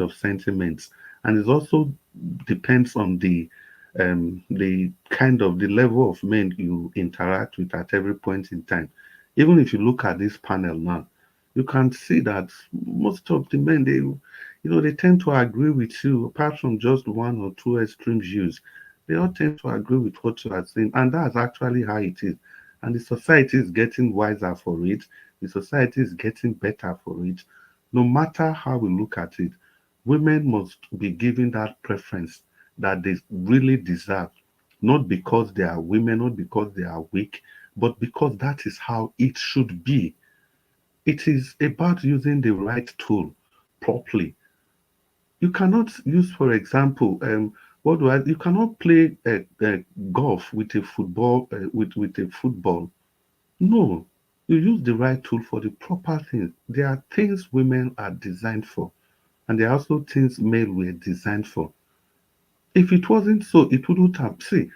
of sentiments, and it also depends on the kind of the level of men you interact with at every point in time. Even if you look at this panel now, you can see that most of the men, they tend to agree with you, apart from just one or two extreme views. They all tend to agree with what you are saying, and that's actually how it is. And the society is getting wiser for it. The society is getting better for it. No matter how we look at it, women must be given that preference that they really deserve, not because they are women, not because they are weak, but because that is how it should be. It is about using the right tool properly. You cannot use, for example, you cannot play golf with a football, with a football. No, you use the right tool for the proper things. There are things women are designed for, and there are also things men were designed for. If it wasn't so, it wouldn't have. See,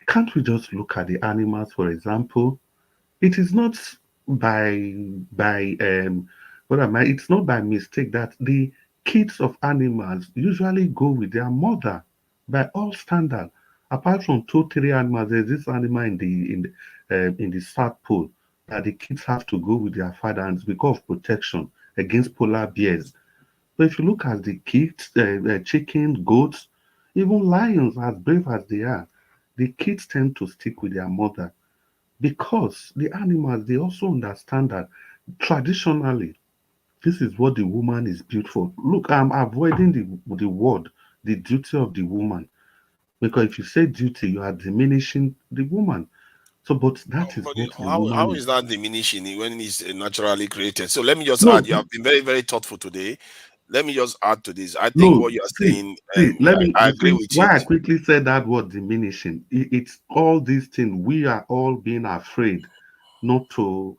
can't we just look at the animals, for example? It is not by what am I? It's not by mistake that the kids of animals usually go with their mother by all standard. Apart from two, three animals, there's this animal in the South Pole that the kids have to go with their father, and it's because of protection against polar bears. But if you look at the kids, chickens, goats, even lions, as brave as they are, the kids tend to stick with their mother because the animals, they also understand that traditionally this is what the woman is built for. Look, I'm avoiding the word, the duty of the woman, because if you say duty, you are diminishing the woman. So, but that is But what the how woman is is. that diminishing when it's naturally created? So let me just No, add, you have been very, very thoughtful today. Let me just add to this. I think no. what you are See, saying, see. Let me. I You agree see with why it. I quickly said that word diminishing. It's all these things. We are all being afraid not to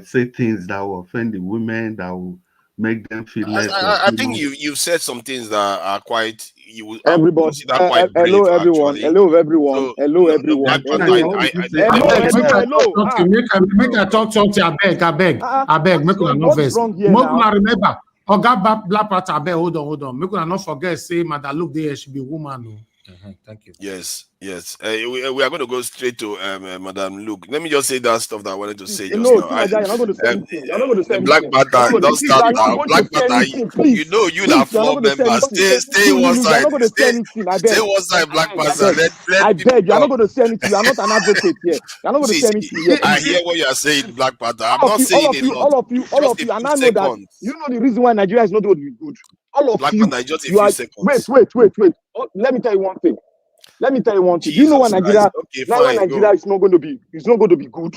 say things that will offend the women, that will make them feel less or I feel think more. you've said some things that are quite you would I would Everybody, consider quite hello brave everyone, actually. hello everyone, So hello no, no, everyone, Black Now, Panther, hello, what did you say? hello, Abeg, Make hello, I hello. talk something. Make I talk something. I beg. Make una no What is vex. wrong here Make now? una remember. Oga Black Panther, abeg, hold on. Make una not forget. Say, Madam, look there. She be woman. No. Thank you. yes, yes. We are going to go straight to Madam Luke. Let me just say that stuff that I wanted to say just No, now. Tinaja, you're not going to say anything. You're not going to say The Black anything. You're not Panther, going to, don't please, start you're now. not going Black to say Panther, anything, please. you know you Please, have you're not four going to say members. anything. Stay one You're side. not going to say anything. I Stay beg. one side, Black I Panther. beg. Let I people beg. You're talk. not going to say anything. You're not an advocate here. You're not going to say See, anything here, I please. hear what you are saying, Black Panther. I'm All of not you, all saying of a you, lot. all of you, all Just of a you, and few I know that you seconds. know the reason why Nigeria is not going to be good. All of Black you, Panther, just a you few are. Wait. seconds. Oh, let me tell you one thing. Do you know why Jesus Christ. Nigeria? Okay, Now why fine, Nigeria go. is not going to be? It's not going to be good.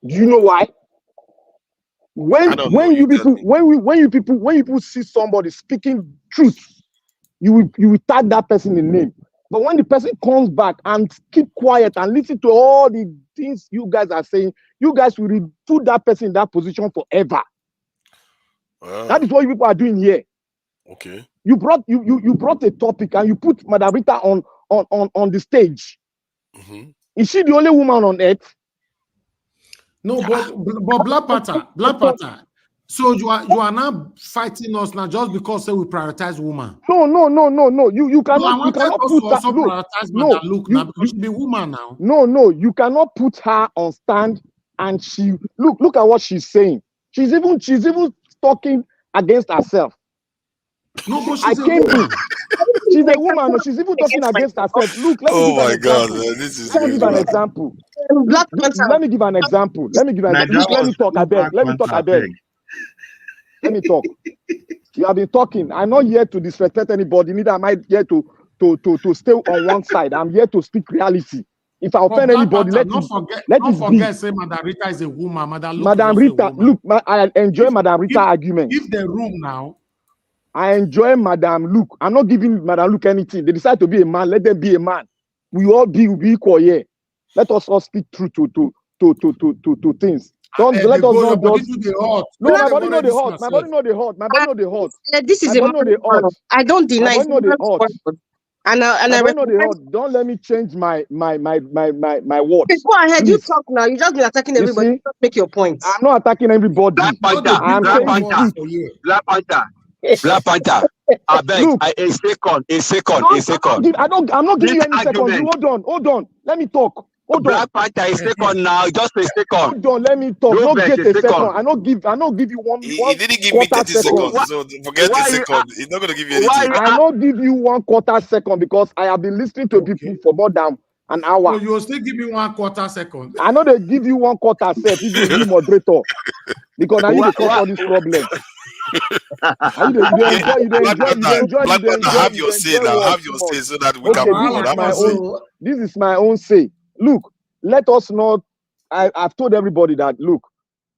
Do you know why? I don't know. You tell me. When you people see somebody speaking truth, you will tag that person in name. But when the person comes back and keep quiet and listen to all the things you guys are saying, you guys will put that person in that position forever. That is what you people are doing here. Okay. You brought a topic and you put Madam Rita on the stage. Mm-hmm. Is she the only woman on earth? No, but Black Panther. So you are now fighting us now just because say we prioritize woman. No. You No, I cannot wanted us put to her. also prioritize Madam Luke now because she be woman now. No, you cannot put her on stand and she look at what she's saying. She's even talking against herself. No, but I she's a came woman. in. She's a woman. No, she's even talking against herself. Look, let me Oh give an my God, example. man, this is Let me give crazy, an man. example. Black Let me give an example. Naija Look, let me was talk. I beg. Let me talk. I beg. Let me talk. You have been talking. I'm not here to disrespect anybody. Neither am I here to stay on one side. I'm here to speak reality. If I offend anybody, let it be. Say Madam Rita is a woman. Madam Luke Madam is also Rita, a woman. look, I enjoy Madam Rita argument. Give the room now. I enjoy Madam Luke. I'm not giving Madam Luke anything. They decide to be a man. Let them be a man. We all be equal here. Let us all speak true to things. Don't let us not body just. do the hot. No, my body know the hot. My body know the hot. My body know the hot. This is My a body know the hot. I don't deny My body know the it's hot. and I My body know the recognize. hot. Don't let me change my words. Go ahead, you Please. talk now. You just been attacking You everybody. see? Just make your points. I'm not attacking everybody. Black Panther, I'm Black saying the Panther, truth. Black Panther. Black Panther. I beg. Look. A second. I'm not giving you This any second. argument. Hold on. Let me talk. Hold on. Black Panther a second now. Just a second. Hold on. Let me talk. No No vex, get a a second. second. I not give you one. He one didn't give me quarter 30 second. seconds, so forget the why you- second. He's not going to give you why anything. you- I not give you 1/4 second because I have been listening to people for more than an So hour. you will still give me 1/4 second. I know they give you 1/4 self if you be moderator because now you dey cause all this problem. And you Black Panther, have your say now. Have your say so that we Okay, can move on. Have your say. This is my own say. Look, let us not. I've told everybody that look,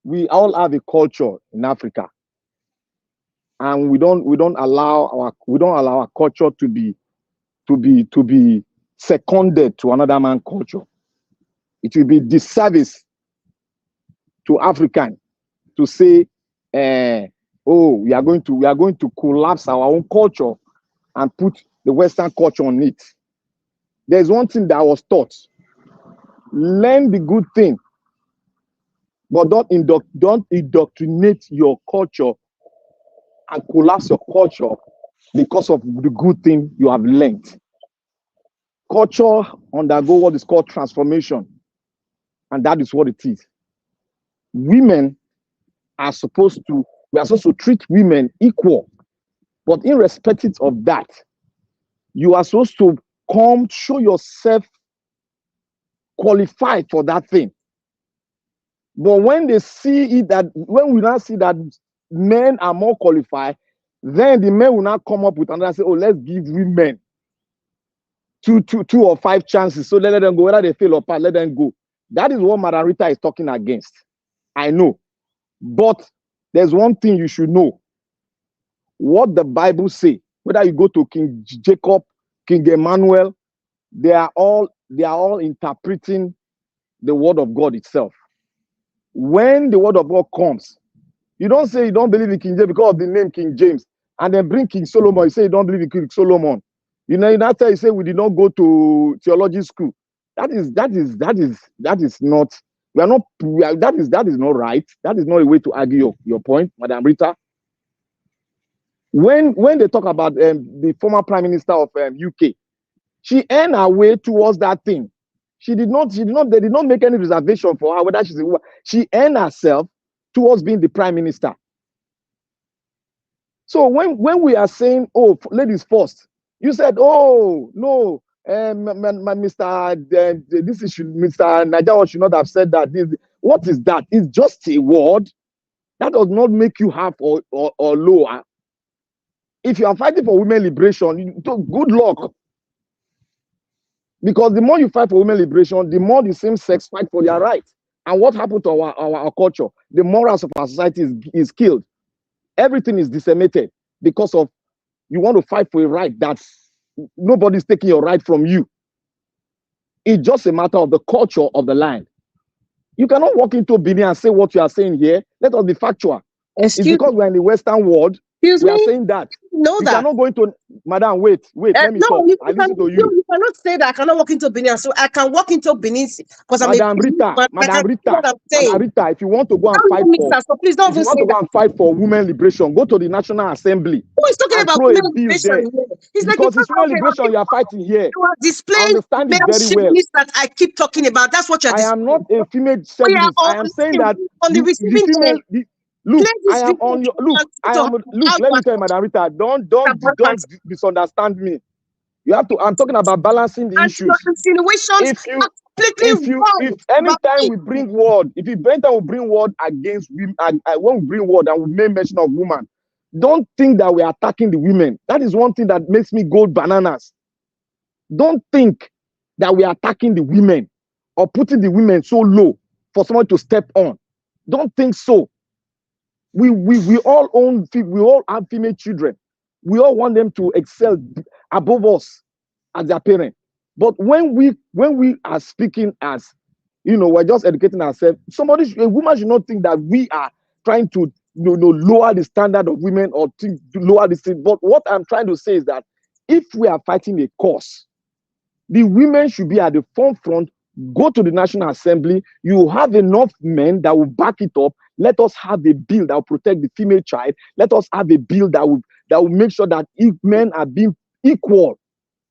we all have a culture in Africa, and we don't allow our culture to be seconded to another man's culture. It will be disservice to African to say, we are going to collapse our own culture and put the Western culture on it. There's one thing that I was taught: learn the good thing, but don't indoctrinate your culture and collapse your culture because of the good thing you have learned. Culture undergo what is called transformation, and that is what it is. Women are supposed to treat women equal, but irrespective of that, you are supposed to come show yourself qualified for that thing. But when they see it when we now see that men are more qualified, then the men will not come up with another say, oh, let's give women two or 5 chances. So let them go, whether they fail or pass, let them go. That is what Madam Rita is talking against. I know. But there's one thing you should know. What the Bible say, whether you go to King Jacob, King Emmanuel, they are all interpreting the word of God itself. When the word of God comes, you don't say you don't believe in King James because of the name King James, and then bring King Solomon. You say you don't believe in King Solomon. You know, that's why you say we did not go to theology school. That is not. That is not right. That is not a way to argue your point, Madam Rita. When they talk about the former Prime Minister of UK, she earned her way towards that thing. They did not make any reservation for her whether she's a woman. She earned herself towards being the Prime Minister. So when we are saying, oh, ladies first, you said, oh no, Mr. Najawa should not have said that. What is that? It's just a word. That does not make you half or lower. If you are fighting for women liberation, good luck. Because the more you fight for women liberation, the more the same sex fight for their rights. And what happened to our culture? The morals of our society is killed. Everything is decimated because of you want to fight for a right that's nobody's taking your right from you. It's just a matter of the culture of the land. You cannot walk into Benin and say what you are saying here. Let us be factual. It's because we're in the Western world. We are saying that. Know You that. cannot go into, Madam, wait, let me talk. I listen to you. You cannot say that I cannot walk into Benin. So I can walk into Benin because I'm Madam Rita, Madam Rita, if you want to go and fight for, so please don't if you want to go and fight for women liberation, go to the National Assembly. Who is talking and about throw a women bill liberation there. here? It's like Because the it's women liberation you are fighting here. You are displaying understand it male very well. chauvinist that I keep talking about. That's what you're I am displaying. not a female chauvinist. I am saying that on the receiving end. Look, Ladies, I am on your look. Let me tell you, Madam Rita, don't misunderstand me. You have to. I'm talking about balancing the issues. Insinuations If anytime we bring word against women, when we bring word and we make mention of women, don't think that we are attacking the women. That is one thing that makes me go bananas. Don't think that we are attacking the women or putting the women so low for someone to step on. Don't think so. We all have female children. We all want them to excel above us as their parents. But when we are speaking as, we're just educating ourselves. A woman should not think that we are trying to lower the standard of women or to lower the thing. But what I'm trying to say is that if we are fighting a cause, the women should be at the forefront. Go to the National Assembly. You have enough men that will back it up. Let us have a bill that will protect the female child. Let us have a bill that will that will make sure that if men are being equal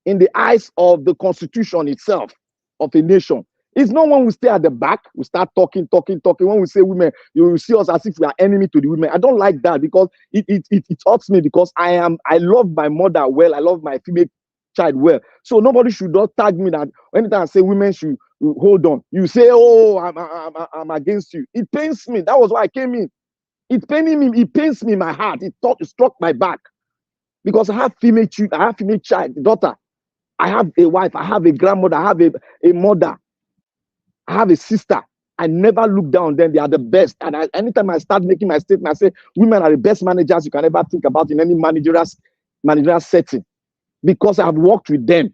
in the eyes of the constitution itself of a nation. It's not when we stay at the back, we start talking. When we say women, you will see us as if we are enemy to the women. I don't like that because it hurts me because I love my mother well. I love my female child well. So nobody should not tag me that anytime I say women should hold on. You say, oh, I'm against you. It pains me. That was why I came in. It pains me in my heart. It struck my back because I have female children. I have female child, daughter. I have a wife. I have a grandmother. I have a mother. I have a sister. I never look down on them. They are the best. And anytime I start making my statement, I say women are the best managers you can ever think about in any managerial setting because I've worked with them.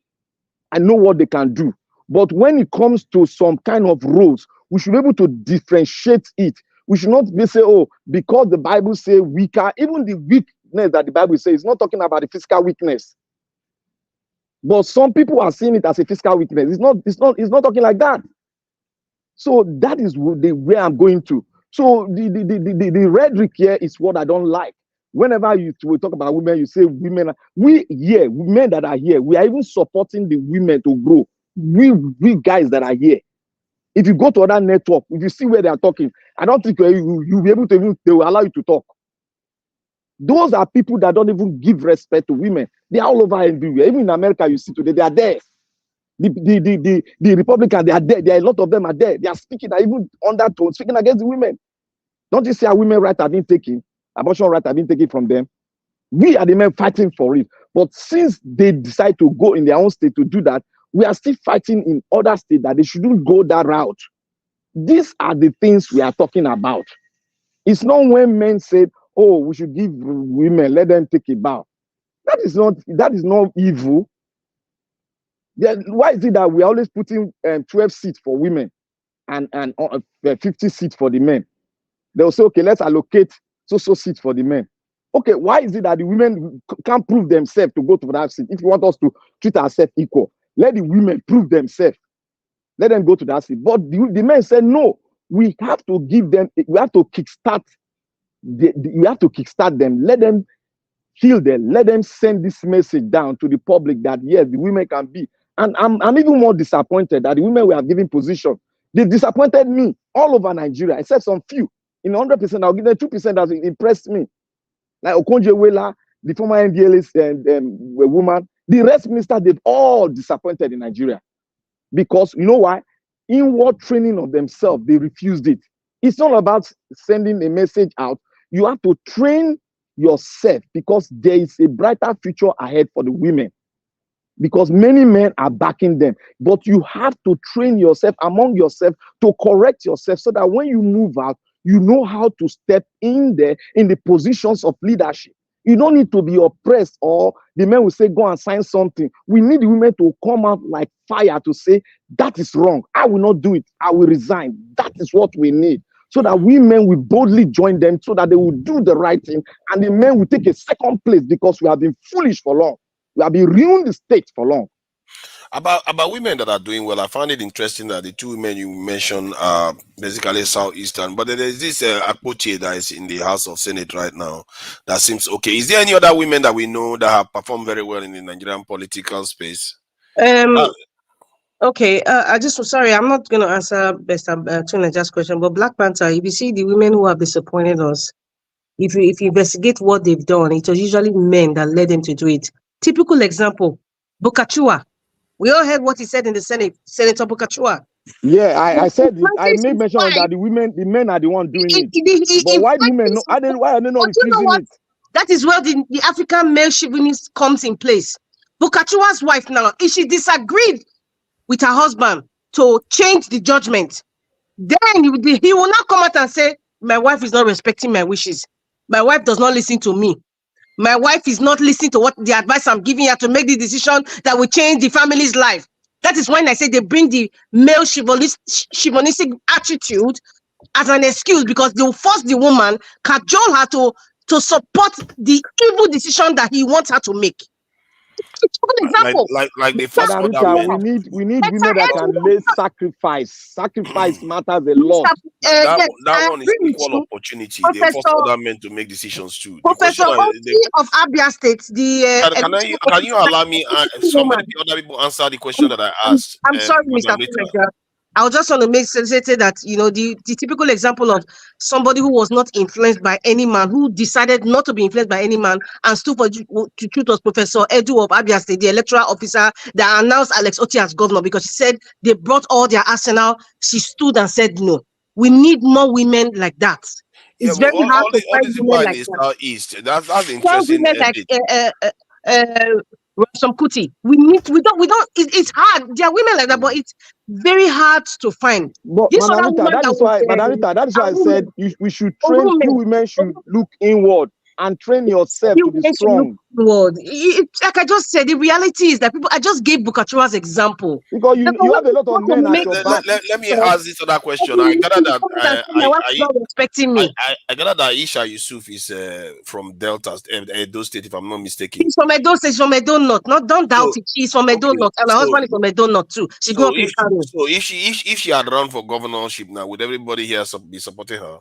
I know what they can do. But when it comes to some kind of roles, we should be able to differentiate it. We should not be say, oh, because the Bible says weaker, even the weakness that the Bible says, it's not talking about the physical weakness. But some people are seeing it as a physical weakness. It's not talking like that. So that is the way I'm going to. So the rhetoric here is what I don't like. Whenever you talk about women, you say women. Men that are here, we are even supporting the women to grow. We guys that are here. If you go to other network, if you see where they are talking, I don't think you'll be able to even, they will allow you to talk. Those are people that don't even give respect to women. They are all over everywhere. Even in America, you see today, they are there. The Republicans, they are there. There are a lot of them are there. They are speaking, even undertone, speaking against the women. Don't you see our women rights have been taken? Abortion rights have been taken from them. We are the men fighting for it. But since they decide to go in their own state to do that, we are still fighting in other states that they shouldn't go that route. These are the things we are talking about. It's not when men said, oh, we should give women, let them take a bath. That is not evil. Why is it that we are always putting 12 seats for women and 50 seats for the men? They'll say, okay, let's allocate so seats for the men. Okay, why is it that the women can't prove themselves to go to that seat? If you want us to treat ourselves equal, let the women prove themselves. Let them go to that seat. But the men said, no, we have to give them, we have to kickstart. You have to kickstart them. Let them heal them. Let them send this message down to the public that yes, the women can be. And I'm even more disappointed that the women we have given position. They disappointed me all over Nigeria. I said some few. In 100%, I'll give them 2% that impressed me. Like Okonjo-Iweala, the former NDLA woman. The rest minister, they've all disappointed in Nigeria. Because you know why? Inward training of themselves, they refused it. It's not about sending a message out. You have to train yourself because there is a brighter future ahead for the women. Because many men are backing them. But you have to train yourself among yourself to correct yourself so that when you move out, you know how to step in there in the positions of leadership. You don't need to be oppressed or the men will say, go and sign something. We need the women to come out like fire to say, that is wrong. I will not do it. I will resign. That is what we need. So that we men will boldly join them so that they will do the right thing. And the men will take a second place because we have been foolish for long. We have been ruined the state for long. About women that are doing well, I found it interesting that the two women you mentioned are basically Southeastern, but there is this Akpoche that is in the House of Senate right now that seems okay. Is there any other women that we know that have performed very well in the Nigerian political space? Okay, sorry, I'm not going to answer best Tunaja's question, but Black Panther, if you see the women who have disappointed us, if you investigate what they've done, it was usually men that led them to do it. Typical example, Bukachua. We all heard what he said in the Senate, Senator Bukachua. Yeah, I said it. I made mention that the men are the one doing it. But why do women know? Why are they not refusing it? That is where the African male chauvinist comes in place. Bukachua's wife now, if she disagreed with her husband to change the judgment, then he will not come out and say, my wife is not respecting my wishes. My wife does not listen to me. My wife is not listening to what the advice I'm giving her to make the decision that will change the family's life. That is when I say they bring the male chauvinistic attitude as an excuse because they will force the woman, cajole her to support the evil decision that he wants her to make. An example. Like they force Madam other Rita, men. we need women that can lay sacrifice. Sacrifice matters a lot. That I one is agree with equal you. opportunity. They force Professor other men to make decisions too. The Professor question is, Oti of Abia State, can you allow me somebody other people answer the question that I asked? I'm sorry, Mr. Madam Rita? Fulega. I was just want to make sense that, you know, the typical example of somebody who was not influenced by any man, who decided not to be influenced by any man and stood for to truth was Professor Edu of Abia State, the electoral officer that announced Alex Oti as governor because she said they brought all their arsenal. She stood and said no. We need more women like that. Yeah, It's but very hard to all find these people women are in like the that. southeast. That's an Find interesting women like bit. some Kuti. It's hard. There are women like that, but it's very hard to find. But This Madam other Rita, woman that is why, Madam Rita, that is why I said we should train. You women should look inward and train yourself to be strong. Like I just said, the reality is that people. I just gave Bukachura's example Because you have a lot of men at your back. Let me ask this other question. I gather that my wife is not respecting me. I gather that Aisha Yusuf is from Delta, Edo State, if I'm not mistaken. She's from Edo State, from Edo North. Don't doubt it. She's from Edo North, and her husband is from Edo North too. She grew up in Kano. So if she had run for governorship now, would everybody here be supporting her?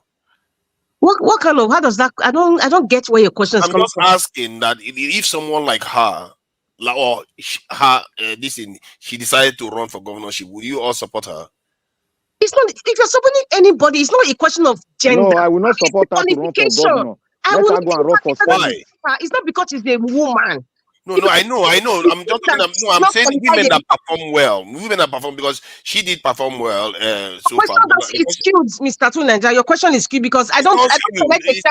What kind of, how does that, I don't get where your question is coming from. I'm just asking that if someone like her, or she decided to run for governorship, would you all support her? It's not, if you're supporting anybody, it's not a question of gender. No, I will not support her to run for governor. Let her go and run for Senate. It's not because she's a woman. No, I know. I'm just I'm saying women that perform well. Women that perform, because she did perform well so far. It's skewed, Mr. Tunanja. Your question is skewed because I don't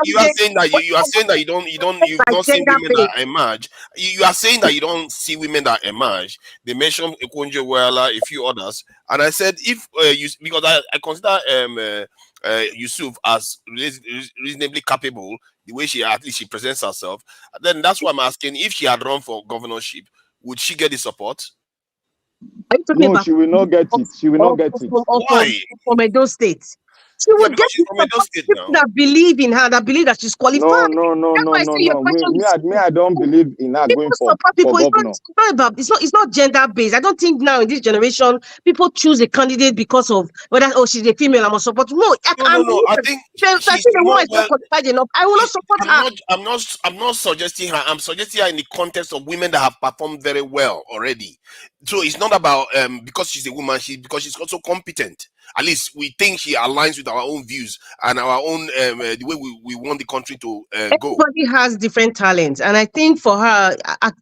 you are saying that you've not seen women that emerge. You are saying that you don't see women that emerge. They mentioned Ekunjo Wela, a few others, and I said because I consider Yusuf as reasonably capable, the way she presents herself, then that's why I'm asking, if she had run for governorship, would she get the support? No, she will not get it. She will not get it. Why? From Edo State. She would get people that believe in her, that believe that she's qualified. No. Me, I don't believe in her going for governor. It's not gender based. I don't think now in this generation people choose a candidate because of whether she's a female, I must support. No, I think the woman is not qualified enough. I will not support her. I'm not suggesting her. I'm suggesting her in the context of women that have performed very well already. So it's not about because she's a woman, because she's also competent. At least we think she aligns with our own views and our own the way we want the country to go. Everybody has different talents, and I think for her,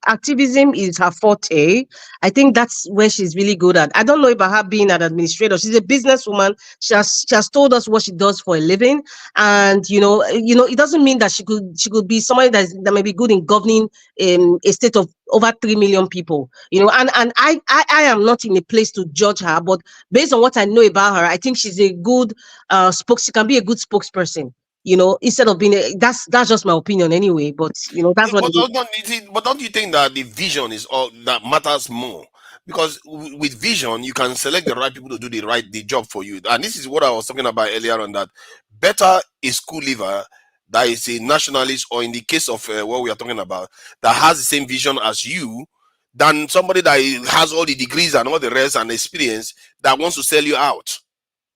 activism is her forte. I think that's where she's really good at. I don't know about her being an administrator. She's a businesswoman. She has told us what she does for a living, and you know, it doesn't mean that she could be somebody that may be good in governing a state of over 3 million people. You know, and I am not in a place to judge her, but based on what I know about her, I think she's a good she can be a good spokesperson, you know, instead of being that's just my opinion anyway, but you know, that's what but don't you think that the vision is all that matters more? Because with vision you can select the right people to do the job for you. And this is what I was talking about earlier on, that better a school leaver that is a nationalist, or in the case of what we are talking about, that has the same vision as you, than somebody that has all the degrees and all the rest and experience that wants to sell you out.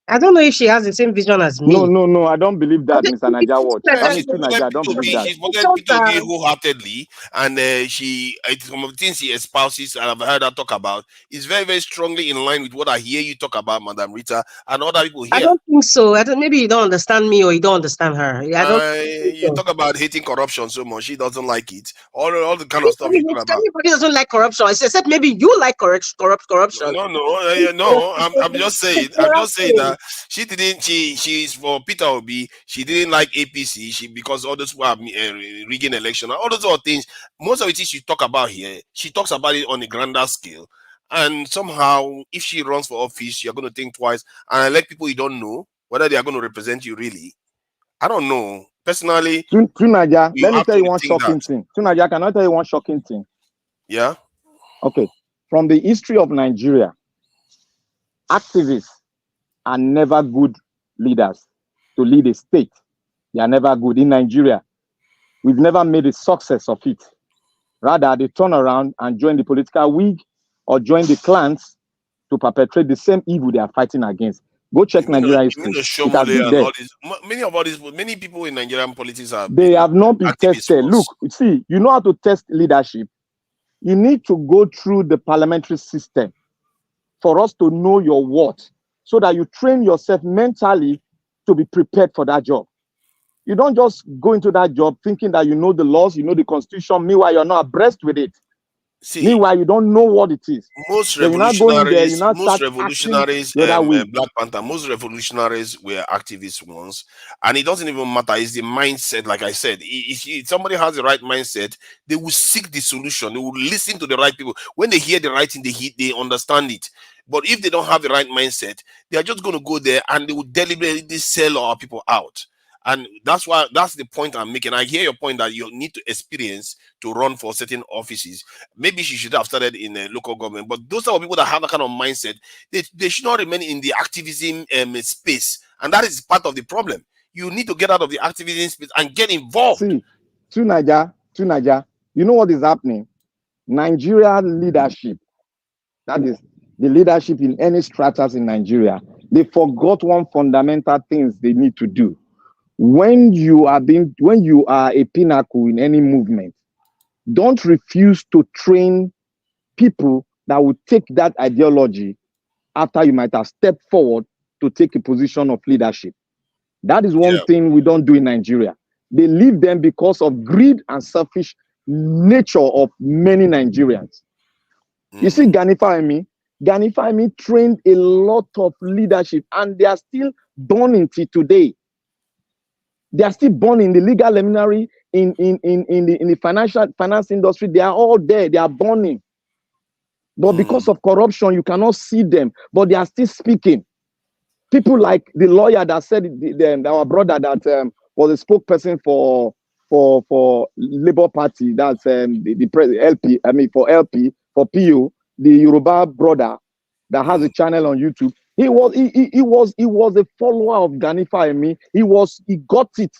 I don't know if she has the same vision as me. No, I don't believe that, Mr. Naija Watch. I don't believe that. She's voted P2B wholeheartedly, and some of the things she espouses, and I've heard her talk about, is very, very strongly in line with what I hear you talk about, Madam Rita, and other people here. I don't think so. Maybe you don't understand me, or you don't understand her. You talk about hating corruption so much. She doesn't like it. All the kind of stuff you talk about. Everybody doesn't like corruption. Except maybe you like corruption. No. I'm just saying. That she's for Peter Obi. She didn't like APC. Because all those who are rigging election, all those other things. Most of it she talk about here, she talks about it on a grander scale. And somehow, if she runs for office, you're going to think twice. And elect people you don't know whether they are going to represent you really. I don't know. Personally, Tunaja, let me tell you one shocking thing. Tunaja, can I tell you one shocking thing? Yeah. Okay. From the history of Nigeria, activists are never good leaders to lead a state. They are never good. In Nigeria, we've never made a success of it. Rather, they turn around and join the political wing or join the clans to perpetrate the same evil they are fighting against. Go check Nigeria history. It has been and there. all this. Many people in Nigerian politics have They have not been tested. Look, see, you know how to test leadership. You need to go through the parliamentary system for us to know your worth, so that you train yourself mentally to be prepared for that job. You don't just go into that job thinking that you know the laws, you know the constitution, meanwhile you're not abreast with it. See, meanwhile you don't know what it is. Most Then revolutionaries, Black Panther, most revolutionaries were activist ones, and it doesn't even matter. It's the mindset. Like I said, if somebody has the right mindset, they will seek the solution. They will listen to the right people. When they hear the right thing, they understand it. But if they don't have the right mindset, they are just going to go there and they will deliberately sell our people out. And that's the point I'm making. I hear your point that you need to experience to run for certain offices. Maybe she should have started in a local government, but those are people that have that kind of mindset. They should not remain in the activism space, and that is part of the problem. You need to get out of the activism space and get involved. See, to Niger, you know what is happening? Nigeria leadership, that is the leadership in any stratas in Nigeria, they forgot one fundamental things they need to do. When you are a pinnacle in any movement, don't refuse to train people that will take that ideology after you might have stepped forward to take a position of leadership. That is one thing we don't do in Nigeria. They leave them because of greed and selfish nature of many Nigerians. You see, Gani Fahimi trained a lot of leadership, and they are still burning till today. They are still born in the legal luminary, in the finance industry. They are all there. They are burning. But because of corruption, you cannot see them. But they are still speaking. People like the lawyer that said our brother that was a spokesperson for Labour Party. That's the president LP. I mean for LP for PO, the Yoruba brother that has a channel on YouTube. He was a follower of Gani Fahimi. He got it,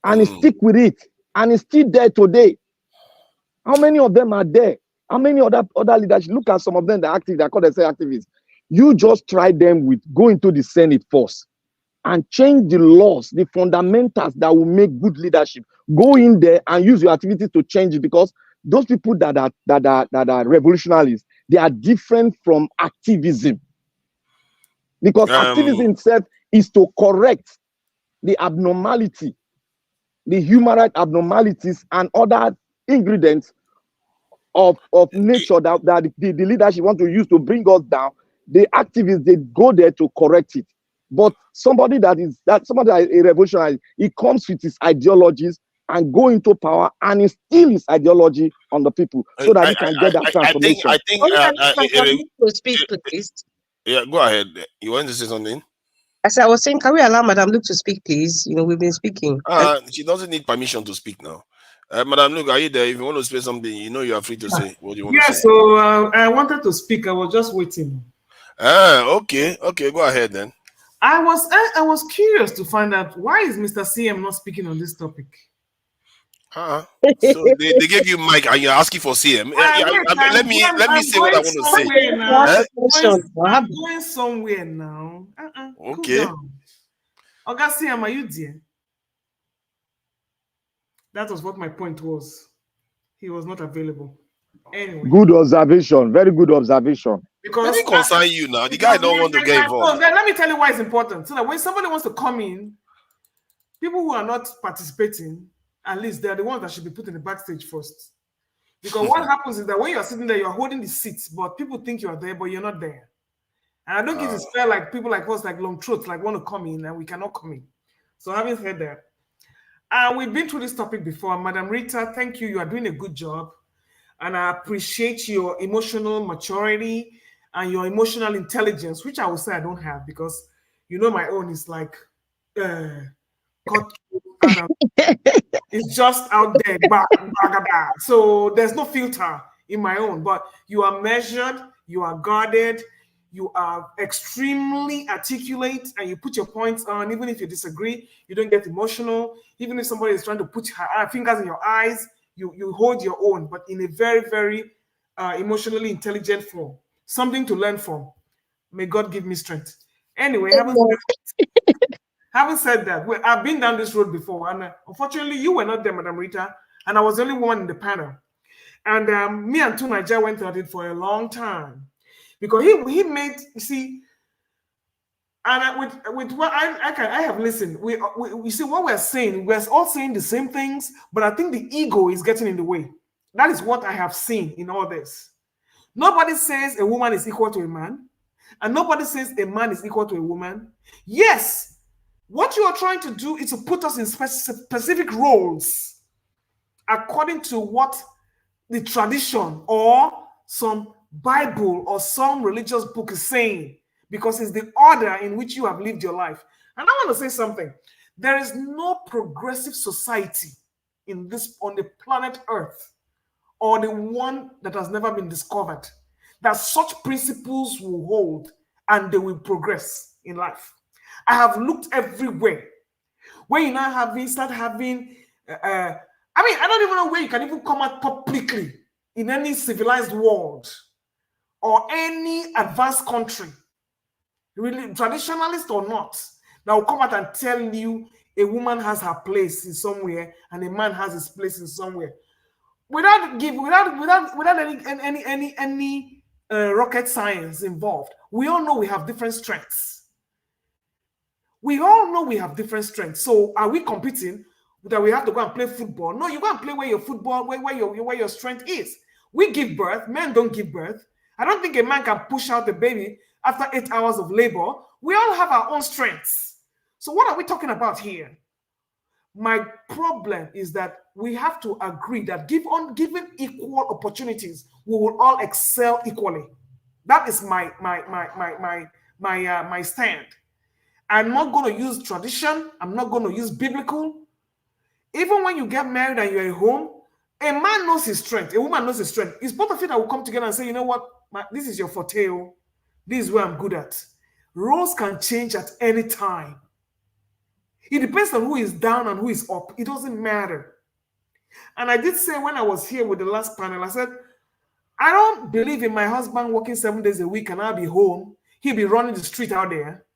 and he stick with it, and he's still there today. How many of them are there? How many other leaders? Look at some of them that are active. They call themselves activists. You just try them with go into the Senate first and change the laws, the fundamentals that will make good leadership. Go in there and use your activities to change it, because those people that are revolutionaries, they are different from activism. Because activism itself is to correct the abnormality, the human rights abnormalities and other ingredients of nature that the leadership want to use to bring us down. The activists, they go there to correct it. But somebody that is a revolutionary, he comes with his ideologies and go into power and instill his ideology on the people so that he can get that transformation. I think to speak, please. Yeah, go ahead. You want to say something? As I was saying, can we allow Madam Luke to speak, please? You know, we've been speaking. She doesn't need permission to speak now. Madam Luke, are you there? If you want to say something, you know you are free to say what you want to say. So I wanted to speak. I was just waiting. Okay, go ahead then. I was curious to find out why is Mr. CM not speaking on this topic. So they gave you mic and you're asking for CM. Let me say what I want to say. I'm going somewhere now. Okay. Oga CM, are you there? That was what my point was. He was not available. Anyway. Good observation. Very good observation. Because it concern you now. The guy don't want to get involved. Let me tell you why it's important. So that when somebody wants to come in, people who are not participating, at least they're the ones that should be put in the backstage first. Because what happens is that when you're sitting there, you're holding the seats, but people think you're there, but you're not there. And I don't think it's fair, like people like us, like long throats, like want to come in and we cannot come in. So having said that, we've been through this topic before. Madam Rita, thank you. You are doing a good job. And I appreciate your emotional maturity and your emotional intelligence, which I would say I don't have, because you know my own is like it's just out there. So there's no filter in my own, but you are measured, you are guarded, you are extremely articulate, and you put your points on. Even if you disagree, you don't get emotional. Even if somebody is trying to put her fingers in your eyes, you hold your own, but in a very, very emotionally intelligent form. Something to learn from. May God give me strength. Anyway, having said that, I've been down this road before, and unfortunately, you were not there, Madam Rita, and I was the only one in the panel. And me and Tunaja went at it for a long time because he made, you see, and with what I have listened. We see what we're saying. We're all saying the same things, but I think the ego is getting in the way. That is what I have seen in all this. Nobody says a woman is equal to a man, and nobody says a man is equal to a woman. Yes, what you are trying to do is to put us in specific roles according to what the tradition or some Bible or some religious book is saying, because it's the order in which you have lived your life. And I want to say something. There is no progressive society on the planet Earth, or the one that has never been discovered, that such principles will hold and they will progress in life. I have looked everywhere. When you now start having, I don't even know where you can even come out publicly in any civilized world or any advanced country, really traditionalist or not, that will come out and tell you a woman has her place in somewhere and a man has his place in somewhere, without any rocket science involved. We all know we have different strengths. We all know we have different strengths. So are we competing that we have to go and play football? No, you go and play where your strength is. We give birth. Men don't give birth. I don't think a man can push out the baby after 8 hours of labor. We all have our own strengths. So what are we talking about here? My problem is that we have to agree that given equal opportunities, we will all excel equally. That is my stand. I'm not going to use tradition. I'm not going to use biblical. Even when you get married and you're at home, a man knows his strength. A woman knows his strength. It's both of you that will come together and say, you know what, this is your forte. This is where I'm good at. Roles can change at any time. It depends on who is down and who is up. It doesn't matter. And I did say when I was here with the last panel, I said, I don't believe in my husband working 7 days a week and I'll be home. He'll be running the street out there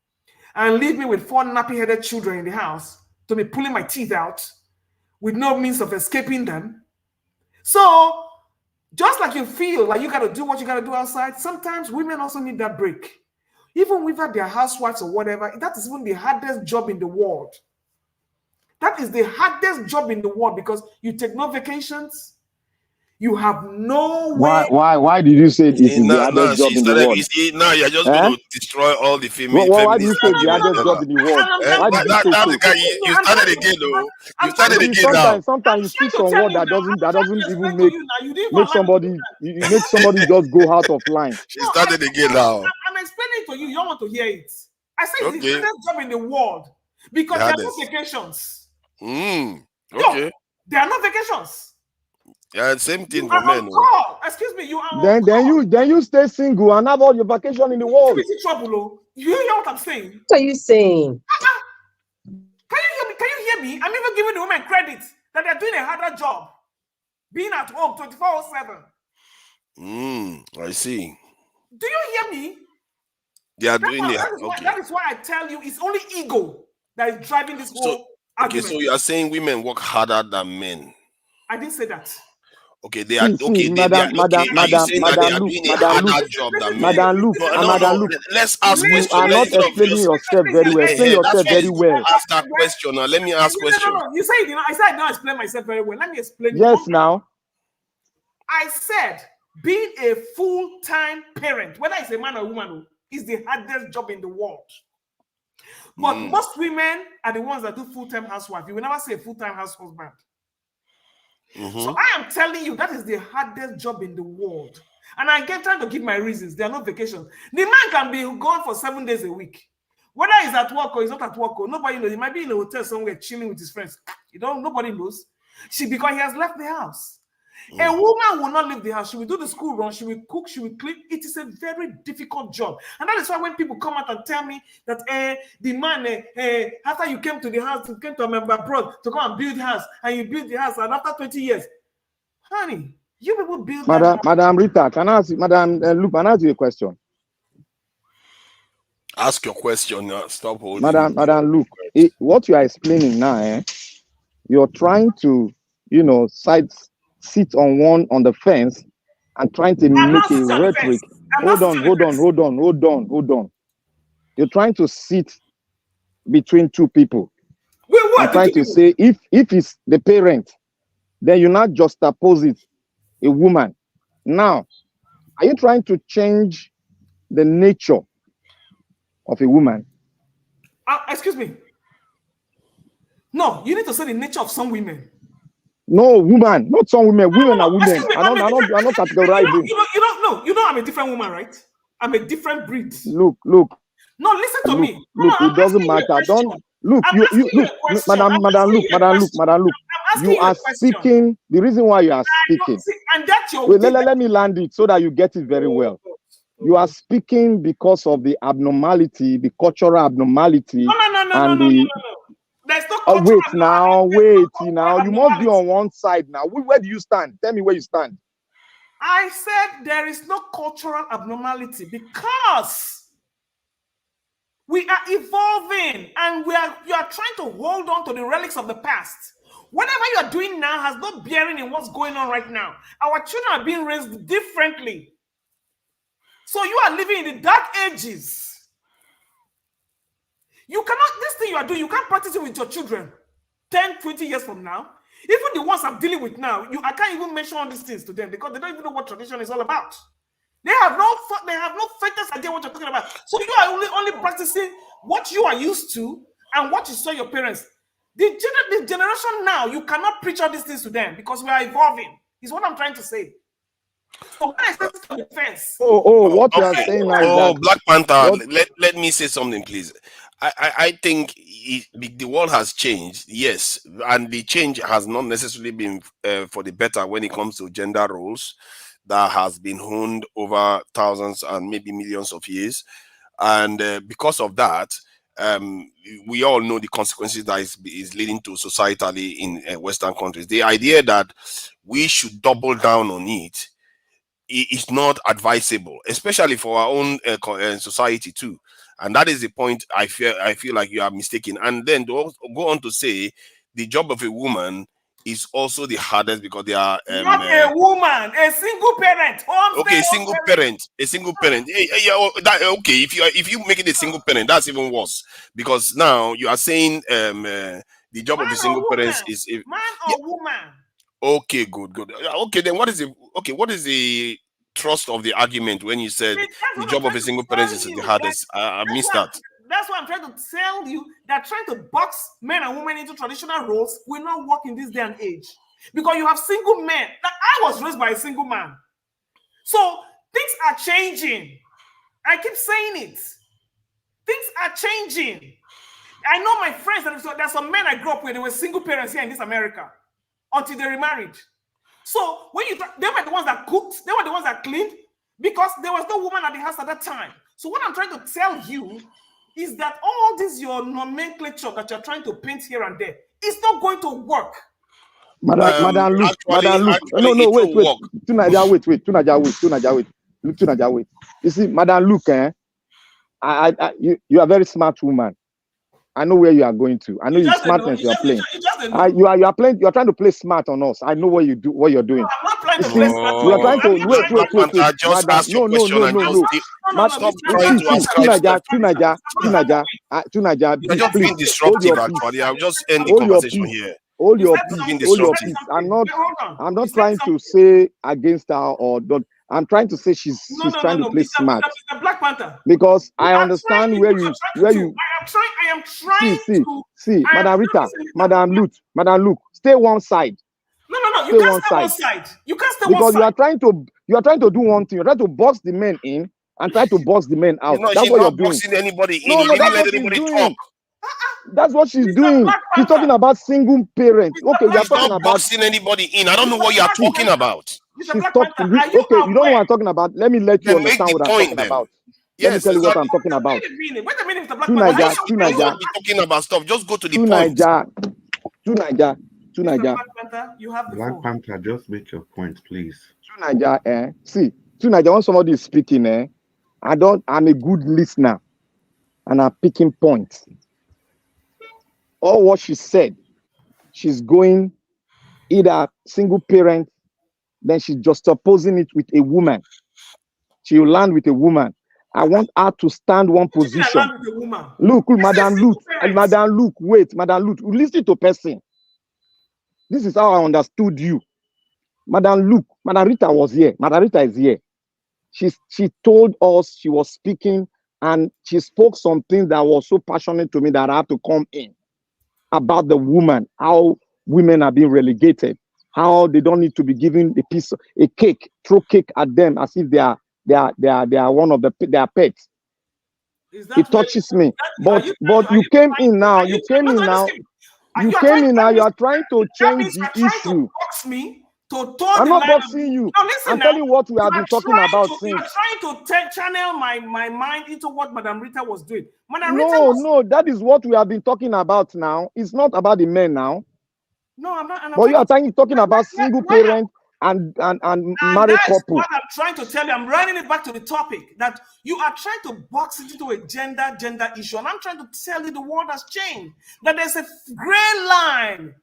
and leave me with 4 nappy-headed children in the house to be pulling my teeth out with no means of escaping them. So just like you feel like you got to do what you got to do outside, sometimes women also need that break. Even whether they're housewives or whatever, that is even the hardest job in the world. That is the hardest job in the world because you take no vacations. You have no way. Why did you say this is the hardest job in the world? Now you're just going to destroy all the female. Why do you say the hardest job in the world? Why did you say so? You started again, though. You started again now. Sometimes you speak some word that doesn't even make somebody just go out of line. She started again now. I'm explaining to you. You don't want to hear it. I say it's the hardest job in the world because there are no vacations. Okay. No, there are no vacations. Yeah, same thing You for are men. on call. Excuse me, you are on Then you stay single and have all your vacation in the world. It's in trouble, oh. You hear what I'm saying? What are you saying? Can you hear me? Can you hear me? I'm even giving the women credit that they're doing a harder job, being at home 24/7. I see. Do you hear me? They are doing it. That is why I tell you it's only ego that is driving this whole argument. Okay, so you are saying women work harder than men. I didn't say that. Okay, they are okay. Madam Luke, let's ask questions. You are not explaining yourself very well. Explain yourself very well. Ask that question now. Let me ask question. No. You say I said I don't explain myself very well. Let me explain. Yes, now. I said being a full-time parent, whether it's a man or a woman, is the hardest job in the world. But most women are the ones that do full-time housewife. You will never see a full-time house husband. So I am telling you that is the hardest job in the world. And I get trying to give my reasons. There are no vacations. The man can be gone for 7 days a week. Whether he's at work or he's not at work, or nobody knows. He might be in a hotel somewhere chilling with his friends. Nobody knows. Because he has left the house. A woman will not leave the house. She will do the school run. She will cook. She will clean. It is a very difficult job. And that is why when people come out and tell me that the man, after you came to the house, you came to a member abroad to come and build house, and you build the house, and after 20 years, honey, you people build Madam Rita, can I ask you, Madam Luke, can I ask you a question? Ask your question. Stop holding. Madam Luke, what you are explaining now, you're trying to, sit on the fence and trying to make a rhetoric. Hold on. You're trying to sit between two people. I'm trying to say if it's the parent, then you not just oppose it, a woman. Now, are you trying to change the nature of a woman? Excuse me. No, you need to say the nature of some women. No, woman, not some women. Women are women. I'm not categorizing. You know, I'm a different woman, right? I'm a different breed. Look. No, listen to me. Look, it doesn't matter. Don't look. You look, Madam Luke. You are speaking. The reason why you are speaking. And that's your. Wait, let me land it so that you get it very well. You are speaking because of the abnormality, the cultural abnormality, No. There's no wait now. You must be on one side now. Where do you stand? Tell me where you stand. I said there is no cultural abnormality because we are evolving and you are trying to hold on to the relics of the past. Whatever you are doing now has no bearing in what's going on right now. Our children are being raised differently. So you are living in the dark ages. You cannot, this thing you are doing, you can't practice it with your children 10, 20 years from now. Even the ones I'm dealing with now, I can't even mention all these things to them because they don't even know what tradition is all about. They have no faintest idea what you're talking about. So you are only practicing what you are used to and what you saw your parents. The generation now, you cannot preach all these things to them because we are evolving. Is what I'm trying to say. So when I say this on the fence. What you are saying now is that Black Panther, let me say something, please. I think the world has changed, yes, and the change has not necessarily been for the better when it comes to gender roles that has been honed over thousands and maybe millions of years. And because of that, we all know the consequences that is leading to societally in Western countries. The idea that we should double down on it is not advisable, especially for our own society too. And that is the point I feel like you are mistaken. And then to go on to say the job of a woman is also the hardest because they are not a woman, a single parent. A single parent. Okay, if you make it a single parent, that's even worse because now you are saying the job of a single parent is man or woman. Okay, good. Okay, then what is the thrust of the argument when you said the job of a single parent is the hardest? I missed that. That's why I'm trying to tell you that trying to box men and women into traditional roles will not work in this day and age. Because you have single men. Like, I was raised by a single man. So things are changing. I keep saying it. Things are changing. I know my friends, there's some men I grew up with, they were single parents here in this America until they remarried. So when they were the ones that cooked, they were the ones that cleaned, because there was no woman at the house at that time. So what I'm trying to tell you is that all this your nomenclature that you're trying to paint here and there is not going to work. Madam Luke. No, wait. Tunaja, wait. You see, Madam Luke, you are a very smart woman. I know where you are going to. I know your smartness you are playing. You are playing. You are trying to play smart on us. I know what you're doing. No, I'm not trying to play smart. You are trying to wait. Just ask your question and stop trying to Tunaja, you're just being disruptive. Actually, I'll just end the conversation here. Hold your peace. I'm not trying to say against her or don't. I'm trying to say she's trying to play smart. Mr. Black Panther. Because I understand where you. I am trying to. See, Madam Rita, Madam Luke, stay one side. No. You can't stay one side. You can't stay one side. Because you are trying to do one thing. You're trying to box the men in and try to box the men out. That's what you're doing. Boxing anybody in. No, that's what she's doing. That's what she's doing. She's talking about single parents. Okay, we are talking about boxing anybody in. I don't know what you are talking about. She's talking. Okay, you don't know what I'm talking about. Let me let you understand what I'm talking about. Let me tell you what I'm talking about. Wait a minute, Mr. Black Panther. Tunaja. Talking about stuff. Just go to the point. Naija. Black Panther, you have the Black phone. Panther, just make your point, please. To Naija, see, to Naija, when somebody is speaking, I'm a good listener, and I'm picking points. All what she said, she's going either single parent, then she's just opposing it with a woman. She will land with a woman. I want her to stand one position. Look, Madam Luke, wait, Madam Luke, listen to person. This is how I understood you. Madam Luke, Madam Rita was here. Madam Rita is here. She told us she was speaking and she spoke something that was so passionate to me that I have to come in about the woman, how women are being relegated, how they don't need to be given a cake, throw cake at them as if they are one of their pets. It touches me. But you came in now. You came in now. You came in now. You are trying to change the issue. I'm not boxing you. I'm telling you what we have been talking about since. You're trying to channel my mind into what Madam Rita was doing. No, that is what we have been talking about now. It's not about the men now. No, I'm not. But you are talking about single parent and married couple. What I'm trying to tell you, I'm running it back to the topic that you are trying to box it into a gender issue, and I'm trying to tell you the world has changed. That there's a gray line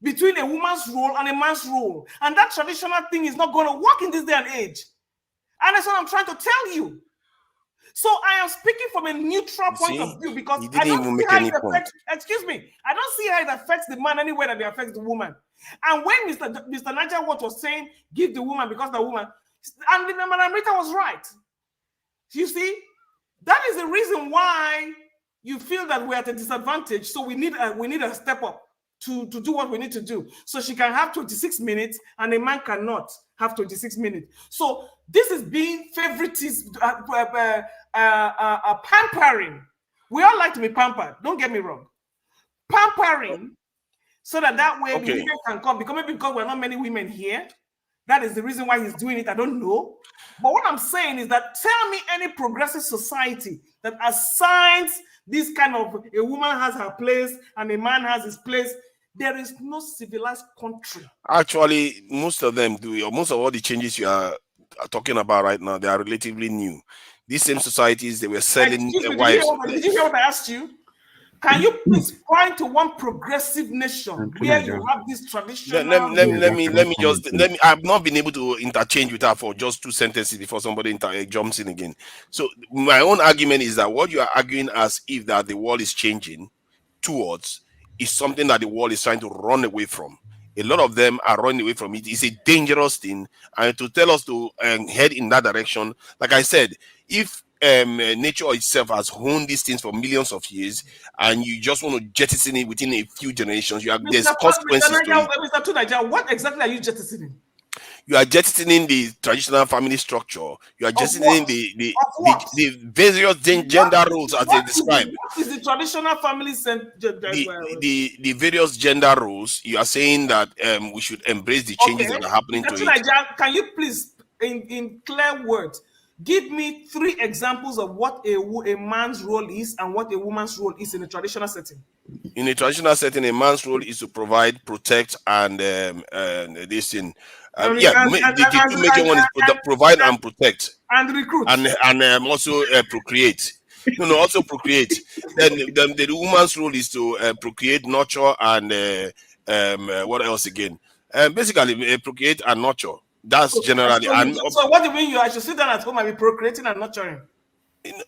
between a woman's role and a man's role, and that traditional thing is not going to work in this day and age. And that's what I'm trying to tell you. So I am speaking from a neutral point of view because I don't see how it affects. Excuse me, I don't see how it affects the man anywhere that it affects the woman. And when Mr. Naija Watt was saying, give the woman because the woman, and Madam Rita was right. You see, that is the reason why you feel that we're at a disadvantage. So we need a step up to do what we need to do. So she can have 26 minutes and a man cannot have 26 minutes. So this is being favoritism, pampering. We all like to be pampered. Don't get me wrong. Pampering. So that way the women can come. Because we're not many women here. That is the reason why he's doing it. I don't know. But what I'm saying is that tell me any progressive society that assigns this kind of a woman has her place and a man has his place. There is no civilized country. Actually, most of them do. Or most of all the changes you are talking about right now, they are relatively new. These same societies, they were selling wives. Did you hear what I asked you? Can you please point to one progressive nation where you have this tradition? Let me. I've not been able to interchange with her for just 2 sentences before somebody jumps in again. So my own argument is that what you are arguing as if that the world is changing towards is something that the world is trying to run away from. A lot of them are running away from it. It's a dangerous thing, and to tell us to head in that direction, like I said, if nature itself has honed these things for millions of years, and you just want to jettison it within a few generations, there's consequences to it. Mr. Tunaja, what exactly are you jettisoning? You are jettisoning the traditional family structure. You are jettisoning the various gender roles as they describe. What is the traditional family the various gender roles? You are saying that we should embrace the changes that are happening to it. Can you please, in clear words, give me 3 examples of what a man's role is and what a woman's role is in a traditional setting? In a traditional setting, a man's role is to provide, protect, and this thing. The 2 major ones is provide and protect, and recruit, and also procreate. Also procreate. Then the woman's role is to procreate, nurture, and what else again? Basically, procreate and nurture. That's generally. So what do you mean? I should sit down at home and be procreating and nurturing?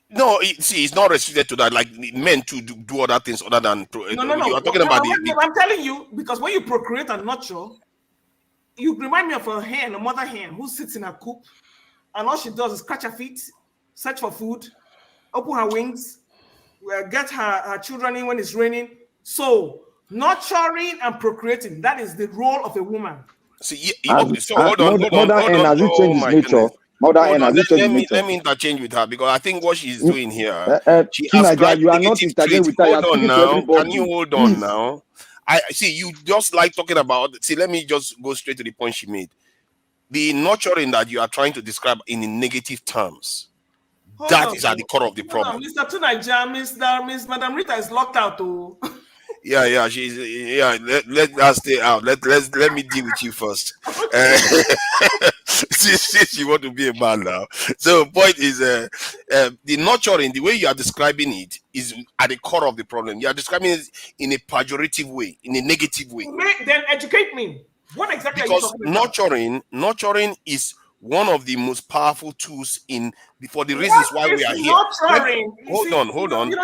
No, it's not restricted to that. Like men to do other things other than. No. You are talking about I'm telling you, because when you procreate and nurture, you remind me of a mother hen who sits in her coop, and all she does is scratch her feet, search for food, open her wings, get her children in when it's raining. So nurturing and procreating, that is the role of a woman. See, so hold on. Let me interchange with her because I think what she's doing here. She ascribes negative traits. Hold on now. Can you hold on now? I see you just like talking about. See, let me just go straight to the point she made. The nurturing that you are trying to describe in negative terms. That is at the core of the problem. Mr. Tunaja, Madam Rita is locked out. Yeah, she's let us stay out. Let me deal with you first. She want to be a man now. So point is, the nurturing, the way you are describing it, is at the core of the problem. You are describing it in a pejorative way, in a negative way. Then educate me. What exactly Because are you talking about? nurturing is one of the most powerful tools for the reasons why we are here. Hold on. You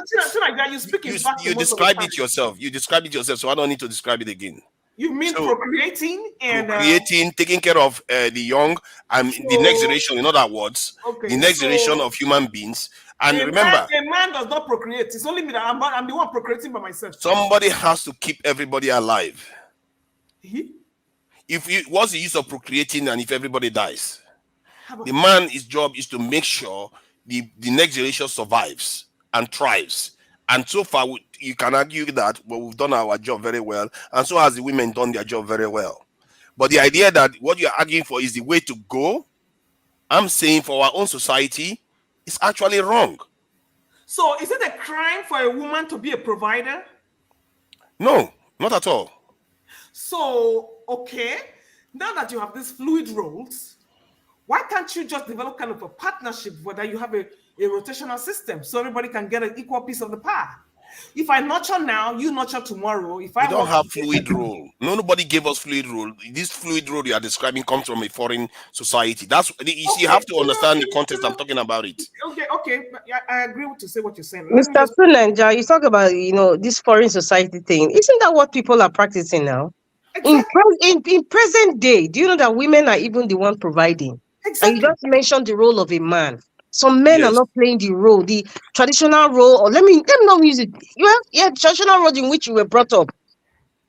described it yourself. You described it yourself, so I don't need to describe it again. You mean procreating and procreating, taking care of the young and the next generation, in other words, the next generation of human beings. And remember, a man does not procreate. It's only me that I'm the one procreating by myself. Somebody has to keep everybody alive. What's the use of procreating and if everybody dies? The man's job is to make sure the next generation survives and thrives. And so far, you can argue that we've done our job very well, and so has the women done their job very well. But the idea that what you're arguing for is the way to go, I'm saying for our own society, is actually wrong. So is it a crime for a woman to be a provider? No, not at all. So, okay, now that you have these fluid roles, why can't you just develop kind of a partnership where you have a rotational system so everybody can get an equal piece of the pie? If I nurture now, you nurture tomorrow. We don't have fluid role. Nobody gave us fluid role. This fluid role you are describing comes from a foreign society. You have to understand the context I'm talking about it. Okay. I agree with to say what you're saying. Mr. Sunanja, you talk about this foreign society thing. Isn't that what people are practicing now? Exactly. In present day, do you know that women are even the one providing? Exactly. And you just mentioned the role of a man. Some men are not playing the role, the traditional role, or let me not use it. You have traditional role in which you were brought up.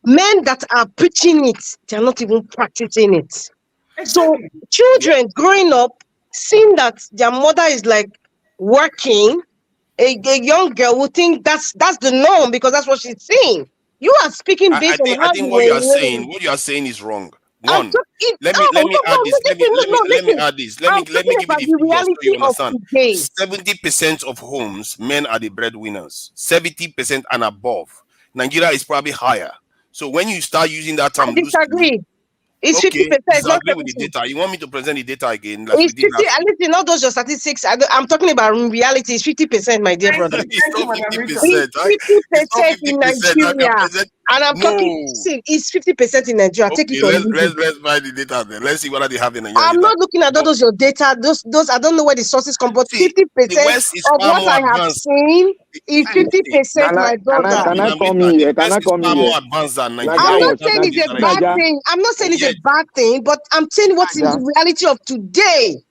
Men that are preaching it, they're not even practicing it. Exactly. So children growing up, seeing that their mother is like working, a young girl will think that's the norm because that's what she's saying. You are speaking based on I think what you are saying is wrong. One, let me add this. Let me add this. Let me give you the figures so you understand. 70% of homes, men are the breadwinners. 70% and above. Nigeria is probably higher. So when you start using that term, I disagree. It's 50%. Disagree with the data. You want me to present the data again? It's 50. At least in all those your statistics, I'm talking about reality. It's 50%, my dear brother. It's not 50% in Nigeria. And I'm talking, it's 50% in Nigeria. Take it or leave it. Let's find the data then. Let's see what they have in Nigeria. I'm not looking at all those your data. Those I don't know where the sources come, but 50% of what I have seen is 50%, my brother. Can I come here? Can I come here? I'm not saying it's a bad thing. I'm not saying it's a bad thing, but I'm saying what's in the reality of today.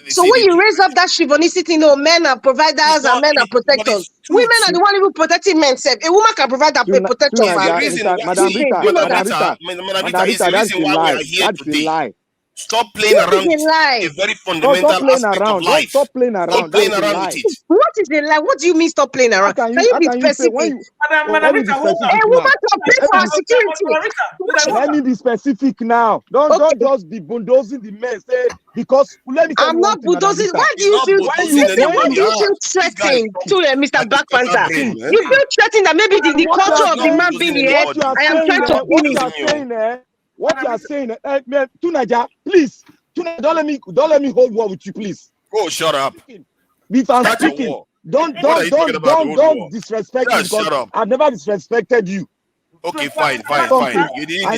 So when you raise up that chauvinistic, men are providers and men are protectors. Women are the one who protecting men. A woman can provide and pay protection. Madam Rita, is the reason why we are here today. Stop playing around with a very fundamental aspect of life. Stop playing around. Stop playing around with it. What is a lie? What do you mean stop playing around? Can you be specific? Madam Rita, a woman can pay for her security. Let me be specific now. Don't just be bulldozing the men. Say because let me tell I'm not bulldozing. Why do you feel threatened to Mr. Black Panther? You feel threatened that maybe the culture of the man being here. I am trying to finish. What you are saying, Tunaja, please, Tunaja, don't let me hold war with you, please. Go shut up. If I'm speaking, don't disrespect me because I've never disrespected you. Okay, fine. You didn't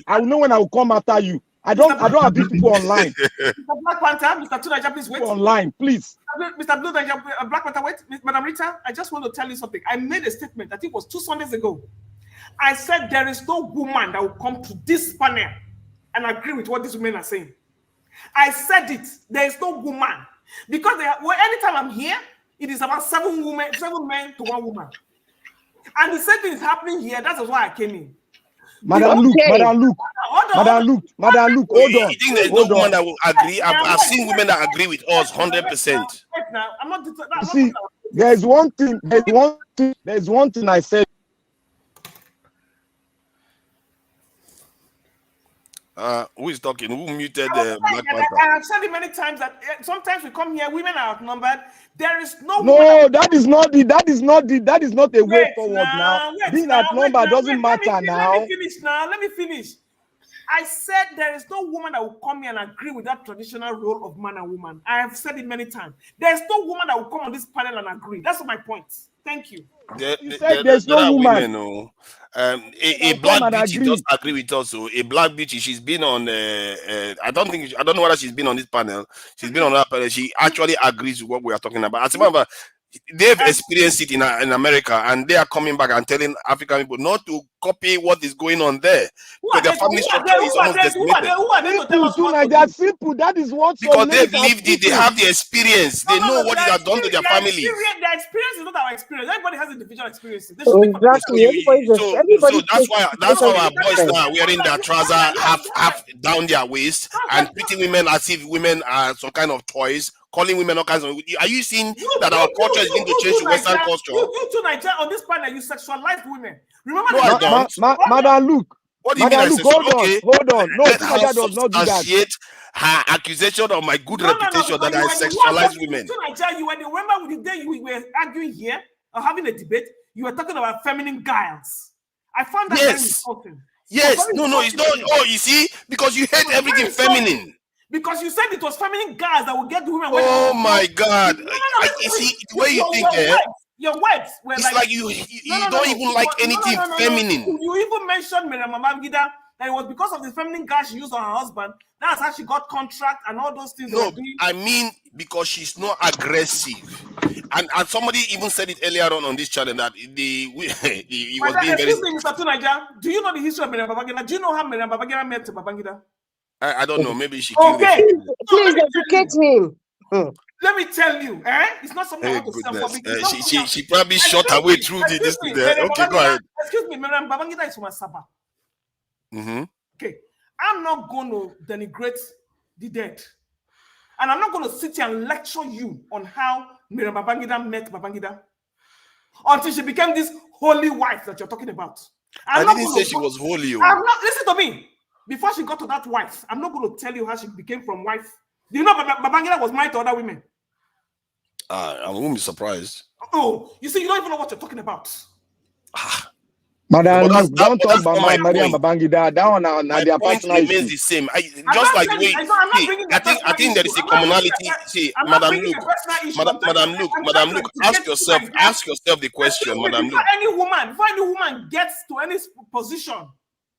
I know when I will come after you. I don't have these people online. Mr. Black Panther, Mr. Tunaja, please wait. Online, please. Mr. Blue Black Panther, wait. Madam Rita, I just want to tell you something. I made a statement, I think it was 2 Sundays ago. I said there is no woman that will come to this panel and agree with what these women are saying. I said it. There is no woman. Because anytime I'm here, it is about 7 men to 1 woman. And the same thing is happening here. That's why I came in. Madam Luke, hold on. You think there's no woman that will agree? I've seen women that agree with us 100%. I'm not. See, there's one thing I said. Who is talking? Who muted I Black Panther? have said it many times that sometimes we come here, women are outnumbered. There is no No, that is not a way Wait forward now. wait Being now, outnumbered wait now, doesn't matter now. Let me finish now. Let me finish. I said there is no woman that will come here and agree with that traditional role of man and woman. I have said it many times. There's no woman that will come on this panel and agree. That's my point. Thank you. You said there's no woman. Women, a black beauty does agree with us. So a black beauty, she's been on. I don't know whether she's been on this panel. She's been on that panel. She actually agrees with what we are talking about. As a matter of fact, they've experienced it in America, and they are coming back and telling African people not to copy what is going on there. Because their family structure is almost decimated. They are simple. That is what. Because they've lived it, they have the experience. They know what it has done to their families. Their experience is not our experience. Everybody has individual experiences. Exactly. So that's why our boys now wearing their trouser half down their waist and treating women as if women are some kind of toys. Calling women all kinds of. Are you seeing that our culture is going to change to Western culture? You two Nigeria on this panel, you sexualize women. Remember no, I don't. Madam Luke. What do you mean? Hold on. No, Nigeria does not do that. Substantiate her accusation of my good reputation that I sexualize women. You remember the day we were arguing here or having a debate, you were talking about feminine guiles. I found that very insulting. Yes, no, it's not. Oh, you see, because you hate everything feminine. Because you said it was feminine guys that would get the women. Oh my God! You see, the way you think, your words were like you don't even like anything feminine. You even mentioned Miriam Babangida that it was because of the feminine guys she used on her husband. That's how she got contract and all those things. No, I mean because she's not aggressive. And somebody even said it earlier on this channel that he was being very. Mr. Tunaja, do you know the history of Miriam Babangida? Do you know how Miriam Babangida met Babangida? I don't know. Maybe she. Okay, please educate him. Let me tell you, it's not something I want to say. She probably shot her way through this thing there. Okay, go ahead. Excuse me, Miriam Babangida is from Asaba. Okay, I'm not going to denigrate the dead, and I'm not going to sit here and lecture you on how Miriam Babangida met Babangida until she became this holy wife that you're talking about. I didn't say she was holy. I'm not. Listen to me. Before she got to that wife, I'm not going to tell you how she became from wife. Do you know Babangida was married to other women? I won't be surprised. Oh, you see, you don't even know what you're talking about. Madam, don't talk about Miriam Babangida. That one now their personal remains the same. Just like the way I think there is a commonality. See, Madam Luke, ask yourself the question, Madam Luke. Before any woman gets to any position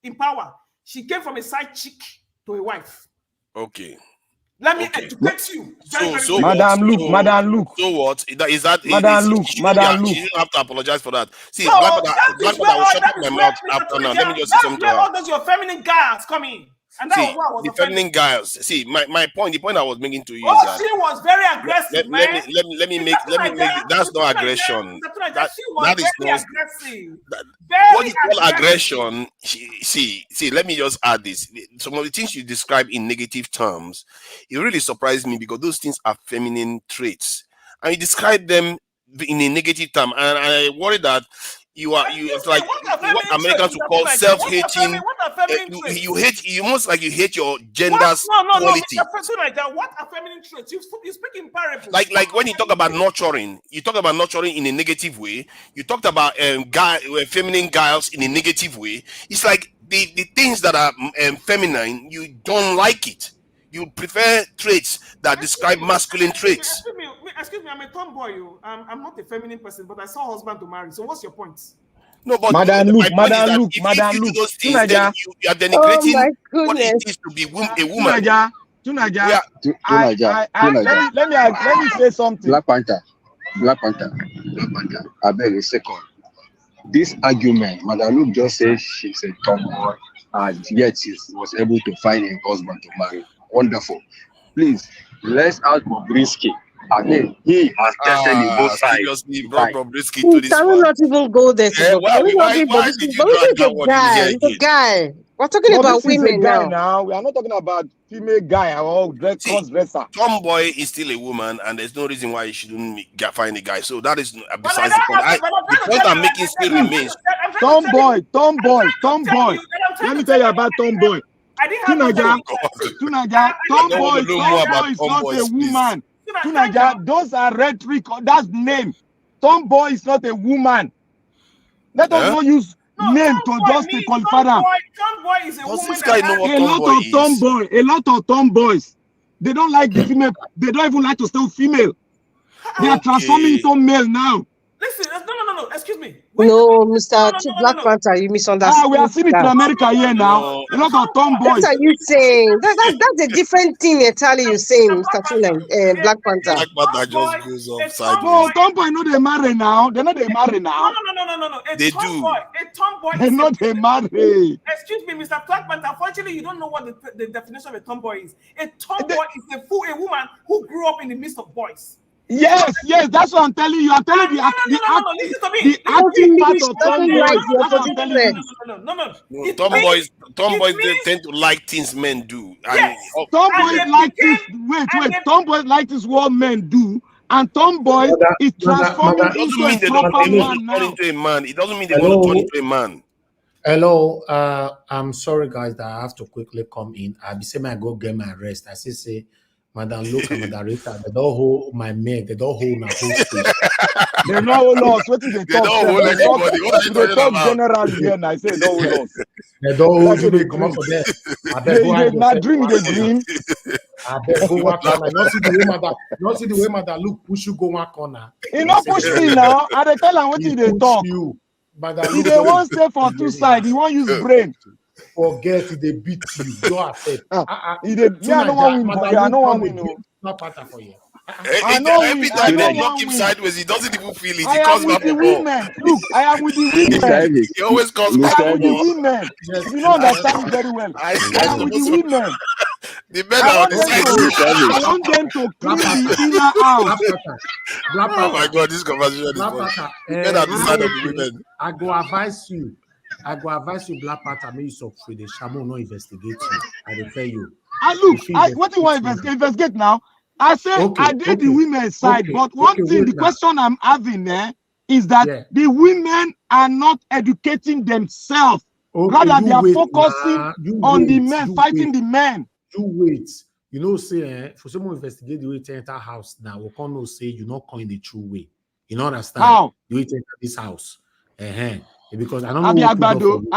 in power, she came from a side chick to a wife. Okay. Let me educate you. So Madam Luke. So what? Is that Madam Luke? You don't have to apologize for that. See, Black Panther will shut up my mouth after now. Let me just say something. All those your feminine guys coming. And that was the feminine guys. See, my point. The point I was making to you is that she was very aggressive. Let me make. That's not aggression. That is not aggressive. What you call aggression? See. Let me just add this. Some of the things you describe in negative terms, it really surprised me because those things are feminine traits, and you describe them in a negative term, and I worry that. It's like what Americans would call self-hating. You almost like you hate your gender's quality. What are feminine traits? You speak in parables. Like when you talk about nurturing, you talk about nurturing in a negative way. You talked about feminine guiles in a negative way. It's like the things that are feminine, you don't like it. You prefer traits that describe masculine traits. Excuse me, I'm a tomboy. I'm not a feminine person, but I saw a husband to marry. So what's your point? No, but Madam Luke. You are denigrating what it is to be a woman. Tunaja. Let me say something. Black Panther. I beg a second. This argument, Madam Luke just said she's a tomboy, and yet she was able to find a husband to marry. Wonderful. Please, let's ask Bobrisky. Again, he has tested in both sides. Seriously, Bobrisky to this one. Can we not even go there? Why did you drag that one in here? Guy. We're talking about women now. We are not talking about female guy or cross-dresser. Tomboy is still a woman, and there's no reason why you shouldn't find a guy. So that is besides the point. The point I'm making still remains. Tomboy. Let me tell you about tomboy. I didn't have no Tunaja, time. Tunaja, tomboy is not a woman. Tunaja, those are rhetoric. That's name. Tomboy is not a woman. Let us not use name to just qualify them. Tomboy is a woman. This guy know what A lot of tomboys. They don't like the female. They don't even like to stay female. They are transforming into male now. Listen, no. Excuse me. No, Mr. Black Panther, you misunderstood. We are seeing it in America here now. A lot of tomboys. What are you saying? That's a different thing entirely. You're saying, Mr. Tula, Black Panther. Black Panther just goes upside. No, tomboy no they marry now. They're not they marry now. No. They tomboy, do. A tomboy. They're not they marry. Excuse me, Mr. Black Panther. Unfortunately, you don't know what the definition of a tomboy is. A tomboy is a woman who grew up in the midst of boys. Yes, that's what I'm telling you. I'm telling you Listen to me. the active part of tomboys. Tomboys they tend to like things men do. Yes. Tomboys like this. Wait. Tomboys like this what men do, and tomboy is transforming into a proper man now. It doesn't mean they want to turn into a man. Hello, I'm sorry guys that I have to quickly come in. I be saying I go get my rest. I say Madam Luke and Madam Rita, they don't hold my maid, they don't hold my whole space. They don't hold us. What is the They don't hold anybody. What are you talking about? Generally here, and I say don't hold us. They don't hold you, they come up for them. I bet go hide Not yourself. dream, they dream. I bet go one corner. Not see the way Madam Luke push you go one corner. He not push me now. I dey tell him what he dey talk. You. He dey want stay for two sides. He want use brain. Forget they beat you. Don't affect. He dey. Me I don't want win. Boy. I don't want win. Not part for you. Every time they knock him sideways, he doesn't even feel it. He calls back the women. Look, I am with the women. He always calls back I am with the women. You don't understand me very well. I am with the women. The men are on the side. I want them to clean the inner house. Oh my God, this conversation is funny. The men are on the side of the women. I go advise you, Black Panther, may you succeed. The Shamu no investigate you. I will tell you. What do you want to investigate now? I said I did the women's side, but one thing, the question I'm having there is that the women are not educating themselves. Rather, they are focusing on the men, fighting the men. You wait. You know, say for someone investigate the way to enter house now, we can't know say you not coin the true way. You know understand? How? The way to enter this house. Because I don't know. I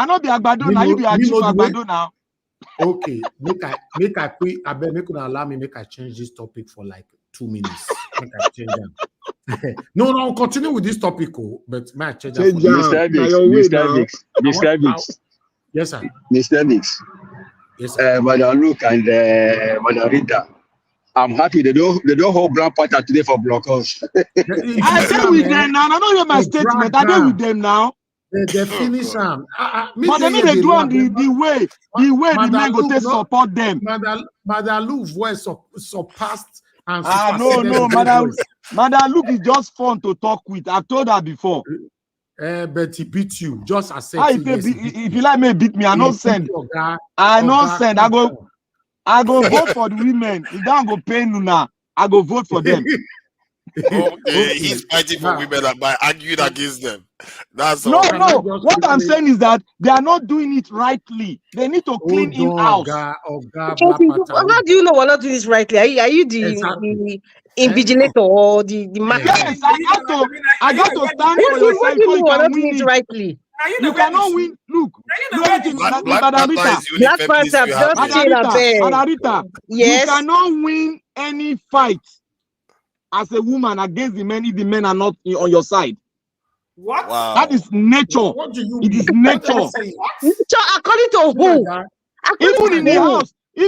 not be Agbado now. You be Agbado now. Okay, make I quit. I bet make una allow me make I change this topic for like 2 minutes. Make I change them. No, continue with this topic, but may I change that? Mr. Biggs. Yes, sir. Mr. Biggs. Yes, sir. Madam Luke and Madam Rita. I'm happy they don't hold Black Panther today for blockers. I stay with them now. I don't hear my statement. I stay with them now. They finish them. But they need to do on the way the men go to support them. Madam Luke voice surpassed and no, Madam Luke is just fun to talk with. I've told her before. But he beat you. Just accept if you like me beat me, I no send. I no send. I go vote for the women. If don't go pay Nuna, I go vote for them. Okay, he's fighting for women by arguing against them. That's no. What I'm saying is that they are not doing it rightly. They need to clean in house. How do you know we're not doing this rightly? Are you the invigilator or the market? Yes, I got to stand for yourself before you can win it rightly. You cannot win. Look, Black Rita, yes. You cannot win any fight as a woman against the men if the men are not on your side. What? Wow. That is nature. It is nature. Nature according to who? Even in the house. I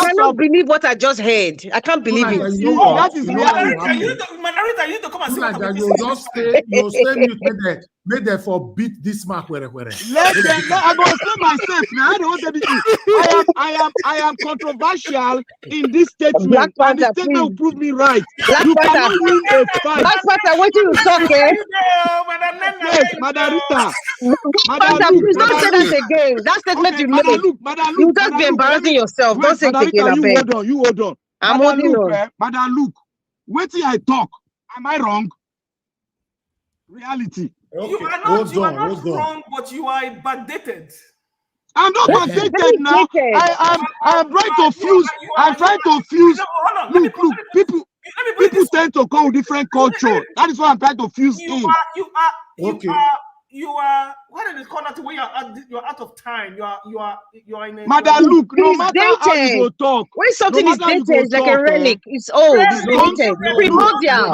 cannot believe what I just heard. I can't believe it. That is reality. Margarita, you need to come and see what I'm you just stay mute. Made them for beat this mark where. I'm gonna say myself now. I am controversial in this statement, and the statement will prove me right. You cannot win a fight. Black Panther, what you talk, Yes, Margarita. Please don't say that again. That statement you made. You just be embarrassing yourself. Don't say it again. You hold on. I'm holding on. Madam Luke, wait till I talk. Am I wrong? Reality. Okay. You are not wrong, but you are backdated. I'm not contented now. Dedicated. I'm trying to fuse. I'm trying to fuse. Look, people tend to come with different culture. That is why I'm trying to fuse in. You are what is it called that way you're out of time. You are in a Madam, look, no matter how you go talk. When something is dated, it's like a relic. It's old, it's dated. Primordial.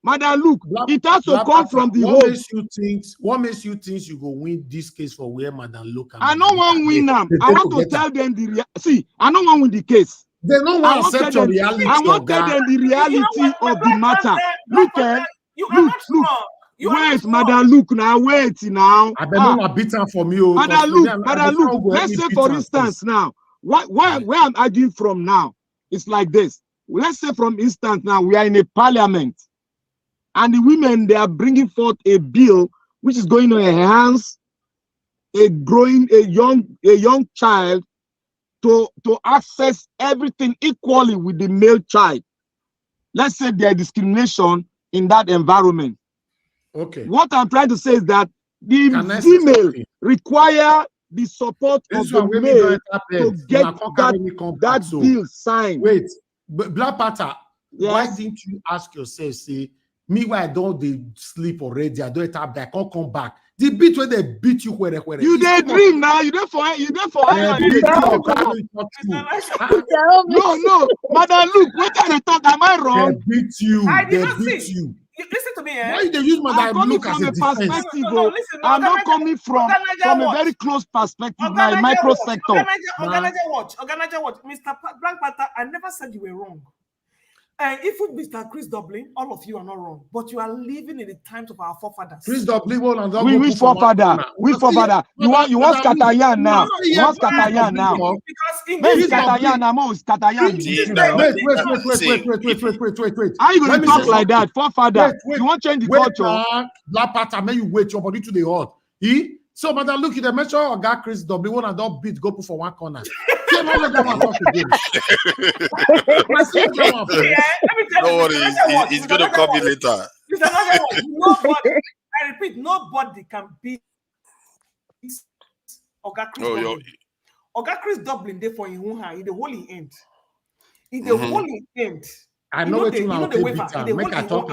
Madam, look, it has to come from the what home. What makes you think you go win this case for where Madam look? I don't want to win them. I want to tell them see, I don't want to win the case. They don't want to accept your reality. I want to tell them the reality of the matter. Look, wait, Madam, look now, wait now. I better beat her from you. Madam, look. Let's say, for instance, now, where I'm arguing from now, it's like this. Let's say, from instance, now we are in a parliament, and the women, they are bringing forth a bill which is going to enhance a young child to access everything equally with the male child. Let's say there is discrimination in that environment. Okay. What I'm trying to say is that the female require the support of the male to get that bill signed. Wait, but Black Panther, why didn't you ask yourself, say, me why I don't sleep already, I don't have back, I'll come back. The beat where they beat you where you did dream now, you there for no, Madam, look, what kind of talk? Am I wrong? They beat you. Listen to me, Why they use I'm coming from a perspective. I'm not coming from a very close perspective, my micro sector. Organizer watch. Mr. Black Panther, I never said you were wrong. If with Mr. Chris Dublin, all of you are not wrong, but you are living in the times of our forefathers. Chris Dublin, we forefather. You want Scatayan now? You want Scatayan now? Because Maybe Scatayan now, more Scatayan. Wait. How you going to talk like that, forefather? You want to change the culture? Black Panther, may you wait your body to the hot. So, Madam, look, they mention Oga Chris Dublin, one and don't beat, go put for one corner. Don't worry, he's going to copy later. I repeat, nobody can beat Oga Chris Dublin. Oga Chris Dublin, therefore, in the holy end. In the holy end. I know what you know. Make I talk.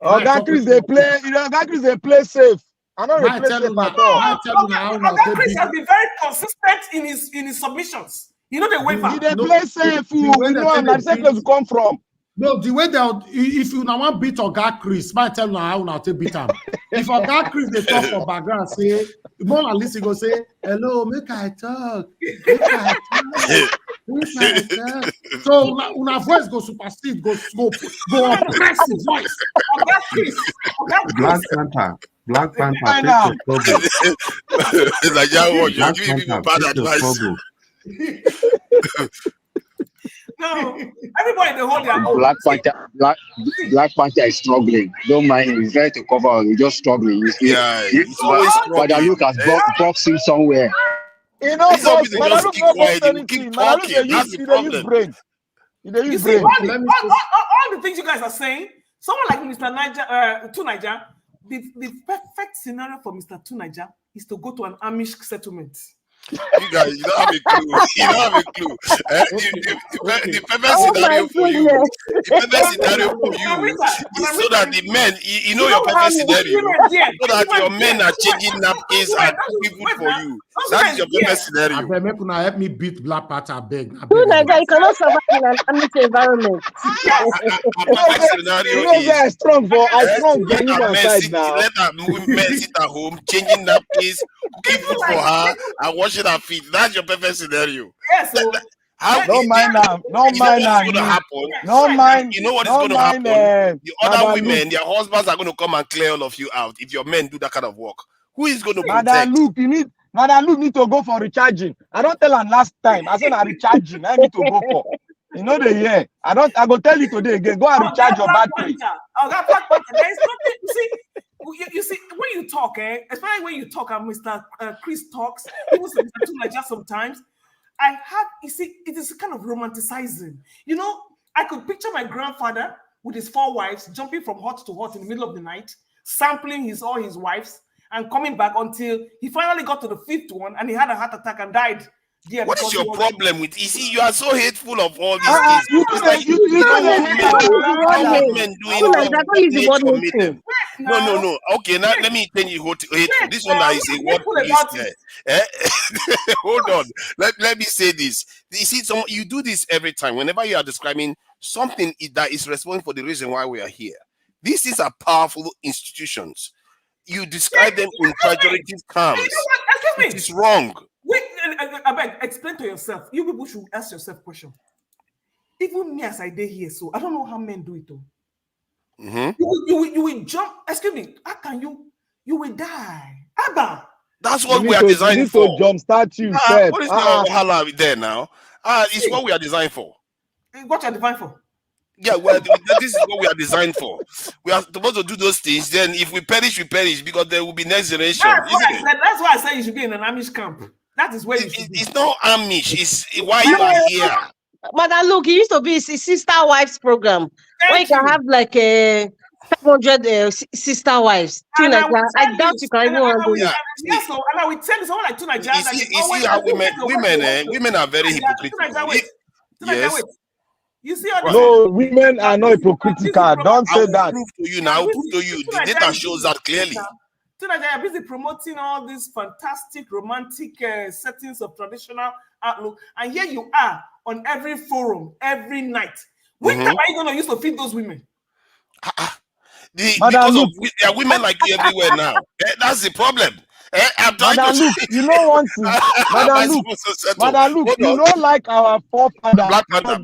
Oga Chris, they play. Oga Chris, they play safe. I don't replace him at all. Oga Chris has been very consistent in his submissions. You know the waiver. He dey play safe. We know I'm not safe place to come from. No, the way that if you now want beat Oga Chris, might tell you how now to beat him. If Oga Chris they talk for background, say more at least he go say, hello, make I talk. So una voice go supersede, go oppressive voice. Black Panther. Black Panther. It's like you give people bad advice. No, everybody in the whole their Black Panther is struggling. Don't mind him. He's trying to cover. He's just struggling. But I look at boxing somewhere. You know, but just keep quiet. Keep talking. That's the problem. You see, all the things you guys are saying, someone like Mr. Tunaja, the perfect scenario for Mr. Tunaja is to go to an Amish settlement. You guys, you don't have a clue. You don't have a clue. The perfect scenario for you. The perfect scenario for you is so that the men, you know your perfect scenario, so that your men are changing napkins and cooking food for you. That's your perfect scenario. Help me beat Black Panther. Beg. You cannot survive in an Amish environment. Perfect scenario is strong, but I strong. Let her men sit at home, changing napkins, cooking food for her, and washing her feet. That's your perfect scenario. Yes. Don't mind now. Don't mind now. Don't mind. You know what is going to happen? The other women, their husbands are going to come and clear all of you out if your men do that kind of work. Who is going to protect? Madam Luke need to go for recharging. I don't tell her last time. I said I'm recharging. I need to go for. You know the year. I go tell you today again. Go and recharge your battery. There is nothing. You see, when you talk, especially when you talk, and Mr. Chris talks, even Mr. sometimes, it is kind of romanticizing. You know, I could picture my grandfather with his 4 wives jumping from hut to hut in the middle of the night, sampling all his wives, and coming back until he finally got to the 5th one and he had a heart attack and died. Yeah, what is your problem with? You see, you are so hateful of all these things. You It's like you no. Okay, now let me tell you what hateful. This one that is a word police. Hold on. Let me say this. You see, you do this every time. Whenever you are describing something that is responsible for the reason why we are here. These are powerful institutions. You describe them in pejorative terms. It's wrong. Wait, I beg, explain to yourself. You people should ask yourself question. Even me as I did here, so I don't know how men do it though. You will jump. Excuse me. How can you? You will die. Abba. That's what we are designed for. To jumpstart you. What is the there now? It's what we are designed for. What you are designed for? Yeah, well, this is what we are designed for. We are supposed to do those things. Then, if we perish, because there will be next generation. That's why I said you should be in an Amish camp. That is where you should be. It's not Amish. It's why you are here. Madam, look, it used to be a sister wives program where you can have like a 500 sister wives. I doubt you can even handle it. Yes, so and I will tell you someone like Tunaja. You see how women are very hypocritical. Yes. You see, no, women are not hypocritical. Don't say that. Prove to you now. Prove to you. The data shows that clearly. Tunaja, you're busy promoting all these fantastic romantic settings of traditional outlook, and here you are on every forum every night. Which time are you going to use to feed those women? Because there are women like you everywhere now. That's the problem. Madam Luke, you know one thing. Madam Luke, you know, like our forefathers. Black Panther,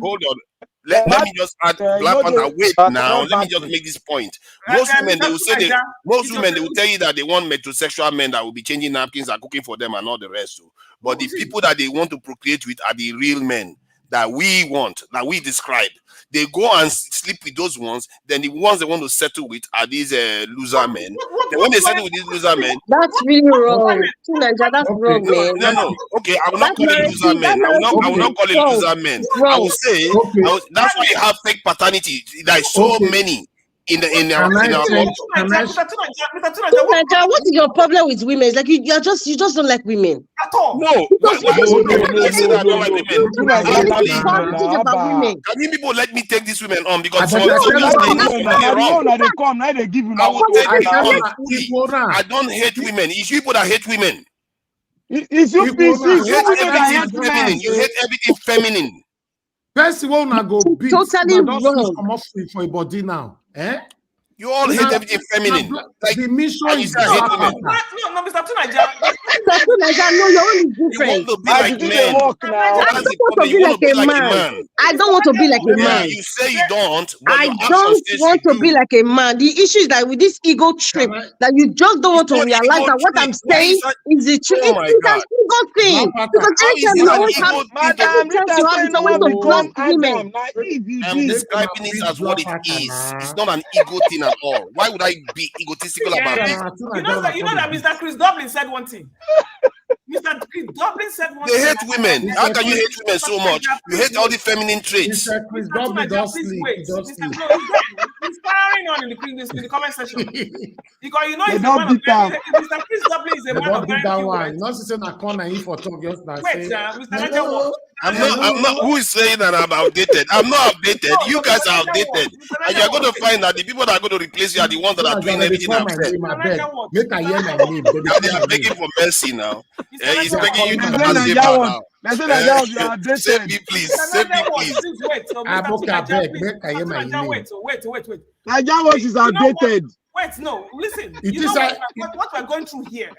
hold on. Let me just add Black Panther. Wait now. Let me just make this point. Most women, they will say they will tell you that they want metrosexual men that will be changing napkins and cooking for them and all the rest. But the people that they want to procreate with are the real men that we want, that we describe. They go and sleep with those ones. Then the ones they want to settle with are these loser men. Then when they settle with these loser men, that's really wrong. That's wrong, man. No. Okay, I will not call it loser men. I will not call it loser men. I will say that's why you have fake paternity. There is so many in our culture. What is your problem with women? It's like you just don't like women at all. No, I don't like women. Can you people let me take these women on because I don't hate women. It's people that hate women. You hate everything feminine. First one I go beat. Totally wrong. Come off for a body now. You all hate everything feminine. Like the mission is no, Mr. Tunaja. Mr. Tunaja, no, your own is different. You want to be like men. I don't want to be like a man. I don't want to be like a man. You say you don't. I don't want to be like a man. The issue is that with this ego trip, that you just don't want to realize that what I'm saying is the truth. It's an ego thing. Because anytime you always have to blast women. I'm describing it as what it is. It's not an ego thing at all. Why would I be egotistical about this? You know that Mr. Chris Dublin said one thing. Mr. Chris Dublin said one thing. They hate women. How can you hate women so much? You hate all the feminine traits. Mr. Chris Dublin does sleep. He's firing on in the comment section. Because you know he's Mr. Chris Dublin is a man of very few words. Not sitting in a corner in for talk just like wait, Mr. Naja, I'm not. Who is saying that I'm outdated? I'm not outdated. You guys are outdated, and you're going to find that the people that are going to replace you are the ones that are doing everything I've said. Make I hear my name. They are begging for mercy now. He's begging you to pass the bar now. Save me, please. Save me, please. Wait. Naija is outdated. Wait, no. Listen. What we're going through here,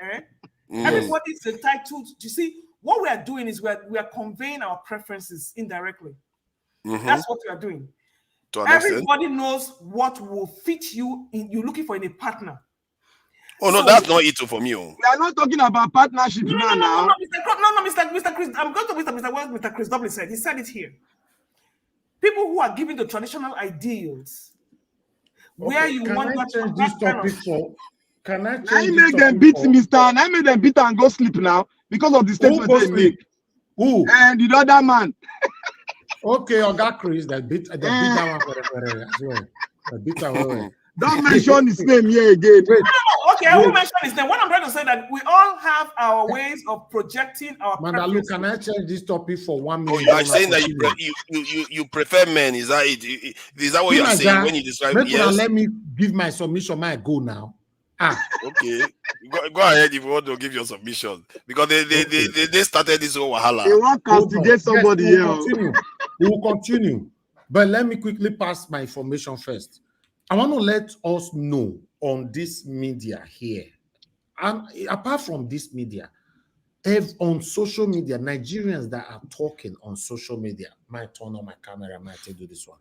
everybody's entitled. You see. What we are doing is we are conveying our preferences indirectly. That's what we are doing. Everybody knows what will fit you. You're looking for in a partner. Oh no, that's not it for me. We are not talking about partnership now. Mr. Chris. I'm going to Mr. Chris Dublin said. He said it here. People who are giving the traditional ideals, where you want to change this topic for. Can I make them beat Mr. I made them beat and go sleep now because of the statement they make. Who? And the other man. Okay, Oga Chris, that beat that one for the beat. Don't mention his name here again. No, Okay, I won't mention his name. What I'm trying to say that we all have our ways of projecting our Mandalu, preferences. can I change this topic for 1 minute? Oh, you are saying that you prefer men? Is that it? Is that what you are saying when you describe? Yes. Let me give my submission. My go now. Okay, go ahead if you want to give your submission because they started this whole wahala. They want castigate somebody here. We will continue, but let me quickly pass my information first. I want to let us know on this media here, and apart from this media, on social media, Nigerians that are talking on social media. Might turn on my camera. Might do this one.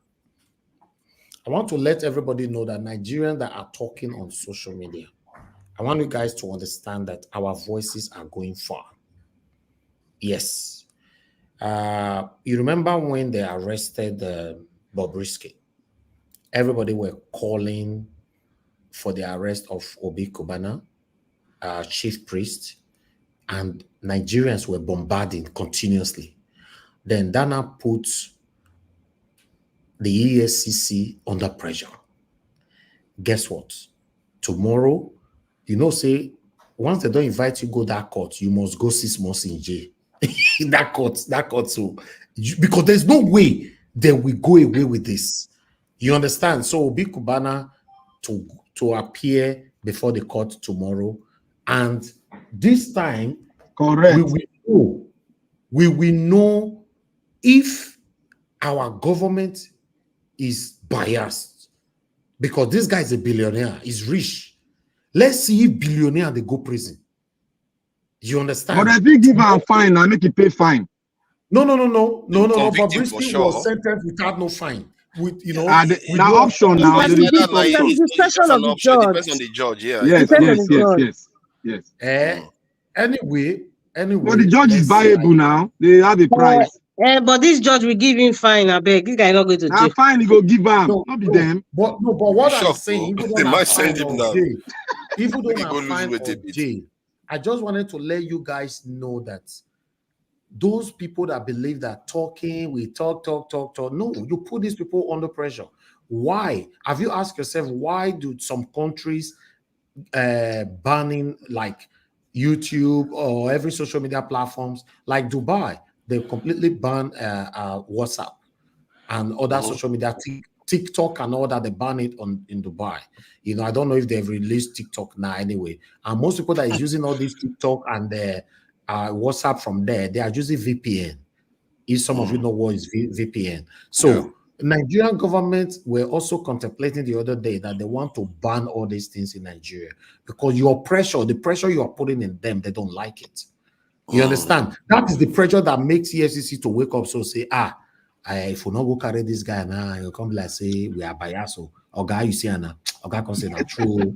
I want to let everybody know that Nigerians that are talking on social media, I want you guys to understand that our voices are going far. Yes. You remember when they arrested Bobrisky? Everybody were calling for the arrest of Obi Kubana, chief priest, and Nigerians were bombarding continuously. Then Dana put the ESCC under pressure. Guess what? Tomorrow, say once they don't invite you go that court, you must go 6 months in jail. that court. So because there's no way that we go away with this. You understand? So Obi Kubana to appear before the court tomorrow, and this time, correct, we will know if our government is biased, because this guy is a billionaire, he's rich. Let's see if billionaire they go prison. You understand? But I think give her a fine and make it pay fine. No. Bobrisky was sentenced without no fine. With the option now. The discretion of the judge. Depends on the judge. Yes. Anyway. But the judge is viable now. They have a price. But this judge will give him fine. I beg, this guy not going to jail. Fine, he go give him. Not be them. But what I'm saying, they might send him down. Even though I'm fine of jail, I just wanted to let you guys know that those people that believe that we talk. No, you put these people under pressure. Why? Have you asked yourself, why do some countries banning like YouTube or every social media platforms like Dubai? They completely ban WhatsApp and other social media, TikTok and all that. They ban it in Dubai. I don't know if they've released TikTok now anyway. And most people that is using all these TikTok and WhatsApp from there, they are using VPN. If some of you know what is VPN. So Nigerian government were also contemplating the other day that they want to ban all these things in Nigeria because the pressure you are putting in them, they don't like it. You understand? That is the pressure that makes EFCC to wake up. So say, if we not go carry this guy now, he'll come like say we are biased. Or guy you see now, or guy can say that true.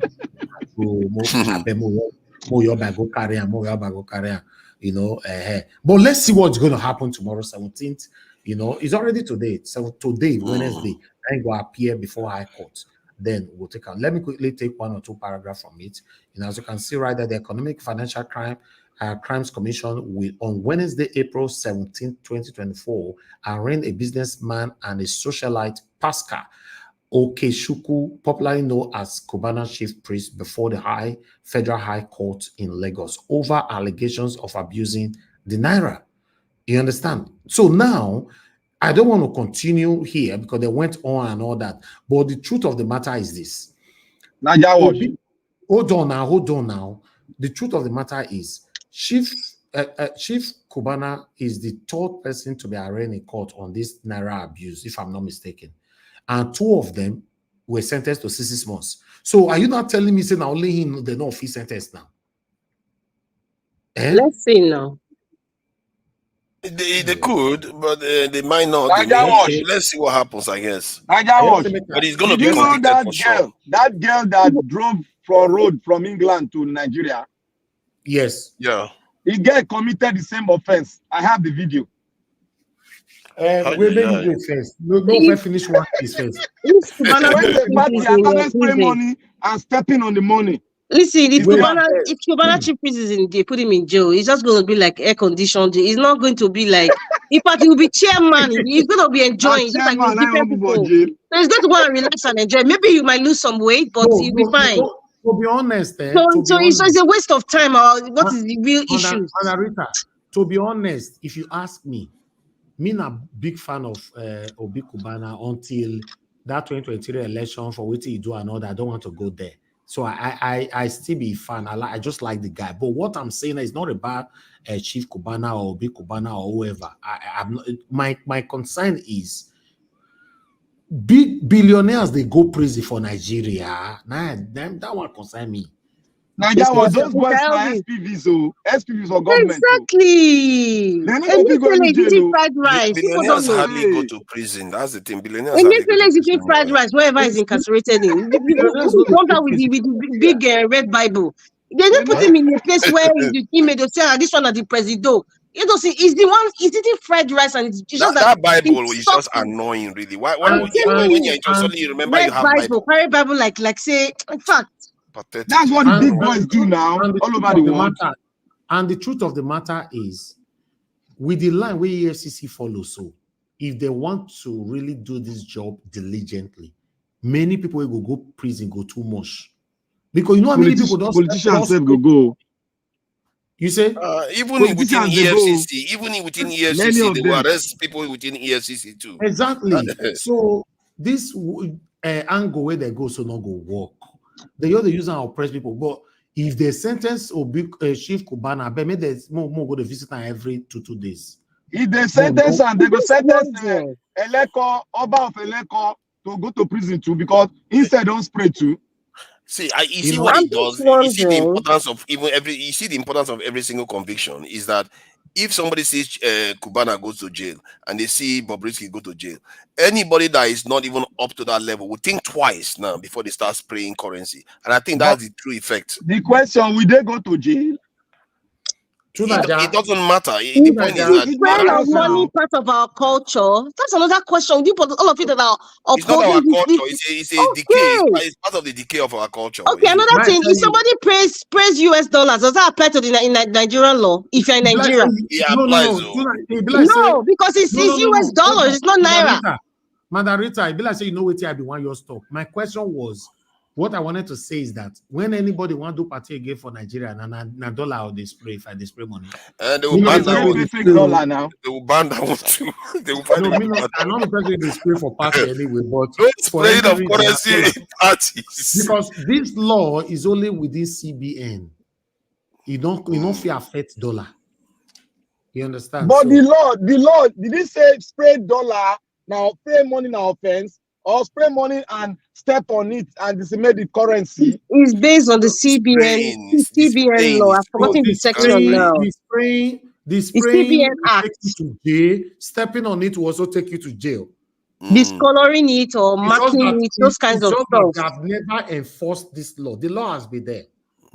But let's see what's going to happen tomorrow, 17th. It's already today. So today, Wednesday, I go appear before High Court. Then we'll take out. Let me quickly take 1 or 2 paragraphs from it. As you can see right there, the Economic Financial Crimes Commission will, on Wednesday, April 17, 2024, arraign a businessman and a socialite, Pascal Okechukwu, popularly known as Kubana chief priest, before the Federal High Court in Lagos over allegations of abusing the Naira. You understand? So now, I don't want to continue here because they went on and all that. But the truth of the matter is this. Hold on now. The truth of the matter is, Chief Kubana is the 3rd person to be arraigned in court on this Naira abuse, if I'm not mistaken. And 2 of them were sentenced to 6 months. So are you not telling me saying only him they know if he's sentenced now? Let's see now. They could, but they might not. Let's see what happens, I guess. But he's going to be convicted for sure. That girl that drove from road from England to Nigeria. Yes. Yeah. He get committed the same offense. I have the video. We'll make you go first. No, finish one piece first. Spray money and stepping on the money. Listen, if Kubana chief priest is in jail, put him in jail. It's just going to be like air conditioned. It's not going to be like. In fact, he will be chairman. He's going to be enjoying. Just like different people. So he's going to go and relax and enjoy. Maybe you might lose some weight, but you'll be fine. To be honest, So it's a waste of time. Or what is the real issue? Rita, to be honest, if you ask me, not big fan of Obi Kubana until that 2023 election for what he do and all that. I don't want to go there. So I still be a fan. I just like the guy. But what I'm saying is not about Chief Kubana or Obi Kubana or whoever. I'm not, my concern is big billionaires, they go prison for Nigeria. Nah, that one concern me. Nigeria was those boys for SPVs, SPVs for government. Exactly. And eating fried rice. Billionaires hardly go to prison. That's the thing. Billionaires and is eating fried rice wherever is incarcerated in. Come down with the big red Bible. They don't put him in a place where he made us say, this one at the president. You know, see, he's the one. He's eating fried rice, and it's just that Bible is just annoying, really. Why when you're interested, you remember you have Bible, carry Bible, like say, in fact. Pathetic. That's what the big boys do now, all over the world. And the truth of the matter is, with the line where EFCC follows, so if they want to really do this job diligently, many people will go prison, go too much. Because you know how many people don't. Politicians go. Even You within EFCC, they will arrest people within EFCC too. Exactly. So this angle where they go, so not go work. They only use and oppress people. But if they sentence Chief Kubana, maybe there's more go to visit every 2 days. If they sentence and they go sentence Eleko, Oba of Eleko to go to prison too, because instead don't spray too. See, you see what it does. You see the importance of every single conviction is that if somebody sees Kubana goes to jail and they see Bobrisky go to jail, anybody that is not even up to that level will think twice now before they start spraying currency. And I think that's the true effect. The question: will they go to jail? It doesn't matter. The point is that money part of our culture. That's another question. You put all of it that are it's not our culture. It's a decay. It's part of the decay of our culture. Okay, another thing. If somebody prays US dollars, does that apply to the Nigerian law? If you're in Nigeria, it applies. No, because it's US dollars. It's not naira. Mandarita, I be like say you know what I be one your stock. My question was, what I wanted to say is that when anybody want to do party again for Nigeria, na dollar or they spray if I display money. They will ban that one. Dollar now. They will ban that one too. They will ban I'm not the person they spray for party anyway, but no spraying of currency in parties. Because this law is only within CBN. You don't fear affect dollar. You understand? But the law, did it say spray dollar now, spray money now offense? Or spray money and step on it and disseminate the currency. It's based on the CBN law. I've forgotten the section now. The CBN Act. Take you to jail. Stepping on it will also take you to jail. Discoloring it or marking it, those kinds of stuff. They have never enforced this law. The law has been there.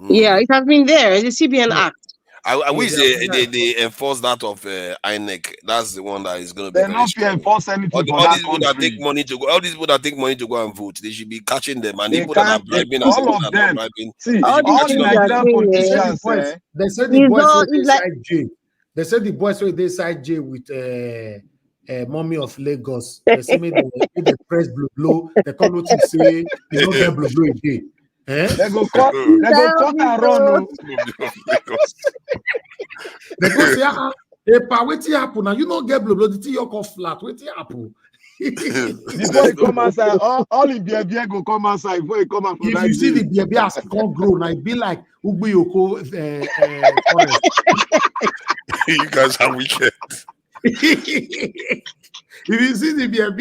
Yeah, it has been there. The CBN Act. I wish they enforce that of INEC. That's the one that is going to be. They're not to enforce anything. All these people that take money to go, all these people that take money to go and vote, they should be catching them. And the people that are bribing, all of them. See, all the Nigerian politicians. They said the boys were inside jail. They said the boys were inside jail with Mommy of Lagos. They say they press blue. They come out to say they don't get blue again. Eh? They go cut and run. They go say, wetin happen now? You don't get blue. The thing you call flat. Wetin happen? Before he come outside, all the beer go come outside before he come out. If you see the beer as it can't grow, now it be like Ugbo forest. You guys are wicked. If you see the beer,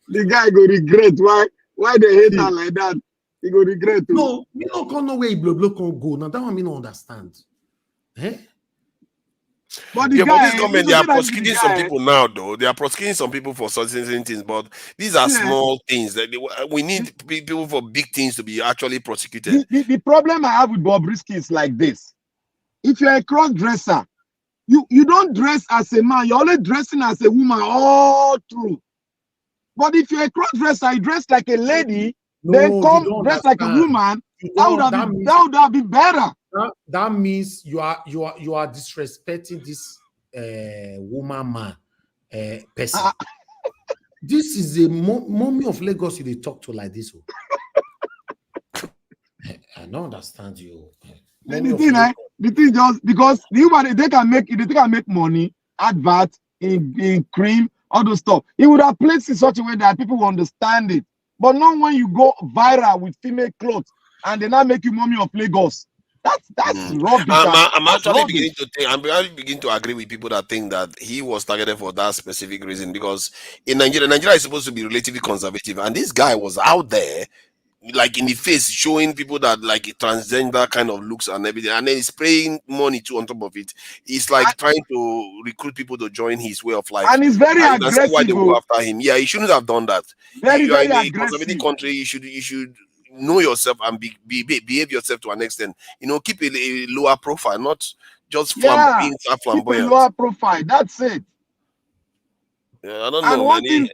the guy go regret why they hate her like that. He go regret too. No, you don't know where blow can go. Now that one me don't understand. Eh? But this government, they are prosecuting some people now, though. They are prosecuting some people for certain things, but these are small things. That we need people for big things to be actually prosecuted. The problem I have with Bobrisky is like this. If you're a cross-dresser, you don't dress as a man. You're only dressing as a woman all through. But if you're a cross-dresser, you dress like a lady, then come dress like a woman. That would have been better. That means you are disrespecting this woman man person. This is a mommy of Lagos you they talk to like this. don't understand you. The thing just because the human they can make money, advert in cream, all those stuff. It would have placed in such a way that people will understand it. But not when you go viral with female clothes and they now make you mommy of Lagos. That's rubbish. I'm actually beginning to think. I'm actually beginning to agree with people that think that he was targeted for that specific reason, because in Nigeria is supposed to be relatively conservative, and this guy was out there, like in the face, showing people that like transgender kind of looks and everything, and then he's paying money too on top of it. He's like trying to recruit people to join his way of life, and he's very aggressive. Why they go after him? Yeah, he shouldn't have done that. Very you are in a aggressive conservative country. You should know yourself and behave yourself to an extent. Keep a lower profile, not just being flamboyant. Keep a lower profile. That's it. Yeah, I don't know. One thing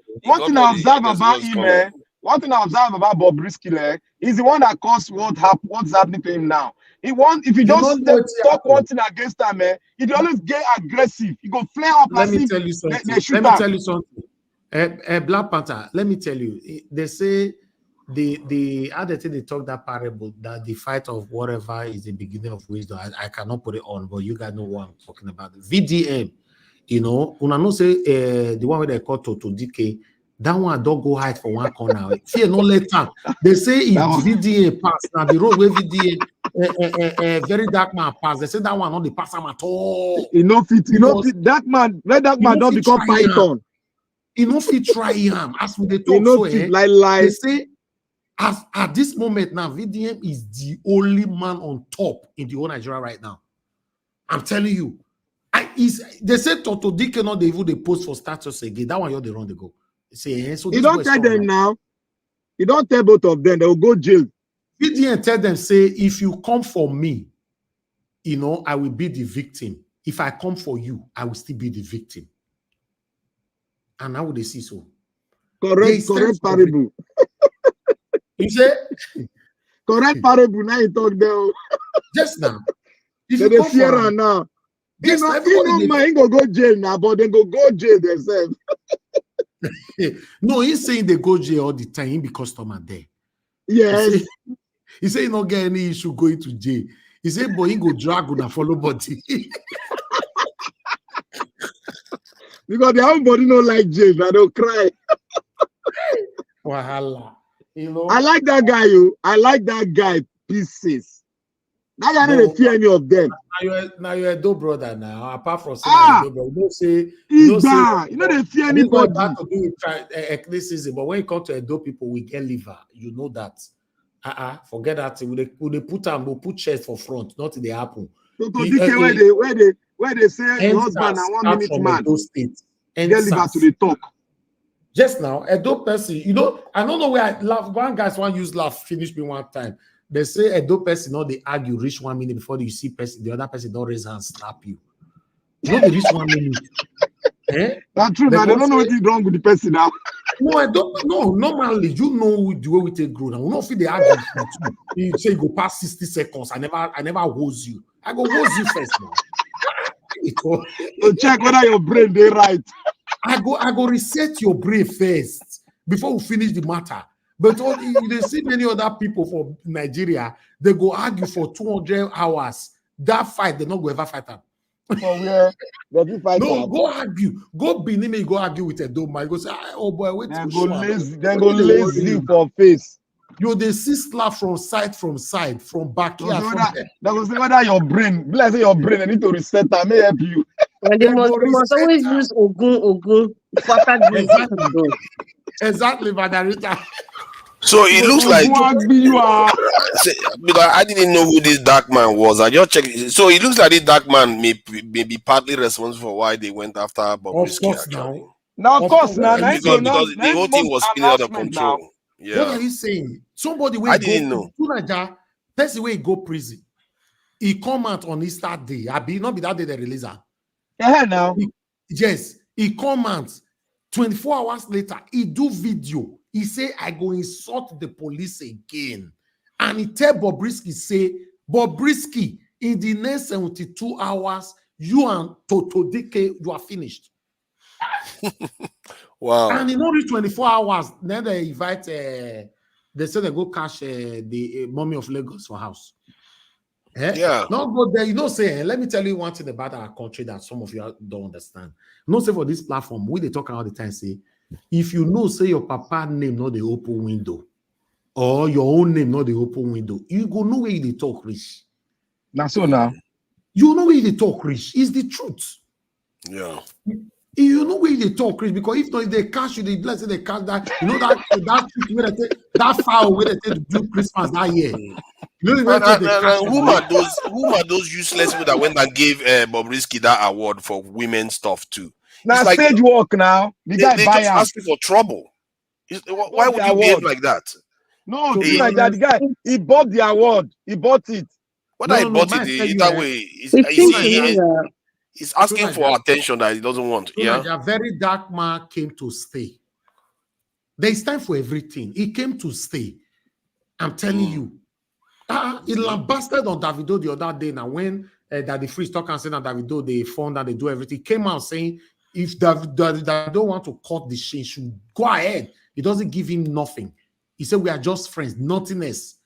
I observe about him, one thing I observe about Bobrisky is the one that caused what's happening to him now. If you just talk one thing against him, he always get aggressive. He go flare up. Let me tell you something. Black Panther. Let me tell you. They say the other thing they talk that parable that the fight of whatever is the beginning of wisdom. I cannot put it on, but you guys know what I'm talking about. VDM. Una know say the one where they call Toto DK. That one don't go hide for one corner. Fear no let time. They say if VDA pass now the road where VDA very dark man pass. They say that one not the pass him at all. He no fit. Dark man don't become Python. He no fit try him. As we they talk so, they say as at this moment now, VDM is the only man on top in the whole Nigeria right now. I'm telling you. They say Toto DK not they even they post for status again. That one you're the wrong to go. Say, so you don't tell them now. You don't tell both of them. They will go jail. VDN tell them, say, if you come for me, I will be the victim. If I come for you, I will still be the victim. And how would they see so? Correct parable. You say? Correct parable. Now you talk there. Just now. If you come for her now. Yes, mind go jail now, but they go jail themselves. No, he's saying they go jail all the time. He be customer there. Yes. He say he not get any issue going to jail. He say, but he go drag on a follow body. Because their own body don't like jail, they don't cry. Wahala. I like that guy, you. I like that guy, pieces. That guy don't fear any of them. Now you're a dope brother now. Apart from saying you don't say they fear anybody. That to do with ethnicism, but when it comes to dope people, we get liver. You know that. Forget that. We'll put chest for front, not in the apple. So where they say the husband and 1 minute man. Get liver to the talk. Just now, a dope person, I don't know where I laugh. One guy's one use laugh, finish me one time. They say a dope person, they argue, reach 1 minute before you see the other person don't raise hand, slap you. They reach 1 minute. That's true. Now they don't know what's wrong with the person now. No, I don't know. Normally, the way we take grow. Now, we don't feel the argue. You say you go past 60 seconds. I never hose you. I go hose you first now. So check whether your brain they right. I go reset your brain first before we finish the matter. But they see many other people for Nigeria, they go argue for 200 hours. That fight, they're not going to ever fight them. Oh, yeah. No, go argue. Go Benin, go argue with a dome. Go say, oh boy, wait. Then go lazy for face. They see slap from side, from back here. That was whether your brain, bless your brain, I need to reset that, may help you. And they must always use Ogun. Exactly, Madarita. So it looks like because I didn't know who this dark man was. I just checked. So it looks like this dark man may be partly responsible for why they went after Bobrisky. Of course, now. Because the whole thing was spinning out of control. Now. Yeah. What are you saying? Somebody will person way go prison. He come out on Easter Day. Not be that day they release her. Yeah, now. Yes, he come out 24 hours later. He do video. He say, I go insult the police again. And he tell Bobrisky, say, Bobrisky, in the next 72 hours, you and Toto DK, you are finished. Wow. And in only 24 hours, then they invite They say they go cash the Mummy of Lagos for house. Yeah. Not go there. You know, say, let me tell you one thing about our country that some of you don't understand. No, say for this platform, we they talk all the time, say, if you know, say your papa name not the open window, or your own name not the open window, you go know where they talk rich. Now so now. You know where they talk rich. It's the truth. Yeah. You know where they talk rich, because if not, if they cash you, they bless it, they cash that. You know that foul where they take to do Christmas that year. You know, who are those useless people that went and gave Bobrisky that award for women stuff too? Now It's like, stage work now. The guy they buy just out. asking for trouble. Why would you behave like that? No, To be be like that. The guy, he bought the award. He bought it. Whether he bought man, it that way, he's asking for attention that he doesn't want. Yeah. A very dark man came to stay. There is time for everything. He came to stay. I'm telling you. He lambasted on Davido the other day. Now, when Daddy Freeze talk and say that Davido, they fund and they do everything, he came out saying if Davido want to cut the shit, should go ahead. He doesn't give him nothing. He said we are just friends, nothing else.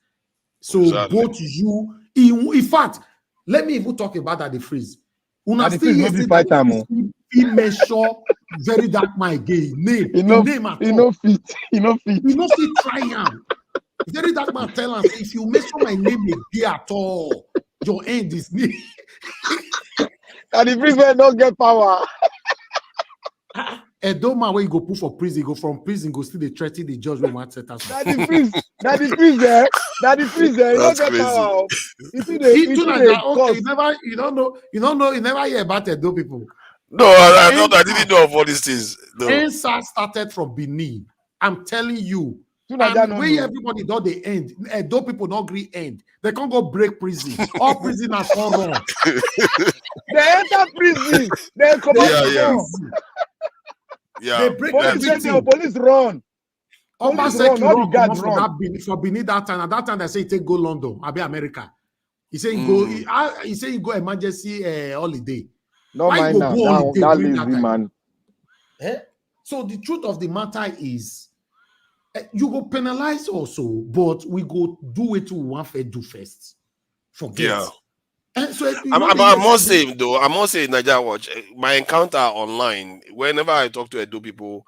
So both you, in fact, let me even talk about Daddy Freeze. Una still he measure very dark my gay name. He no fit try him. Very dark man tell us if you measure my name again at all, your end is me. And the priest don't get power. A don't man where you go put for prison, go from prison, go still the threaten the judge when man set us. That the priest there, you don't get power. You never hear about Edo people. No, I didn't know of all these things. No. NSAS started from Benin. I'm telling you. And where everybody don't they end. Edo people don't agree end. They can't go break prison. All prisoners are wrong. They enter prison. They come out. They break everything. Police run. Police run. For Benin that time. At that time they say take go London. I'll be America. He said he say he go emergency holiday. No mind now. That lazy man. So the truth of the matter is, you go penalize also, but we go do it to one fair do first. Forget. Yeah. And so I must say though, Naija Watch, my encounter online, whenever I talk to Edo people,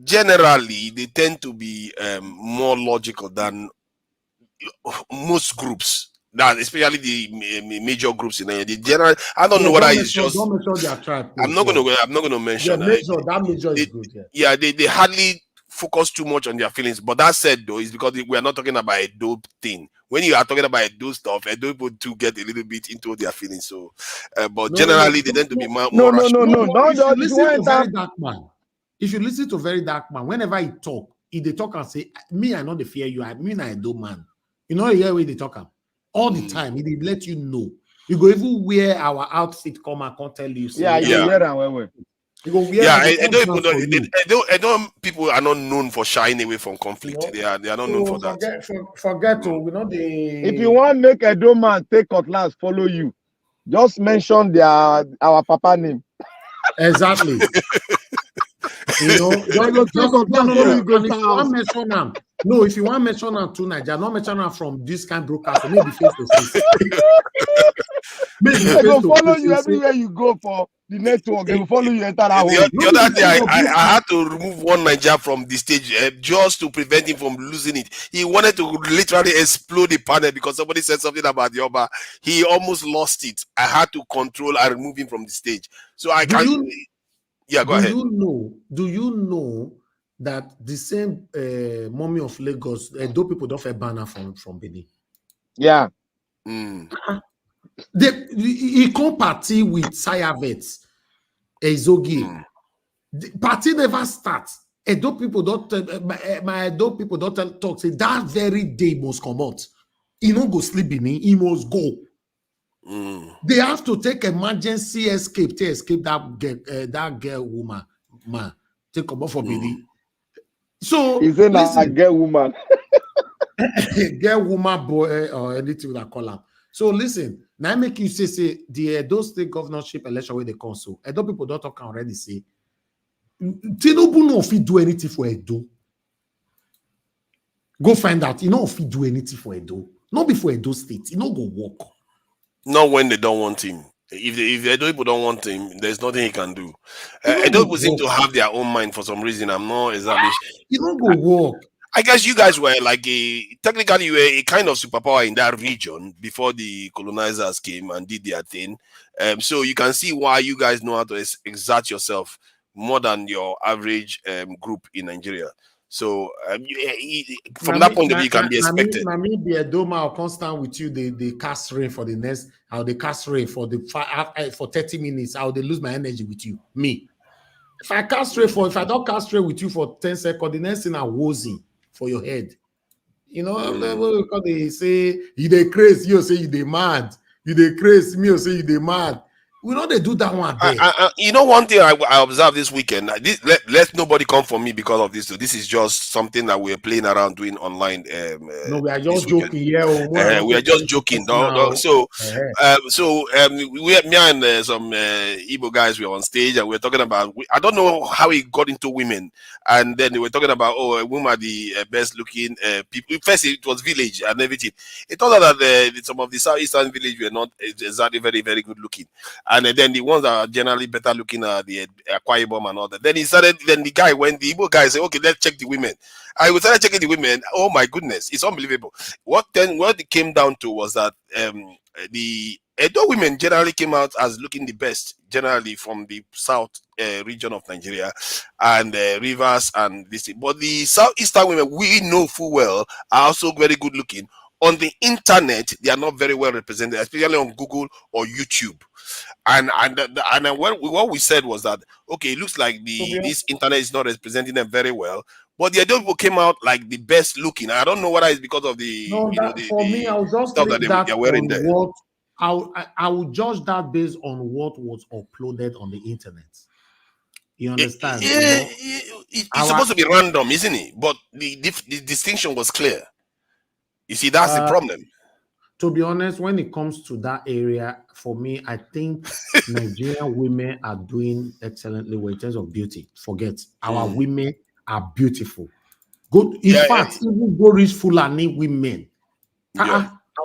generally they tend to be more logical than most groups. That especially the major groups in the general. I don't know whether it's just. Don't mention their tribe. I'm not gonna mention that major is good. Yeah. They hardly focus too much on their feelings. But that said, though, is because we are not talking about a dope thing. When you are talking about a dope stuff, a dope people do get a little bit into their feelings. So, but generally, they tend to be more rational. If you listen to very dark man, whenever he talk and say, "Me, I know the fear you. I mean, I do man." You know, hear where they talk all the time. He let you know. You go even wear our outfit, come and can't tell you. Wear and wear. People are not known for shying away from conflict. They are not known for that. Forget we know the. If you want to make a Edo man take cutlass, follow you. Just mention our papa name. Exactly. You know, if you want to mention them to Nigeria, not mention them from this kind of broadcast, maybe face to face. They will follow you everywhere you go for the network. They will follow you enter that hole. The other day, I had to remove one Nigeria from the stage just to prevent him from losing it. He wanted to literally explode the panel because somebody said something about the Yoruba. He almost lost it. I had to control and remove him from the stage. So I can't. Yeah, go ahead. Do you know that the same Mummy of Lagos, though people don't have banner from Benin? Yeah. He come party with Sayavet, Ezogi. The party never starts. Edo people don't my Edo people don't talk. Say that very day must come out. He don't go sleep Benin. He must go. They have to take emergency escape to escape that girl woman take come up for Benin. So is it a girl woman? Girl woman boy or anything that call her. So listen, now make you say the Edo State governorship election where they come so Edo people don't talk already say Tinubu no fit do anything for Edo. Go find out. You know if he do anything for Edo. Not before Edo State. You know go walk. Not when they don't want him. If Edo people don't want him, there's nothing he can do. Edo people seem to have their own mind for some reason. I'm not exactly. You don't go walk. I guess you guys were like technically you were a kind of superpower in that region before the colonizers came and did their thing. So you can see why you guys know how to exert yourself more than your average group in Nigeria. So from that point of view, you can be expected. I mean, the Edoma will constant with you. They cast rain for the next. How they cast rain for 30 minutes. How they lose my energy with you. Me. If I don't cast rain with you for 10 seconds, the next thing I'm woozy for your head. You know, because they say you they crazy, you say you they mad. You they crazy, me you say you they mad. We know they do that one. You know, one thing I observed this weekend. Let nobody come for me because of this. So this is just something that we're playing around doing online. No, we are just joking. Yeah, we are just joking. So me and some Igbo guys were on stage and we were talking about. I don't know how he got into women, and then they were talking about women are the best looking people. First, it was village and everything. It turned out that some of the southeastern village were not exactly very, very good looking. And then the ones that are generally better looking are the Akwa Ibom and all that. Then the Igbo guy said, okay, let's check the women. I was started checking the women. Oh my goodness, it's unbelievable. What it came down to was that the Edo women generally came out as looking the best, generally from the south region of Nigeria and rivers and this. But the southeastern women, we know full well, are also very good looking. On the internet, they are not very well represented, especially on Google or YouTube. And what we said was that okay, it looks like this internet is not representing them very well, but the Edo people came out like the best looking. I don't know whether it's because of the for me, I will just stuff that they're wearing there. I will judge that based on what was uploaded on the internet. You understand? It's supposed to be random, isn't it? But the distinction was clear. You see, that's the problem. To be honest, when it comes to that area, for me, I think Nigerian women are doing excellently well in terms of beauty. Forget our women are beautiful. Good. In fact, even go reach Fulani women.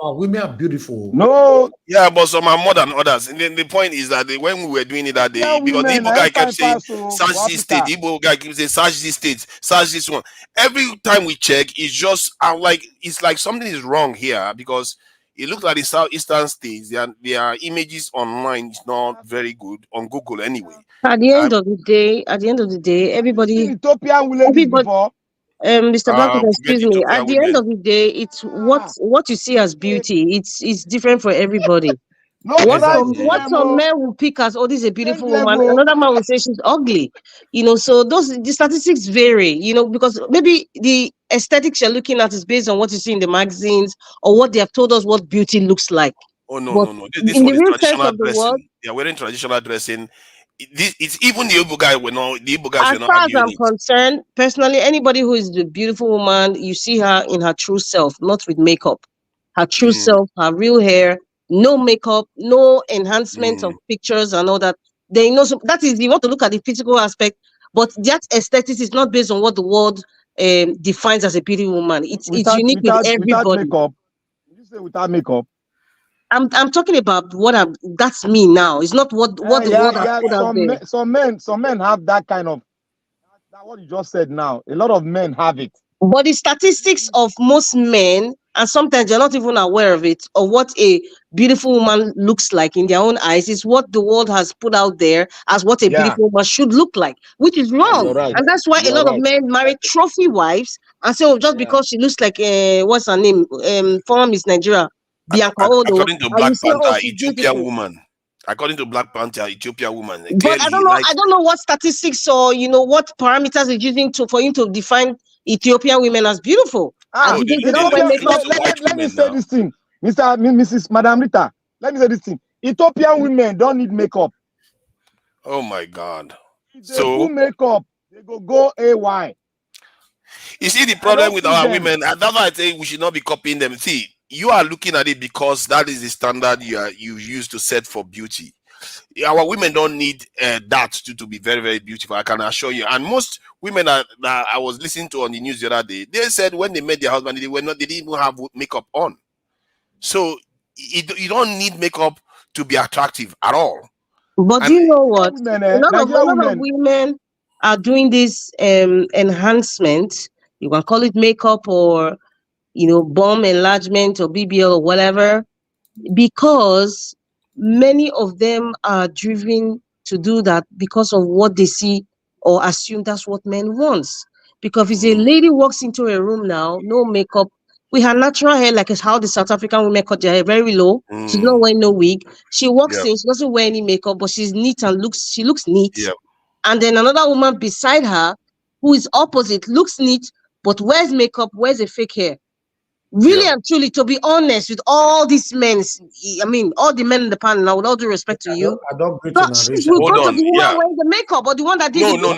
Our women are beautiful. No. Yeah, but some are more than others. And then the point is that when we were doing it that day, because the Igbo guy kept saying, search this state. The Igbo guy keeps saying, search this state, search this one. Every time we check, it's just, it's like something is wrong here because it looks like the southeastern states, their images online is not very good on Google anyway. At the end of the day, everybody. Mr. Blackwood, excuse me. At the end of the day, it's what you see as beauty. It's different for everybody. What some men will pick as, oh, this is a beautiful woman. Another man will say she's ugly. You know, so the statistics vary. You know, because maybe the aesthetics you're looking at is based on what you see in the magazines or what they have told us what beauty looks like. Oh no. This one is traditional dressing. They're wearing traditional dressing. It's even the Igbo guy were not. The Igbo guys were not. As far as I'm concerned, personally, anybody who is the beautiful woman, you see her in her true self, not with makeup. Her true self, her real hair, no makeup, no enhancement of pictures and all that. They know that is you want to look at the physical aspect, but that aesthetics is not based on what the world defines as a beautiful woman. It's unique with everybody. Without makeup. You say without makeup. I'm talking about that's me now. It's not what the world has put out there. Some men have that kind of that what you just said now. A lot of men have it. But the statistics of most men, and sometimes they're not even aware of it, or what a beautiful woman looks like in their own eyes, is what the world has put out there as what a beautiful woman should look like, which is wrong. Right. And that's why a lot of men marry trophy wives and say, oh, just because she looks like what's her name? Former Miss Nigeria. According to Black Panther, Ethiopian woman. According to Black Panther, Ethiopian woman. But I don't know what statistics or what parameters is using for him to define Ethiopian women as beautiful. Let me say this thing, Mrs. Madam Rita. Let me say this thing. Ethiopian women don't need makeup. Oh my God! If they do makeup, they go AY. You see the problem with our women, and that's why I say we should not be copying them. See, you are looking at it because that is the standard you use to set for beauty. our women don't need that to be very, very beautiful. I can assure you. And most women that I was listening to on the news the other day, they said when they met their husband, they didn't even have makeup on. So you don't need makeup to be attractive at all. But do you know what? A lot of women are doing this enhancement. You can call it makeup or, bum enlargement or BBL or whatever, because many of them are driven to do that because of what they see or assume that's what men wants. Because if a lady walks into a room now, no makeup, with her natural hair, like it's how the South African women cut their hair very low. She's not wearing no wig. She walks in, she doesn't wear any makeup, but she's neat and she looks neat. And then another woman beside her, who is opposite, looks neat, but wears makeup, wears a fake hair. Really and truly, to be honest, with all these men, I mean, all the men in the panel, now, with all due respect to you, I don't we'll go to the woman wearing the makeup or the one that did No,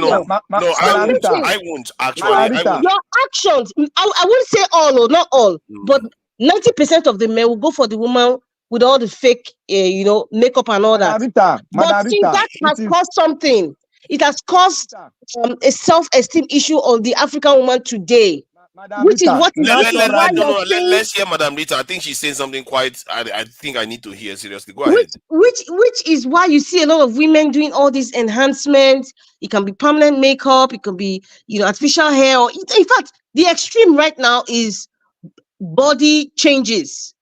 I won't actually. Your actions, I wouldn't say all or not all, but 90% of the men will go for the woman with all the fake, makeup and all that. But see, that has caused something. It has caused a self-esteem issue on the African woman today. Which is what let's hear Madam Rita. I think she's saying something quite I think I need to hear seriously. Go ahead. Which is why you see a lot of women doing all these enhancements. It can be permanent makeup, it can be artificial hair, or in fact, the extreme right now is body changes.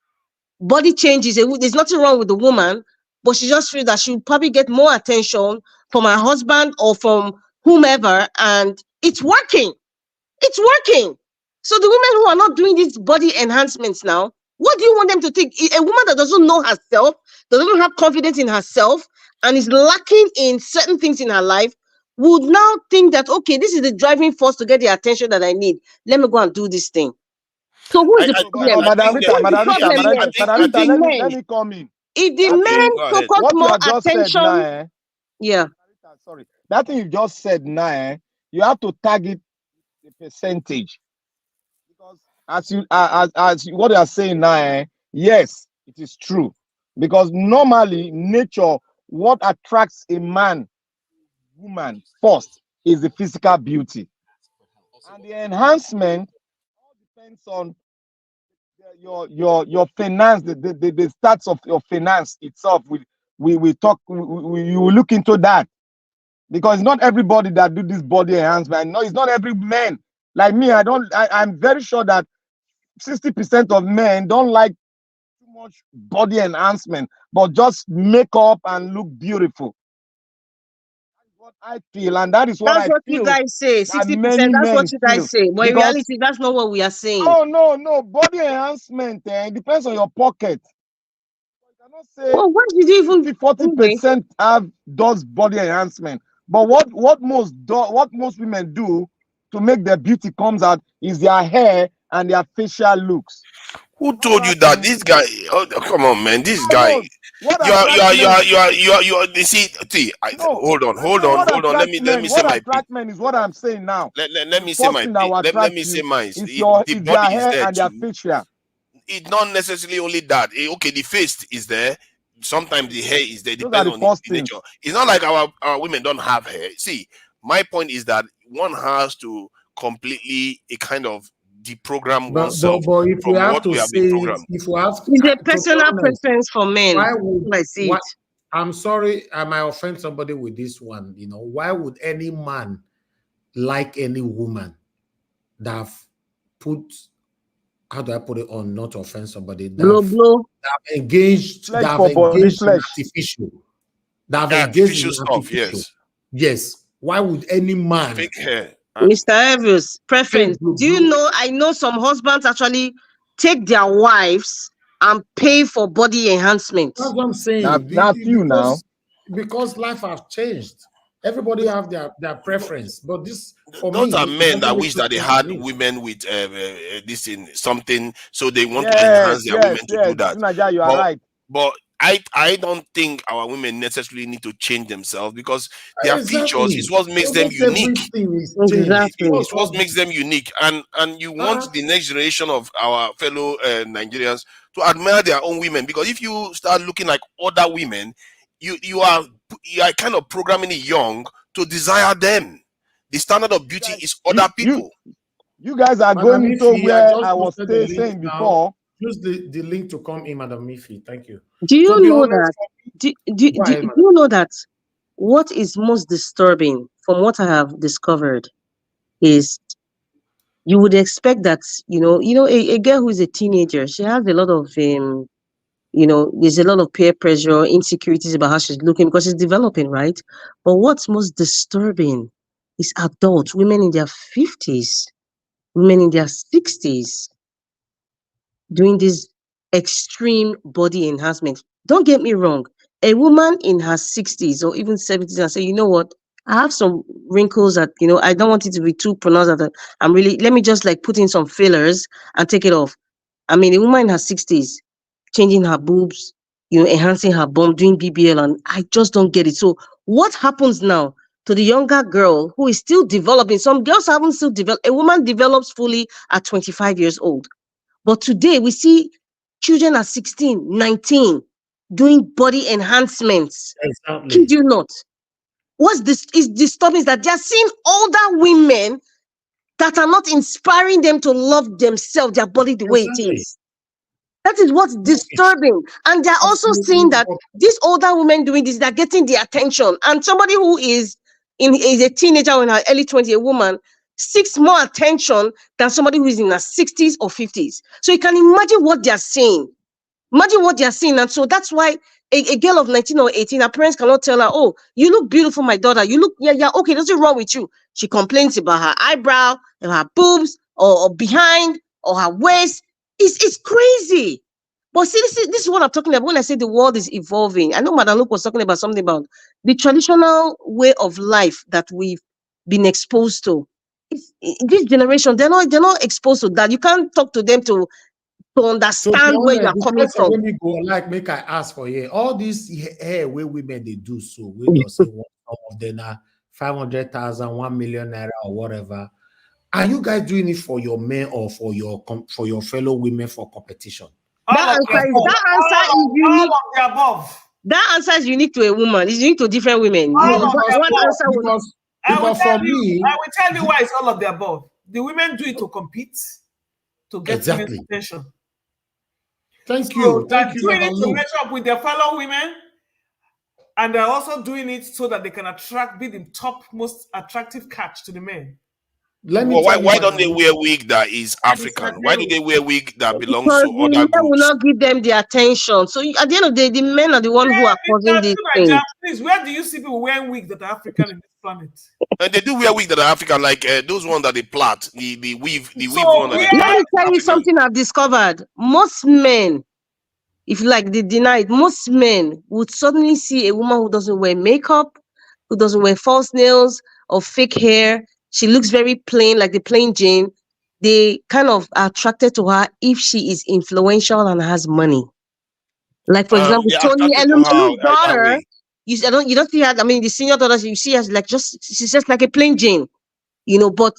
Body changes. There's nothing wrong with the woman, but she just feels that she'll probably get more attention from her husband or from whomever, and it's working. It's working. So the women who are not doing these body enhancements now, what do you want them to think? A woman that doesn't know herself, doesn't have confidence in herself, and is lacking in certain things in her life, would now think that, okay, this is the driving force to get the attention that I need. Let me go and do this thing. So who is the problem? Let me come in. If the men focus more attention, sorry, that thing you just said now, you have to target the percentage. As what you are saying now, yes, it is true. Because normally, nature, what attracts a man, woman first is the physical beauty. And the enhancement all depends on your finance, the stats of your finance itself. We will look into that. Because not everybody that do this body enhancement. No, it's not every man. Like me, I'm very sure that 60% of men don't like too much body enhancement, but just make up and look beautiful. That's what I feel, and that is what I feel. That's what you guys say. 60%. That's what you guys say. But in reality, that's not what we are saying. No. Body enhancement depends on your pocket. You cannot say. Well, what did you even 40% does body enhancement? But what most women do to make their beauty comes out is their hair and their facial looks. Who told you that? This guy, come on, man, this guy. You are. You see, hold on. Let me say my attraction is what I'm saying now. Let me say my. Let me say mine. The body is there and their facial. It's not necessarily only that. Okay, the face is there. Sometimes the hair is there. Depends on the nature. It's not like our women don't have hair. See, my point is that one has to completely a kind of deprogram oneself but if from we have what to we have say, been programmed. It's a personal preference for men. I'm sorry, I might offend somebody with this one. Why would any man like any woman that have put, how do I put it on, not offend somebody, that have engaged artificial, that have engaged in stuff, yes. Why would any man? Fake hair. Mr. Evans, preference. Do you know? I know some husbands actually take their wives and pay for body enhancement. That's what I'm saying. Not you now. Because life has changed. Everybody have their preference. But this, for those me, are men that wish that they had women with this in something, so they want to enhance their women to do that. You are right. But I don't think our women necessarily need to change themselves, because their features is what makes them unique. It's what makes them unique. And you want the next generation of our fellow Nigerians to admire their own women, because if you start looking like other women, you are kind of programming it young to desire them. The standard of beauty is other people. You guys are going into where I was saying before. Use the link to come in, Madam Mifi. Thank you. Do you know that? Do you know that what is most disturbing from what I have discovered is you would expect that, a girl who is a teenager, she has a lot of, there's a lot of peer pressure, insecurities about how she's looking because she's developing, right? But what's most disturbing is adults, women in their 50s, women in their 60s, doing this extreme body enhancement. Don't get me wrong. A woman in her 60s or even 70s and say, you know what? I have some wrinkles that, I don't want it to be too pronounced that let me just like put in some fillers and take it off. I mean, a woman in her 60s, changing her boobs, enhancing her bum, doing BBL, and I just don't get it. So what happens now to the younger girl who is still developing? Some girls haven't still developed. A woman develops fully at 25 years old. But today we see children at 16, 19 doing body enhancements. Exactly. Kid you not. What's this is disturbing is that they're seeing older women that are not inspiring them to love themselves, their body the way it is. That is what's disturbing. And they're also seeing that these older women doing this, they're getting the attention. And somebody who is a teenager or in her early 20s, a woman, seeks more attention than somebody who is in her 60s or 50s. So you can imagine what they're saying. Imagine what they're saying. And so that's why a girl of 19 or 18, her parents cannot tell her, oh, you look beautiful, my daughter. You look, okay, nothing wrong with you. She complains about her eyebrow, or her boobs, or behind, or her waist. It's crazy. But see, this is what I'm talking about when I say the world is evolving. I know Madam Luke was talking about something about the traditional way of life that we've been exposed to. This generation, they're not exposed to that. You can't talk to them to understand where you are coming from. When we go, like, make I ask for here, all these hair where women they do so, we don't say one of them are 500,000, 1 million naira or whatever. Are you guys doing it for your men or for your fellow women for competition? That answer is unique to a woman. It's unique to different women. Because for me, I will tell you why it's all of the above. The women do it to compete, to get attention. Thank you. They're doing it to match up with their fellow women, and they're also doing it so that they can be the top most attractive catch to the men. Why don't they wear wig that is African? Why do they wear wig that belongs to other groups? Because will not give them the attention. So at the end of the day, the men are the ones who are causing these things. Please, where do you see people wearing wigs that are African in this planet? And they do wear wigs that are African, like those ones that they plait, the weave Let one. me tell you something I've discovered. Most men, if you like, they deny it. Most men would suddenly see a woman who doesn't wear makeup, who doesn't wear false nails or fake hair. She looks very plain, like the plain Jane. They kind of are attracted to her if she is influential and has money. Like, for example, Tony Elum's daughter. You don't see her. I mean, the senior daughter, you see her like she's just like a plain Jane, But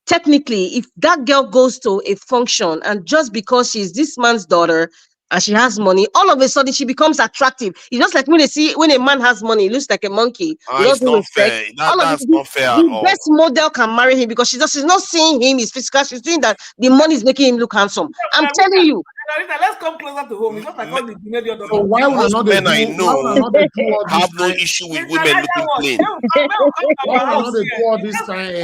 technically, if that girl goes to a function and just because she's this man's daughter and she has money, all of a sudden she becomes attractive. It's just like when a man has money, he looks like a monkey. It's not fair. That's not fair at all. The best model can marry him because she's not seeing him, his physical. She's seeing that the money is making him look handsome. I'm telling you. Let's come closer to home. It's not like all the so why would not men I know have no issue with women looking plain? Why would not they do all this time?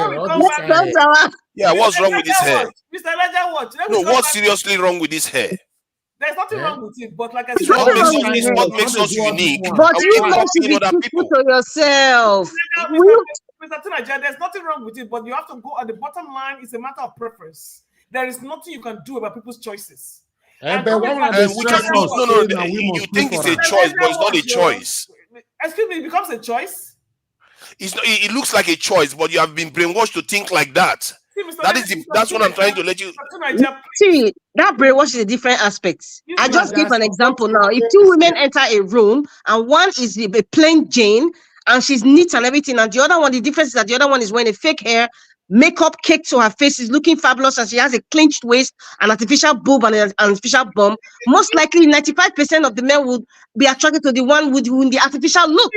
Yeah, what's wrong with this hair? Mr. Elijah, what? No, what's seriously wrong with this hair? There's nothing wrong with it, but like I said, it's what makes us unique. But you guys should be truthful to yourself. Mr. Tinaja, there's nothing wrong with it, but you have to go at the bottom line. It's a matter of preference. There is nothing you can do about people's choices. You think it's a choice, but it's not a choice. Excuse me, it becomes a choice. It looks like a choice, but you have been brainwashed to think like that. That's what I'm trying to let you see. That brainwash is a different aspect. I just give an example now. If two women enter a room and one is a plain Jane and she's neat and everything, and the other one, the difference is that the other one is wearing a fake hair makeup cake to her face, is looking fabulous, and she has a clinched waist, an artificial boob, and an artificial bum, most likely 95% of the men would be attracted to the one with the artificial look.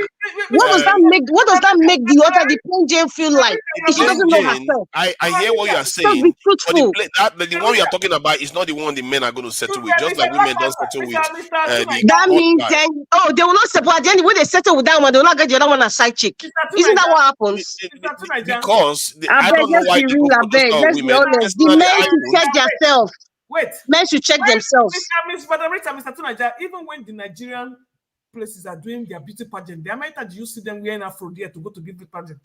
What does that make? What does that make the plain Jane feel like? If she doesn't know herself. I hear what you are So saying. be But truthful. the one you are talking about is not the one the men are going to settle with, just like women don't settle with the That means guy. then, they will not support. At the end, when they settle with that one, they will not get the other one as side chick. Isn't that what happens? Because I don't know why let's be they real. go for those kind of Let's be women. honest. The Personally, men I should don't. check themselves. Wait. Men should check themselves. Mr. Tunaja, even when the Nigerian places are doing their beauty pageant, how many times do you see them wearing Afro there to go to beauty pageant?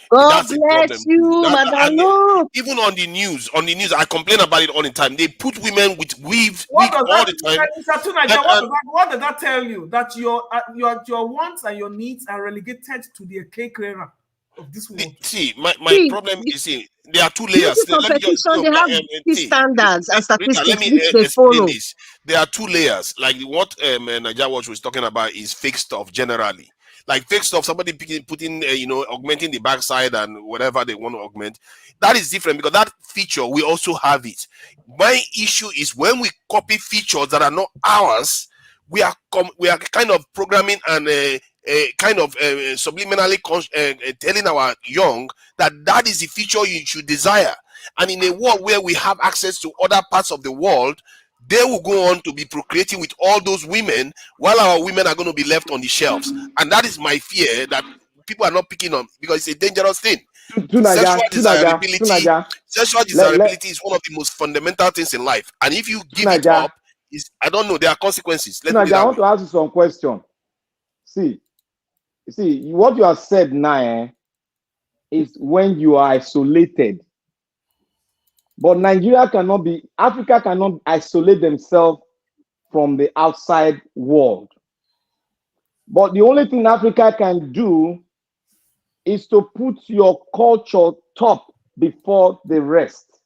God That's a bless problem. you, Madam Luke. Even on the news, I complain about it all the time. They put women with wig What does all that, the time. Mr. Tunaja, what does that tell you? That your wants and your needs are relegated to the cake era of this world. See, my problem is, there are two Beauty layers. competition, they have standards and Rita, statistics let me which they explain follow. this. There are two layers. Like what Naija Watch was talking about is fake stuff generally. Like fake stuff, somebody putting, augmenting the backside and whatever they want to augment. That is different because that feature, we also have it. My issue is when we copy features that are not ours, we are kind of programming and subliminally telling our young that is the feature you should desire. And in a world where we have access to other parts of the world, they will go on to be procreating with all those women while our women are going to be left on the shelves. And that is my fear, that people are not picking on, because it's a dangerous thing. Sexual desirability is one of the most fundamental things in life. And if you give it up, I don't know, there are consequences. I want to ask you some question. See, what you have said now is when you are isolated. But Africa cannot isolate themselves from the outside world. But the only thing Africa can do is to put your culture top before the rest.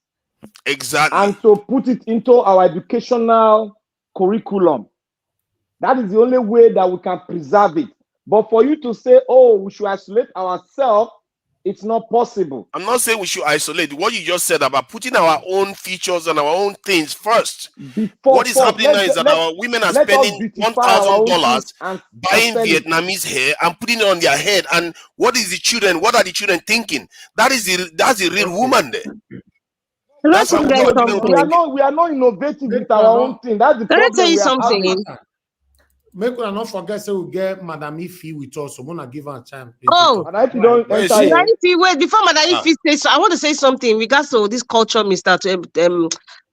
Exactly. And to put it into our educational curriculum. That is the only way that we can preserve it. But for you to say, oh, we should isolate ourselves, it's not possible. I'm not saying we should isolate. What you just said about putting our own features and our own things first. What is happening now is that our women are spending $1,000 buying Vietnamese hair and putting it on their head. And what are the children thinking? That's the real woman there. That's what we are not innovative with our own thing. That's the problem. Let me tell you something. Make us not forget, say we get Madam Ifi with us. So I'm gonna give her a chance. Oh, if you don't wait, before Madam Ifi says, so I want to say something in regards to this culture, Mr.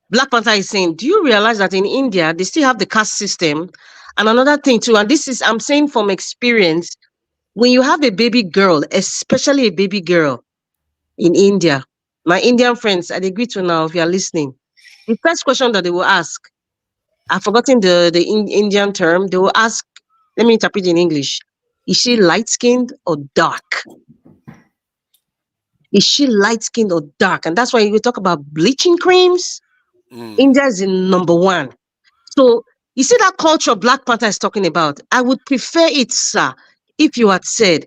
Black Panther is saying. Do you realize that in India they still have the caste system? And another thing too, and this is I'm saying from experience, when you have a baby girl, especially a baby girl in India, my Indian friends, I'd agree to now if you are listening. The first question that they will ask, I've forgotten the Indian term. They will ask, let me interpret in English. Is she light-skinned or dark? Is she light-skinned or dark? And that's why we talk about bleaching creams. India is in number one. So you see that culture Black Panther is talking about. I would prefer it, sir, if you had said,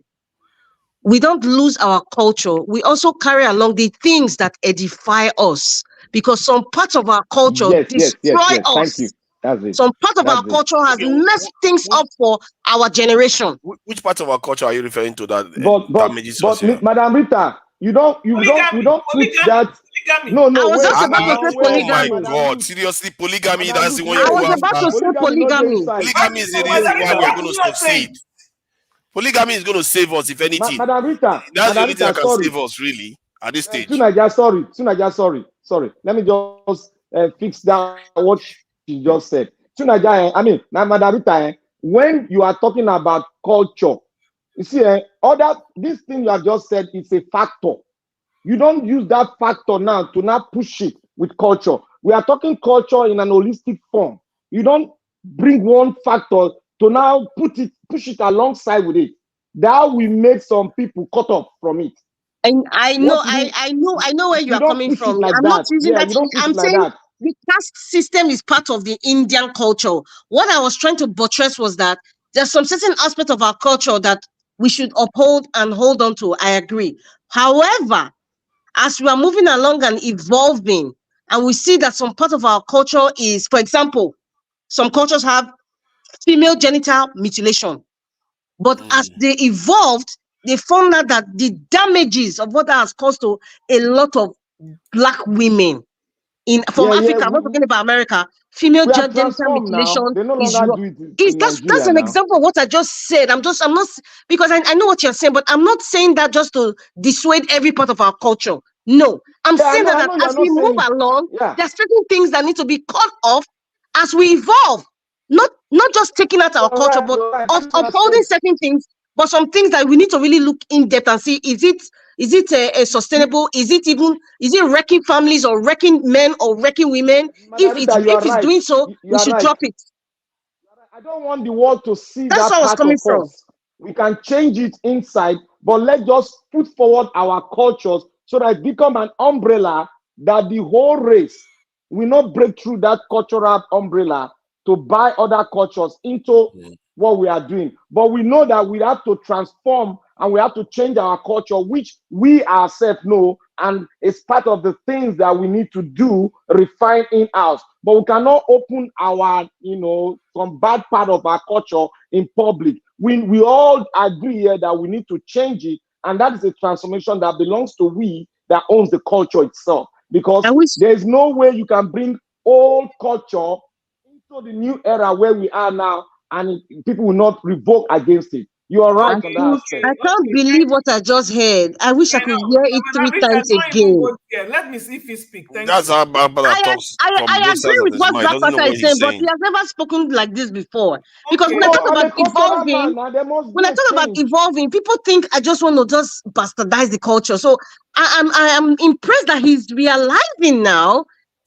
we don't lose our culture. We also carry along the things that edify us. Because some parts of our culture destroy us. Thank you. That's it. Some part of our culture has messed things up for our generation. Which part of our culture are you referring to that damages us? But Madam Rita, you don't put that. No, I was just about to say polygamy. Oh my God! Seriously, polygamy. That's the one I you was about to say polygamy. Polygamy is the reason why we are going to succeed. Polygamy is going to save us, if anything. Madam Rita, that's the only thing that can save us, really, at this stage. Tunaja, sorry. Let me just fix down what she just said. Madam Rita, when you are talking about culture, you see, this thing you have just said is a factor. You don't use that factor now to now push it with culture. We are talking culture in an holistic form. You don't bring one factor to now push it alongside with it. That will make some people cut off from it. And I know where you are coming from. Like I'm not using that. I'm saying that. The caste system is part of the Indian culture. What I was trying to buttress was that there's some certain aspect of our culture that we should uphold and hold on to. I agree. However, as we are moving along and evolving, and we see that some part of our culture is, for example, some cultures have female genital mutilation. But as they evolved, they found out that the damages of what that has caused to a lot of Black women from Africa, I'm not talking about America, female genital mutilation is wrong. That's an example of what I just said. I'm not, because I know what you're saying, but I'm not saying that just to dissuade every part of our culture. No, I'm saying that as we move along, there are certain things that need to be cut off as we evolve. Not just taking out our culture, but upholding certain things, but some things that we need to really look in depth and see, is it sustainable? Is it wrecking families or wrecking men or wrecking women? If it's doing so, we should drop it. I don't want the world to see that's where I was coming from. We can change it inside, but let's just put forward our cultures so that it become an umbrella that the whole race will not break through that cultural umbrella to buy other cultures into what we are doing. But we know that we have to transform and we have to change our culture, which we ourselves know, and it's part of the things that we need to do, refine in-house. But we cannot open our, some bad part of our culture in public. We all agree here that we need to change it, and that is a transformation that belongs to we that owns the culture itself. Because there's no way you can bring old culture into the new era where we are now, and people will not revoke against it. You are right on that aspect. I can't believe what I just heard. I wish I could hear it 3 times again. Let me see if he speaks. That's how Barbara talks. I agree with what Black Panther is saying, but he has never spoken like this before. Because when I talk about evolving, people think I just want to just bastardize the culture. So I am impressed that he's realizing now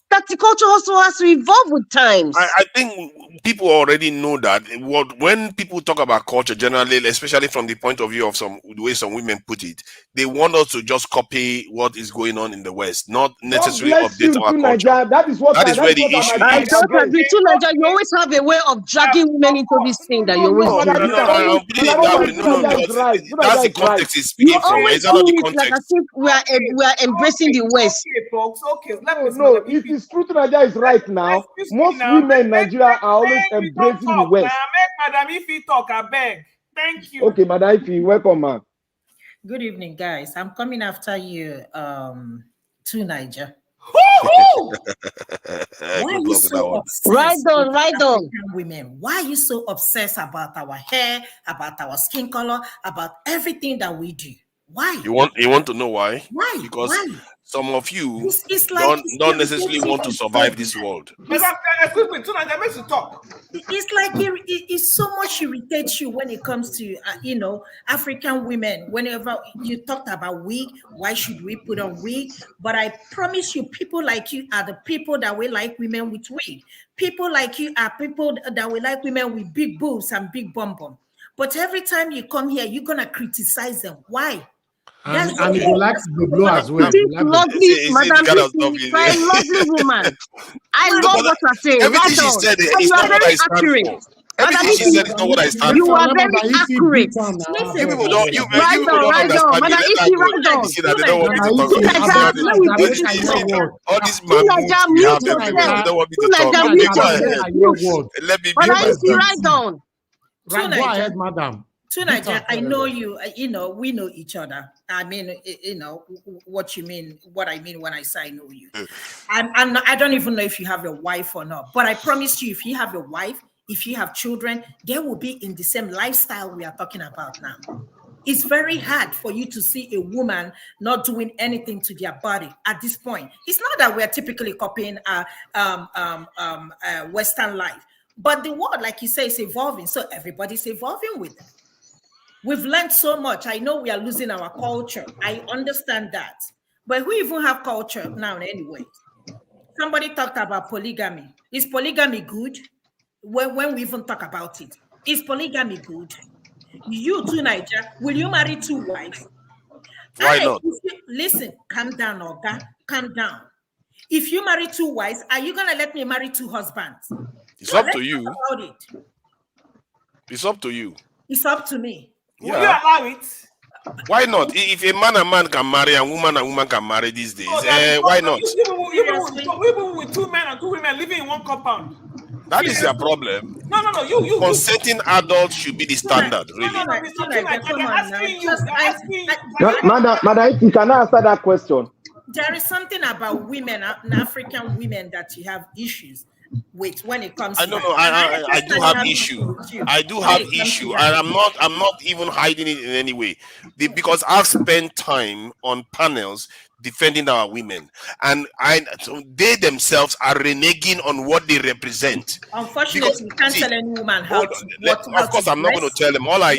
that the culture also has to evolve with times. I think people already know that. When people talk about culture, generally, especially from the point of view of the way some women put it, they want us to just copy what is going on in the West, not necessarily update our culture. That is where the issue is. I don't agree to Nigeria. You always have a way of dragging women into this thing that you always do. That's the context is speaking from. Is that not the context? Like I think we are embracing the West. Okay, folks. Okay, no, it is true to Nigeria is right now. Most women in Nigeria are always embracing the West. Make Madam Ife talk, I beg. Thank you. Okay, Madam Ife, welcome, ma'am. Good evening, guys. I'm coming after you to Niger. Why are you so obsessed? Right on. Women, why are you so obsessed about our hair, about our skin color, about everything that we do? Why? You want to know why? Why? Because some of you it's like don't necessarly want to survive this world. Excuse me, tonight I meant to talk. It's like it so much irritates you when it comes to African women. Whenever you talked about wig, why should we put on wig? But I promise you, people like you are the people that will like women with wig. People like you are people that will like women with big boobs and big bum bum. But every time you come here, you're gonna criticize them. Why? And he likes the blow as well. Lovely, Madam, a lovely woman. I love what you're saying. Everything she said is not what I stand for. Everything she said is not what I stand for. You are very accurate. You people don't understand. Madam, if you write down, they don't want me to talk about all these let me write down. Right, go ahead, madam. Nigeria, I know you, we know each other. I mean, what you mean, what I mean when I say I know you. I don't even know if you have a wife or not, but I promise you, if you have a wife, if you have children, they will be in the same lifestyle we are talking about now. It's very hard for you to see a woman not doing anything to their body at this point. It's not that we're typically copying Western life, but the world, like you say, is evolving. So everybody's evolving with it. We've learned so much. I know we are losing our culture. I understand that. But we even have culture now anyway. Somebody talked about polygamy. Is polygamy good? When we even talk about it, is polygamy good? You too, Niger, will you marry 2 wives? Why not? Listen, calm down, Oga. Calm down. If you marry 2 wives, are you going to let me marry 2 husbands? It's up to you. It's up to you. It's up to me. Will you allow it? Why not? If a man and man can marry and woman can marry these days, why not? People with 2 men and 2 women living in one compound. That is their problem. No. You. Consenting adults should be the standard, really. Madam, if you can answer that question. There is something about women, African women, that you have issues with when it comes to I do have issue. I do have issue, and I'm not even hiding it in any way. Because I've spent time on panels defending our women, and they themselves are reneging on what they represent. Unfortunately, you can't tell any woman how of course, I'm not going to tell them. All I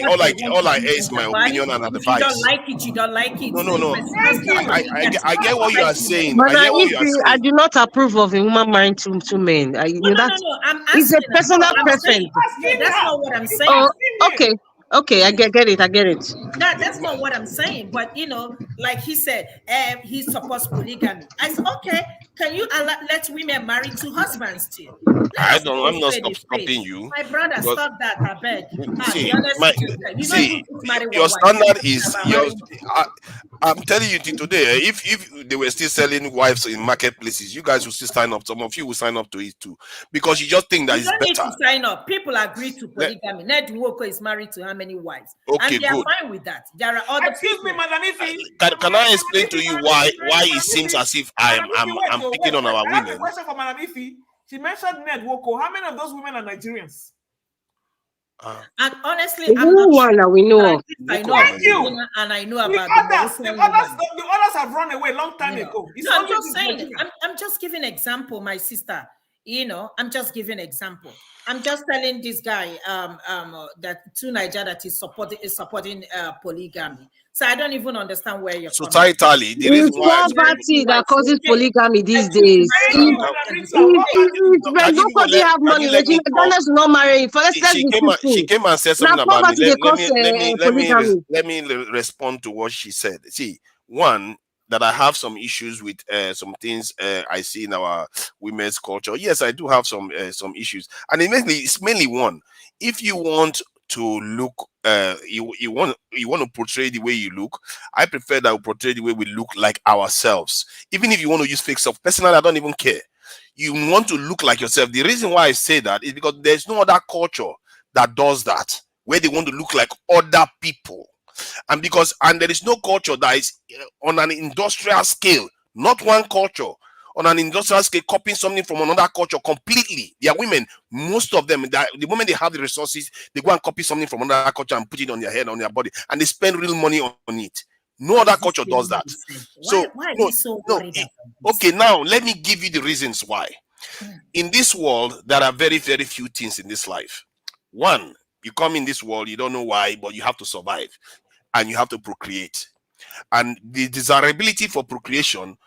is my opinion and advice. If you don't like it, you don't like it. No. I get what you are saying. But I do not approve of a woman marrying two men. No. I'm asking. It's a personal preference. That's not what I'm saying. Oh, okay, I get it. That's not what I'm saying. But like he said, he supports polygamy. I said, okay, can you let women marry 2 husbands too? I'm not stopping you. My brother, stop that, I beg. Your standard is yours. I'm telling you today, if they were still selling wives in marketplaces, you guys will still sign up. Some of you will sign up to it too, because you just think that it's better. You don't need to sign up. People agree to polygamy. Ned Nwoko is married to how many wives? Okay, and they are fine with that. There are other Excuse me, Madam Ifi. Can I explain to you why it seems as if I'm picking on our women? I have a question for Madam Ifi. She mentioned Ned Nwoko. How many of those women are Nigerians? And honestly, I'm not sure. We know. I know. Thank you. And I know about the others have run away long time ago. I'm just saying. I'm just giving example, my sister. I'm just giving example. I'm just telling this guy that to Nigeria that is supporting polygamy. So I don't even understand where you're coming from. Societally, there is poverty that causes polygamy these days. If nobody have money, Regina Daniels will not marry. She came and said something about me. Let me respond to what she said. See, one, that I have some issues with some things I see in our women's culture. Yes, I do have some issues, and it's mainly one. If you want to look, you want to portray the way you look, I prefer that we portray the way we look like ourselves. Even if you want to use fake stuff, personally, I don't even care. You want to look like yourself. The reason why I say that is because there's no other culture that does that, where they want to look like other people. And there is no culture that is on an industrial scale, not one culture on an industrial scale, copying something from another culture completely. They are women, most of them, the moment they have the resources, they go and copy something from another culture and put it on their head, on their body, and they spend real money on it. No other culture does that. Okay, now let me give you the reasons why. In this world, there are very, very few things in this life. One, you come in this world, you don't know why, but you have to survive. And you have to procreate. And the desirability for procreation,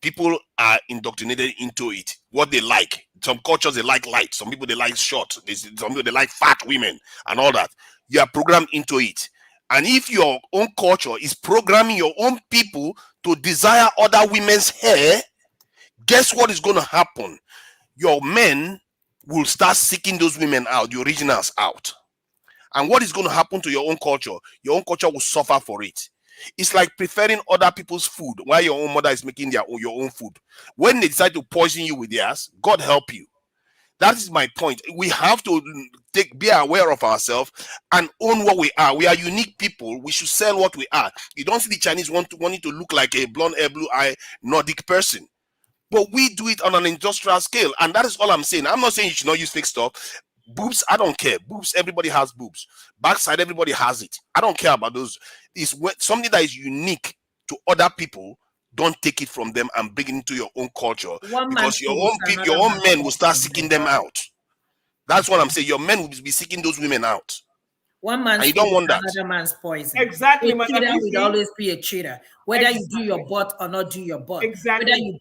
people are indoctrinated into it. What they like. Some cultures, they like light. Some people, they like short. Some people, they like fat women and all that. You are programmed into it. And if your own culture is programming your own people to desire other women's hair, guess what is going to happen? Your men will start seeking those women out, the originals out. And what is going to happen to your own culture? Your own culture will suffer for it. It's like preferring other people's food while your own mother is making your own food. When they decide to poison you with theirs, God help you. That is my point. We have to be aware of ourselves and own what we are. We are unique people. We should sell what we are. You don't see the Chinese wanting to look like a blonde hair, blue eye Nordic person. But we do it on an industrial scale. And that is all I'm saying. I'm not saying you should not use fake stuff. Boobs, I don't care. Boobs, everybody has boobs. Backside, everybody has it. I don't care about those. It's something that is unique to other people. Don't take it from them and bring it into your own culture. Because your own men will start seeking them out. That's what I'm saying. Your men will be seeking those women out. One man's you don't want that. Another man's poison. Exactly. A cheater will always be a cheater. Whether you do your butt or not do your butt. Exactly. Whether you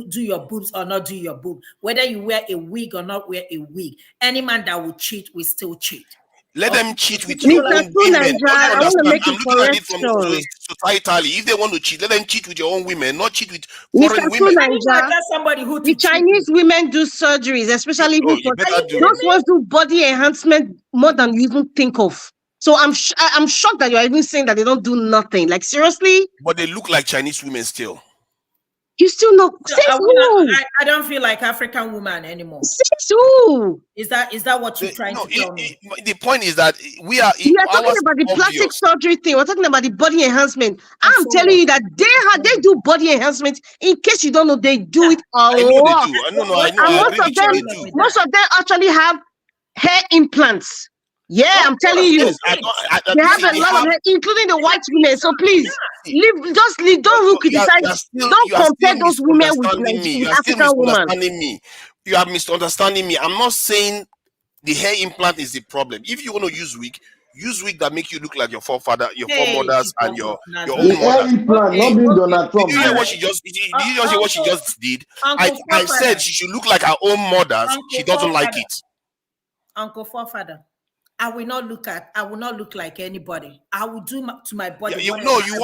do your boobs or not do your boob. Whether you wear a wig or not wear a wig. Any man that will cheat will still cheat. Let them cheat with your own women. I'm looking at it from societally. If they want to cheat, let them cheat with your own women, not cheat with foreign women. The Chinese women do surgeries, especially those ones do body enhancement more than you even think of. So I'm shocked that you're even saying that they don't do nothing. Like, seriously? But they look like Chinese women still. You still know? I don't feel like African woman anymore. Is that what you're trying to tell me? The point is that we are talking about the plastic surgery thing. We're talking about the body enhancement. I'm telling you that they do body enhancement. In case you don't know, they do it a lot. Most of them actually have hair implants. Yeah, I'm telling you. They have a lot of hair, including the white women. So please, don't criticize. Don't compare those women with African women. You are misunderstanding me. I'm not saying the hair implant is the problem. If you want to use wig that make you look like your forefathers and your own mother. Implant, not being Donald Trump. Did you hear what she just did? I said she should look like her own mothers. She doesn't like it. Uncle Forefather, I will not look like anybody. I will do to my body. You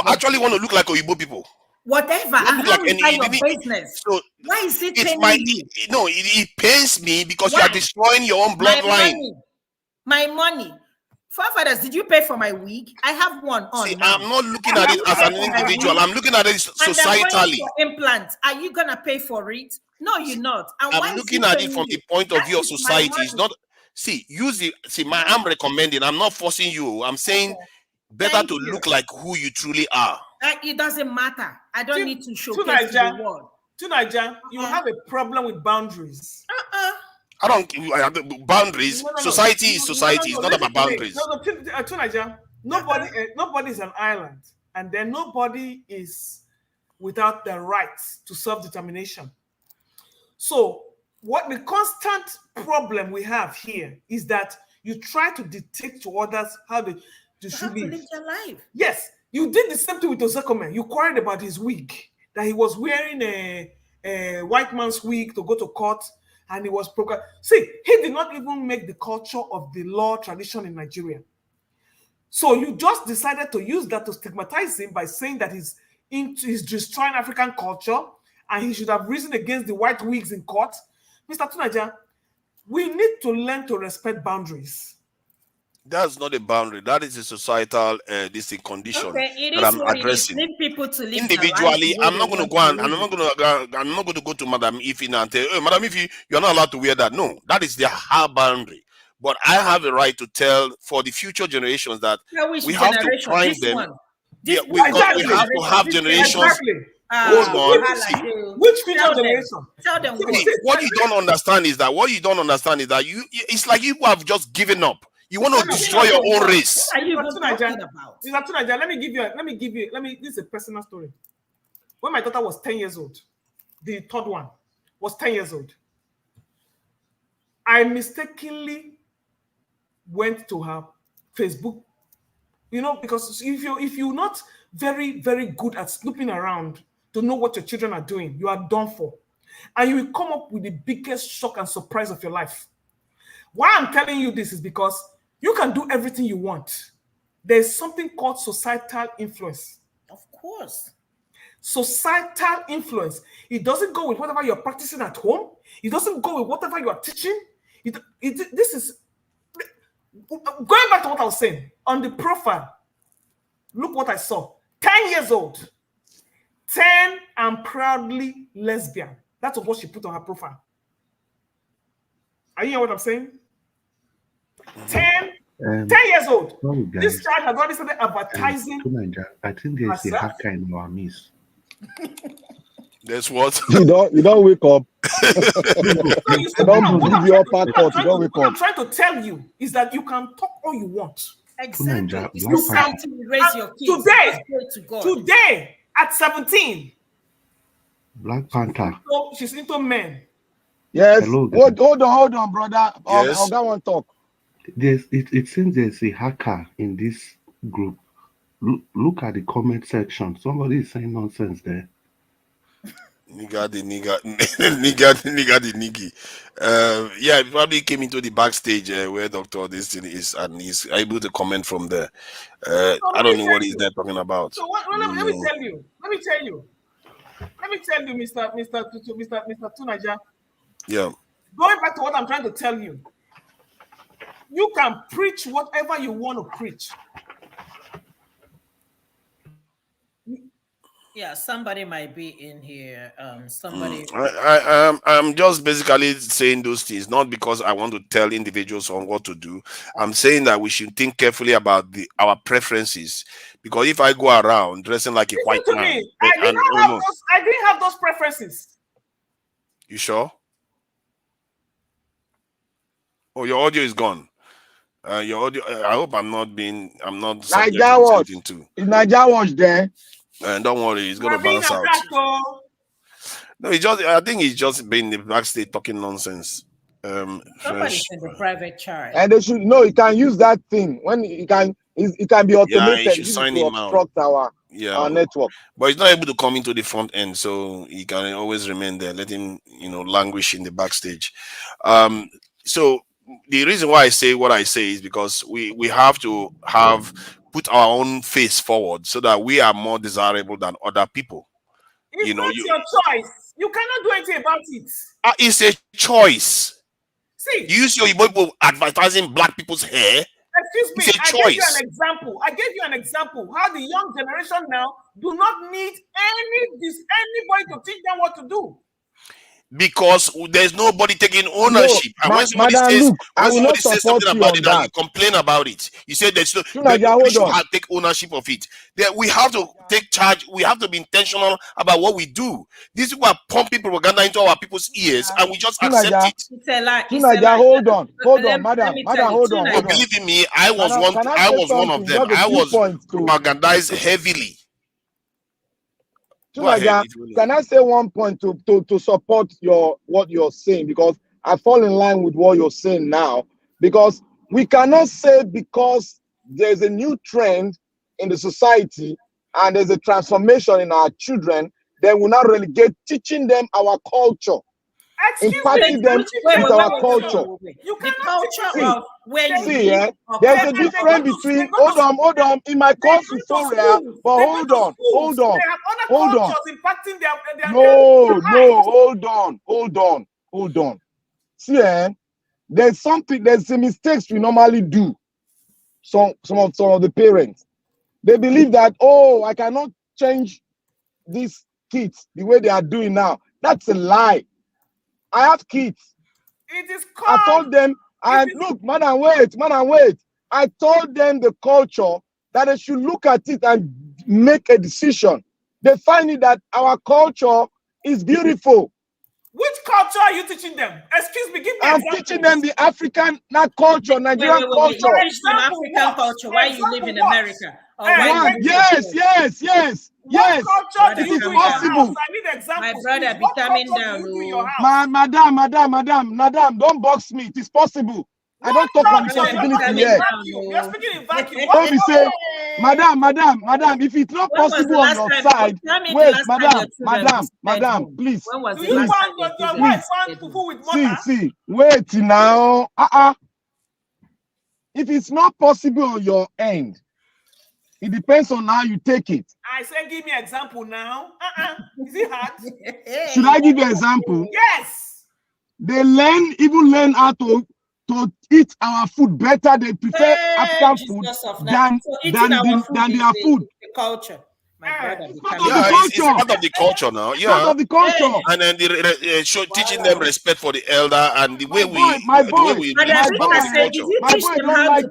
actually want to look like Oyibo people. Whatever. I don't like your business. So why is it paining you? No, it pains me because you are destroying your own bloodline. My money. Forefathers, did you pay for my wig? I have one on. See, I'm not looking at it as an individual. I'm looking at it societally. Implants. Are you gonna pay for it? No, you're not. And I'm looking at it from the point of view of society. It's not. I'm recommending. I'm not forcing you. I'm saying better to look like who you truly are. It doesn't matter. I don't need to showcase the world. Tunaja, you have a problem with boundaries. I don't boundaries. Society is society. It's not about boundaries. Tunaja, nobody is an island, and then nobody is without the right to self-determination. So, what the constant problem we have here is that you try to dictate to others how they should live their life. Yes, you did the same thing with Ozekome. You quarreled about his wig, that he was wearing a white man's wig to go to court, and he was See, he did not even make the culture of the law tradition in Nigeria. So you just decided to use that to stigmatize him by saying that he's destroying African culture and he should have risen against the white wigs in court. Mr. Tunaja, we need to learn to respect boundaries. That's not a boundary. That is a societal condition that I'm addressing. People to live individually, I'm not going to go and I'm not going to go to Madam Ifi and tell, hey, Madam Ifi, you're not allowed to wear that. No, that is their hard boundary. But I have a right to tell for the future generations that we have to prime them. We have to have generations. Exactly. Hold on. Which future generation? Tell them what you don't understand is that it's like you have just given up. You want to destroy your own race. What are you talking about? Let me give you. This is a personal story. When my daughter was 10 years old, the third one was 10 years old, I mistakenly went to her Facebook. Because if you're not very, very good at snooping around to know what your children are doing, you are done for. And you will come up with the biggest shock and surprise of your life. Why I'm telling you this is because you can do everything you want. There's something called societal influence. Of course. Societal influence. It doesn't go with whatever you're practicing at home. It doesn't go with whatever you are teaching. This is going back to what I was saying. On the profile, look what I saw. 10 years old. 10 and proudly lesbian. That's what she put on her profile. Are you hearing what I'm saying? 10 years old. Sorry, this child has already started advertising. I think there's a hacker in our midst. That's what? You don't wake up. You don't believe your part. You don't wake up. What I'm trying to tell you is that you can talk all you want. Exactly. You can't raise your kids. Today, at 17, Black Panther. She's into men. Yes. Hello, hold on, brother. Yes. I'll go and talk. It seems there's a hacker in this group. Look at the comment section. Somebody is saying nonsense there. Nigga the niggy. Yeah, he probably came into the backstage where Dr. This thing is, and he's able to comment from there. I don't know what he's there talking about. So let me tell you, Mr. Tunaja. Yeah. Going back to what I'm trying to tell you. You can preach whatever you want to preach. Yeah, somebody might be in here. Somebody. I'm just basically saying those things, not because I want to tell individuals on what to do. I'm saying that we should think carefully about our preferences. Because if I go around dressing like a white man, I didn't have those preferences. You sure? Oh, your audio is gone. Your audio. I hope I'm not. Naija Watch. Is Naija Watch there? And don't worry, he's gonna bounce out. No, I think he's just been in the backstage talking nonsense. Somebody's in the private chat. And they should know he can use that thing when it can be automated. Yeah, he should sign him out. Obstruct our network. But he's not able to come into the front end, so he can always remain there. Let him, languish in the backstage. So the reason why I say what I say is because we have to put our own face forward so that we are more desirable than other people. It's not your choice. You cannot do anything about it. It's a choice. See, you use your people advertising black people's hair. Excuse me, I gave you an example. How the young generation now do not need anybody to teach them what to do. Because there's nobody taking ownership. And when somebody says something about it and you complain about it, you say we should take ownership of it. We have to take charge. We have to be intentional about what we do. These people are pumping propaganda into our people's ears, and we just accept it. It's a lie. Hold on, madam, hold on. Believe in me, I was one of them. I was propagandized heavily. Can I say one point to support what you're saying? Because I fall in line with what you're saying now. Because we cannot say because there's a new trend in the society and there's a transformation in our children, then we're not relegate teaching them our culture. Impacting them with our culture. There's a difference between hold on. In my course is so rare, but hold on. Hold on. See, there's the mistakes we normally do. Some of the parents, they believe that I cannot change these kids the way they are doing now. That's a lie. I have kids. It is I told them, look, madam, wait. I told them the culture that they should look at it and make a decision. They find it that our culture is beautiful. Which culture are you teaching them? Excuse me, give me I'm teaching them the African culture, Nigerian culture. What is an African culture? Why you live in America? Yes. It is possible. My brother, be coming down. Madam, don't box me. It is possible. I don't talk on responsibility here. You're speaking in vacuum. Don't be saying, madam, if it's not possible on your side, wait, madam, please. When was the last time your wife found fufu with mother? See, wait now. If it's not possible on your end, it depends on how you take it. I said, give me an example now. Is it hard? Should I give you an example? Yes. They learn how to eat our food better. They prefer African food than their food. The culture. It's part of the culture now. Yeah. Part of the culture. And then teaching them respect for the elder and the way my boy, did you teach them how to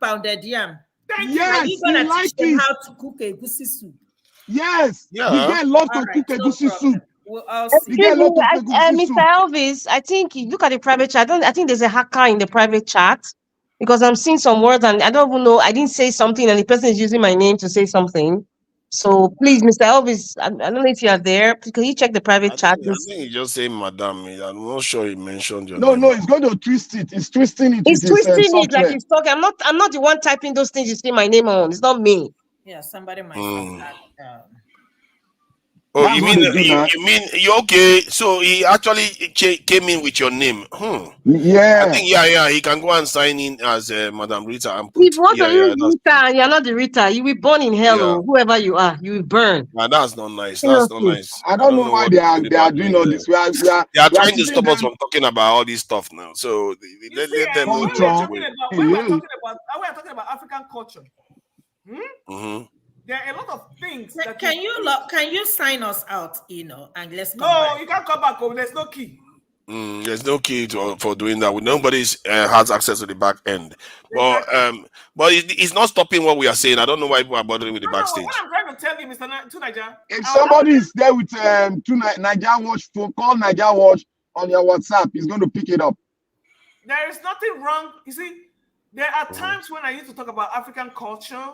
pounded yam? Yes, are you gonna teach them how to cook a egusi soup? Yes, the girl love to cook a egusi soup. Mr. Elvis, I think you look at the private chat. I think there's a hacker in the private chat because I'm seeing some words and I don't even know. I didn't say something and the person is using my name to say something. So please, Mr. Elvis, I don't know if you are there. Can you check the private chat? I think he just saying madam. I'm not sure he mentioned your name. No, it's going to twist it. It's twisting it. It's twisting it like he's talking. I'm not the one typing those things you see my name on. It's not me. Yeah, somebody might have that. Oh, That's you what mean they do now. you mean you okay? So he actually came in with your name. I Yeah. think yeah. He can go and sign in as Madam Rita and put If you want to use that's Rita and you're not the Rita, you will burn in hell, yeah. or whoever you are, you will burn. That's not nice. That's not Seriously. nice. I don't know why what they are people are doing all there. this. We are They are trying to teaching stop us them from talking about all this stuff now. So You let see, them when know we're the talking way. about when we're talking about African culture, there are a lot of things that Can you sign us out, and let's come no, back. you can't come back home. There's no key. There's no key for doing that. Nobody has access to the back end. But it's not stopping what we are saying. I don't know why people are bothering with the backstage. What I'm trying to tell you, Mr. Tunaja, if somebody is there with Niger Watch phone, call Niger Watch on your WhatsApp. He's going to pick it up. there is nothing wrong. You see, there are times when I used to talk about African culture.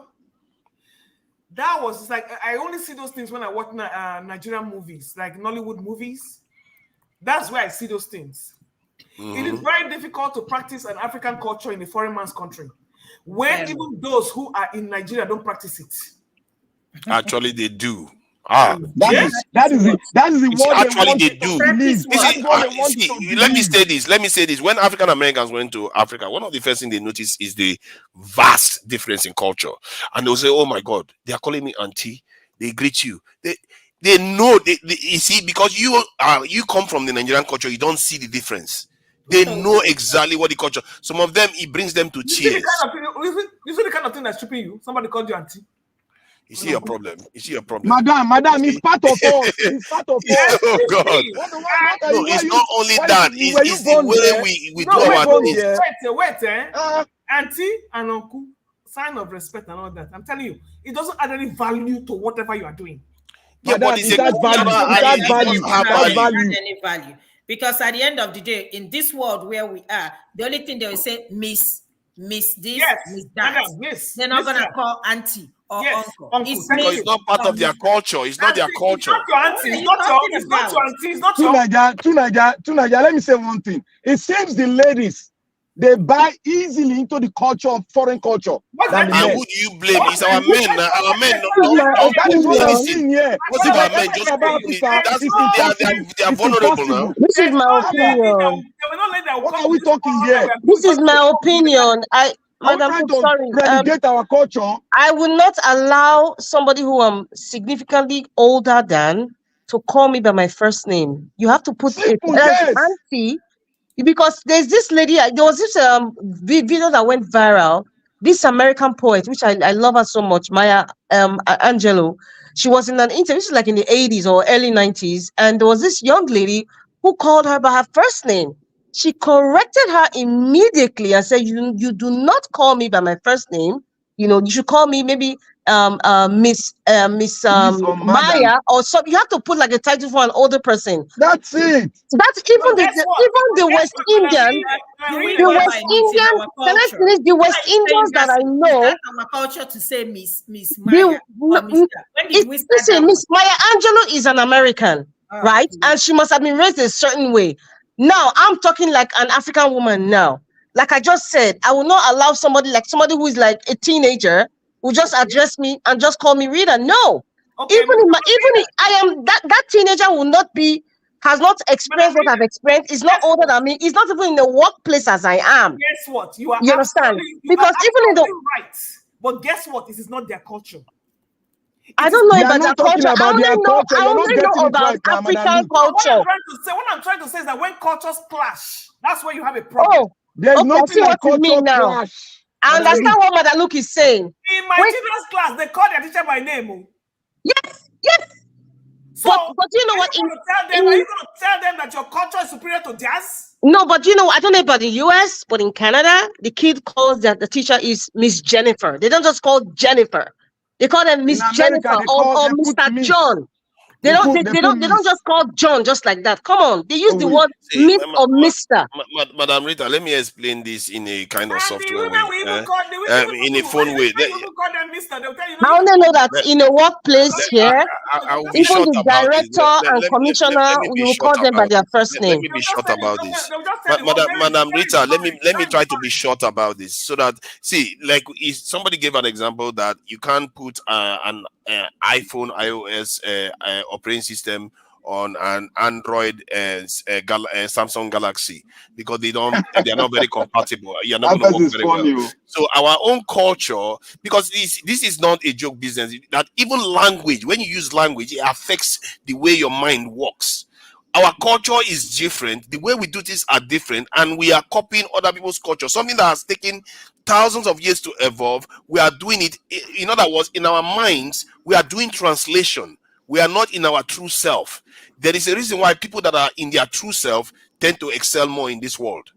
That was like I only see those things when I watch Nigerian movies, like Nollywood movies. That's where I see those things. It is very difficult to practice an African culture in a foreign man's country, when even those who are in Nigeria don't practice it. Actually, they do. That is the word actually they they do. Let me say this. When African Americans went to Africa, one of the first things they noticed is the vast difference in culture, and they'll say, "Oh my God, they are calling me auntie." They greet you. They know. You see, because you come from the Nigerian culture, you don't see the difference. They know exactly what the culture. Some of them, it brings them to tears. You see the kind of thing that's tripping you. Somebody called you auntie. You see your problem. Madam, it's part of us. It's part of us. Oh God. No, it's not only that. It's the way we do our things. Auntie and uncle, sign of respect and all that. I'm telling you, it doesn't add any value to whatever you are doing. Yeah, but it has value. Because at the end of the day, in this world where we are, the only thing they will say, Miss this, Miss that. They're not going to call auntie or uncle. Because it's not part of their culture. It's not their culture. It's not your auntie. It's not your auntie. It's not your Tunaja, let me say one thing. It seems the ladies, they buy easily into the culture of foreign culture. And who do you blame? It's our men. Our men. That is what I'm saying here. What's about men? They are vulnerable now. This is my opinion. What are we talking here? This is my opinion. Madam, sorry. Relegate our culture. I will not allow somebody who I'm significantly older than to call me by my first name. You have to put it as auntie. Because there's this lady, there was this video that went viral. This American poet, which I love her so much, Maya Angelou. She was in an interview, this is like in the 80s or early 90s, and there was this young lady who called her by her first name. She corrected her immediately and said, "You do not call me by my first name. You should call me maybe Miss Maya or something. You have to put like a title for an older person." That's it. That's even the West Indian. The West Indians that I know. Our culture to say Miss Maya. Listen, Miss Maya Angelou is an American, right? And she must have been raised a certain way. Now I'm talking like an African woman now. Like I just said, I will not allow somebody who is like a teenager who just address me and just call me Rita. No. Okay, even I am that teenager has not experienced what I've experienced. Is not older than me. It's not even in the workplace as I am. Guess what? You understand? Because even in the right. But guess what? This is not their culture. I don't know about their culture. I only know about African culture. What I'm trying to say is that when cultures clash, that's where you have a problem. Oh, there's nothing like culture clash. I understand what Madam Luke is saying. In my children's class, they call their teacher by name. Yes. So, but you know what? Are you going to tell them that your culture is superior to theirs? No, but I don't know about the US, but in Canada, the kid calls that the teacher is Miss Jennifer. They don't just call Jennifer. They call them Miss Jennifer or Mr. John. They don't just call John just like that. Come on, they use the word Miss or Mr. Madam Rita, let me explain this in a kind of software way, in a phone way. I only know that in a workplace here, even the director and commissioner, we will call them by their first name. Let me be short about this, Madam Rita. Let me try to be short about this so that if somebody gave an example that you can't put an iPhone, iOS operating system on an Android Samsung Galaxy, because they are not very compatible. You're not going to work very well. So our own culture, because this is not a joke business, that even language, when you use language, it affects the way your mind works. Our culture is different. The way we do things are different, and we are copying other people's culture. Something that has taken thousands of years to evolve. We are doing it. In other words, in our minds, we are doing translation. We are not in our true self. There is a reason why people that are in their true self tend to excel more in this world.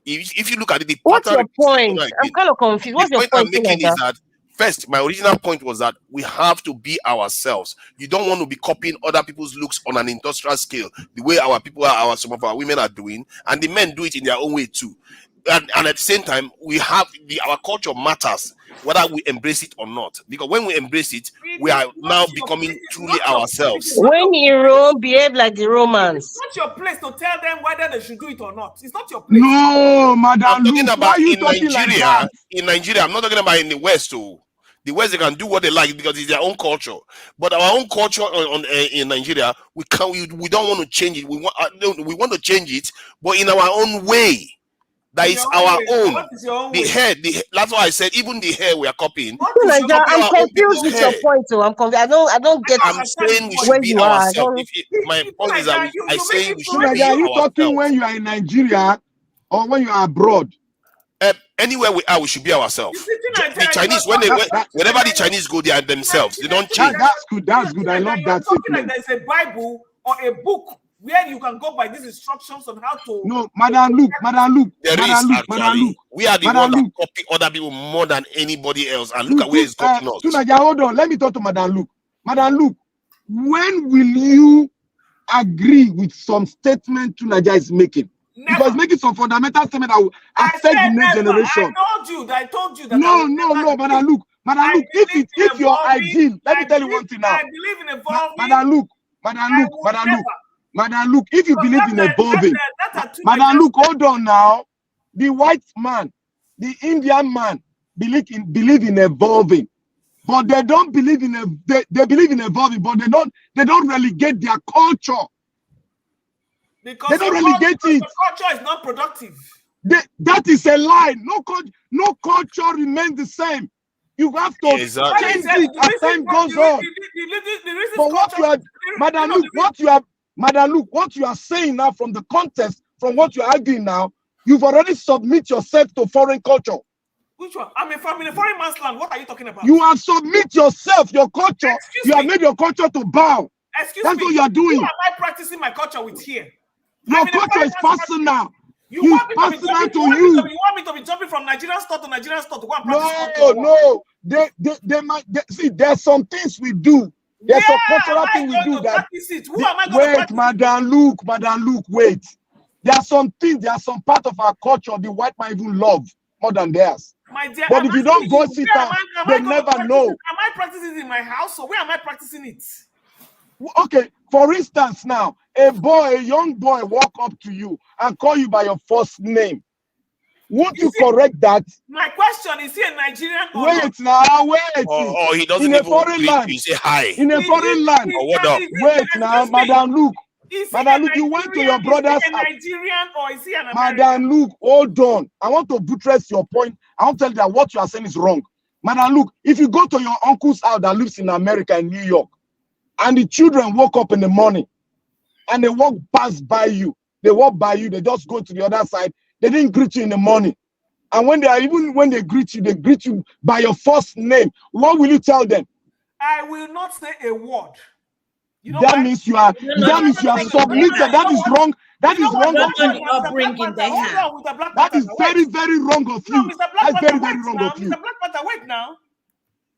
If you look at it, what's your point? I'm kind of confused. What's your point? I'm making is that first, my original point was that we have to be ourselves. You don't want to be copying other people's looks on an industrial scale, the way our people are, some of our women are doing, and the men do it in their own way too. And at the same time, we have our culture matters, whether we embrace it or not. Because when we embrace it, we are now becoming truly ourselves. When in Rome, behave like the Romans. It's not your place to tell them whether they should do it or not. It's not your place. No, madam. I'm talking about in Nigeria. Like in Nigeria, I'm not talking about in the West too. The West, they can do what they like because it's their own culture. But our own culture in Nigeria, we don't want to change it. We want to change it, but in our own way. That is our own. The hair, that's why I said even the hair we are copying. I'm confused with your point. So I'm confused. I don't get. I'm saying we should be ourselves. My point is that I say we should be ourselves. Are you talking when you are in Nigeria or when you are abroad? Anywhere we are, we should be ourselves. The Chinese, whenever the Chinese go, they are themselves. They don't change. That's good. That's good. I love that. Like there's a Bible or a book where you can go by these instructions on how to. No, Madam Luke. We are the ones that copy other people more than anybody else. And look at where it's gotten us. Hold on. Let me talk to Madam Luke. Madam Luke, when will you agree with some statement Tunaja is making? Never. Because making some fundamental statement that will affect the next generation. I told you that. No, Madam Luke. If you're ideal, let me tell you one thing now. I believe in evolving. Madam Luke, if you believe in evolving, Madam Luke, hold on now. The white man, the Indian man, believe in evolving, but they don't believe in they believe in evolving, but they don't relegate their culture. Because they don't relegate it. The culture is not productive. That is a lie. No culture remains the same. You have to change it as time goes on. But what you are, Madam Luke, what you are saying now from the context, from what you are arguing now, you've already submit yourself to foreign culture. Which one? I'm in a foreign man's land. What are you talking about? You have submit yourself, your culture. You have made your culture to bow. Excuse That's me. what you are doing. Who am I practicing my culture with here? Your culture is personal. You want me to be jumping from Nigerian store to Nigerian store to go and practice? No. They might see. There's some things we do. There's some cultural things we do that. Who am I going to wait, Madam Luke, wait. There are some things. There are some part of our culture the white man even love more than theirs. My dear, but if you don't go sit down, they never know. Am I practicing it in my house, or where am I practicing it? Okay, for instance, now a young boy walk up to you and call you by your first name. Won't you correct that? My question is: he a Nigerian? Wait now, wait. Or he doesn't in a foreign land. You say hi. In a foreign land. Or what up? Wait now, Madam Luke. Madam Luke, you went to your brother's house. Nigerian or is he an American? Madam Luke, hold on. I want to buttress your point. I want to tell you that what you are saying is wrong. Madam Luke, if you go to your uncle's house that lives in America, in New York, and the children woke up in the morning and they walk past by you, they just go to the other side, they didn't greet you in the morning. And when they greet you by your first name. What will you tell them? I will not say a word. You know that means you are submitted. That is wrong. That is wrong of you. That is very, very wrong of you. That's very, very wrong of you. Mr. Black Panther, wait now.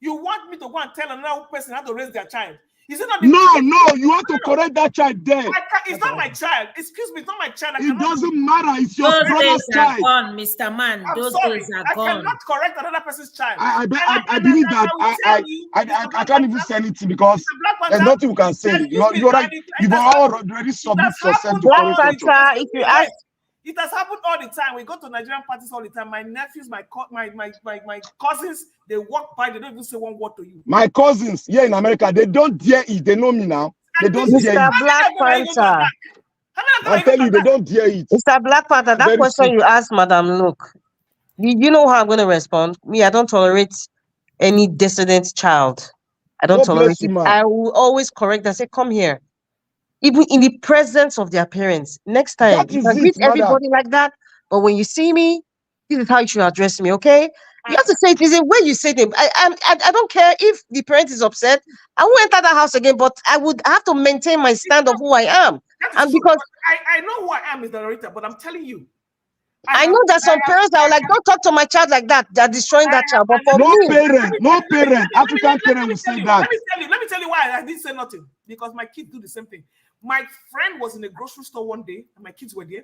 You want me to go and tell another person how to raise their child? Is it not? No, you have to correct that child there. It's not my child. Excuse me, it's not my child. It doesn't matter. It's your brother's child. Gone, Mr. Man. Those days are gone. I cannot correct another person's child. I believe that I can't even say anything because there's nothing we can say. You've already submitted yourself to Black Panther, It has happened all the time. We go to Nigerian parties all the time. My nephews, my cousins, they walk by, they don't even say one word to you. My cousins here in America, they don't dare it. They know me now. They don't dare Mr. it. Black Panther. I tell you, they don't dare it. Mr. Black Panther, that Very question sick. you asked, Madam, look, you know how I'm going to respond. Me, I don't tolerate any dissident child. I don't God tolerate bless you, it. man. I will always correct and say, come here. Even in the presence of their parents. Next time, That you is can it, greet madam. everybody like that. But when you see me, this is how you should address me, okay? You have to say it. There's a way you say them. I don't care if the parent is upset. I won't enter that house again, but I have to maintain my stand of who I am. And because I know who I am, Mr. Loretta, but I'm telling you. I know that some parents are like, don't talk to my child like that. They're destroying that child. But for No me, parent, African parent will say that. Let me tell you why I didn't say nothing. Because my kids do the same thing. My friend was in a grocery store one day, and my kids were there.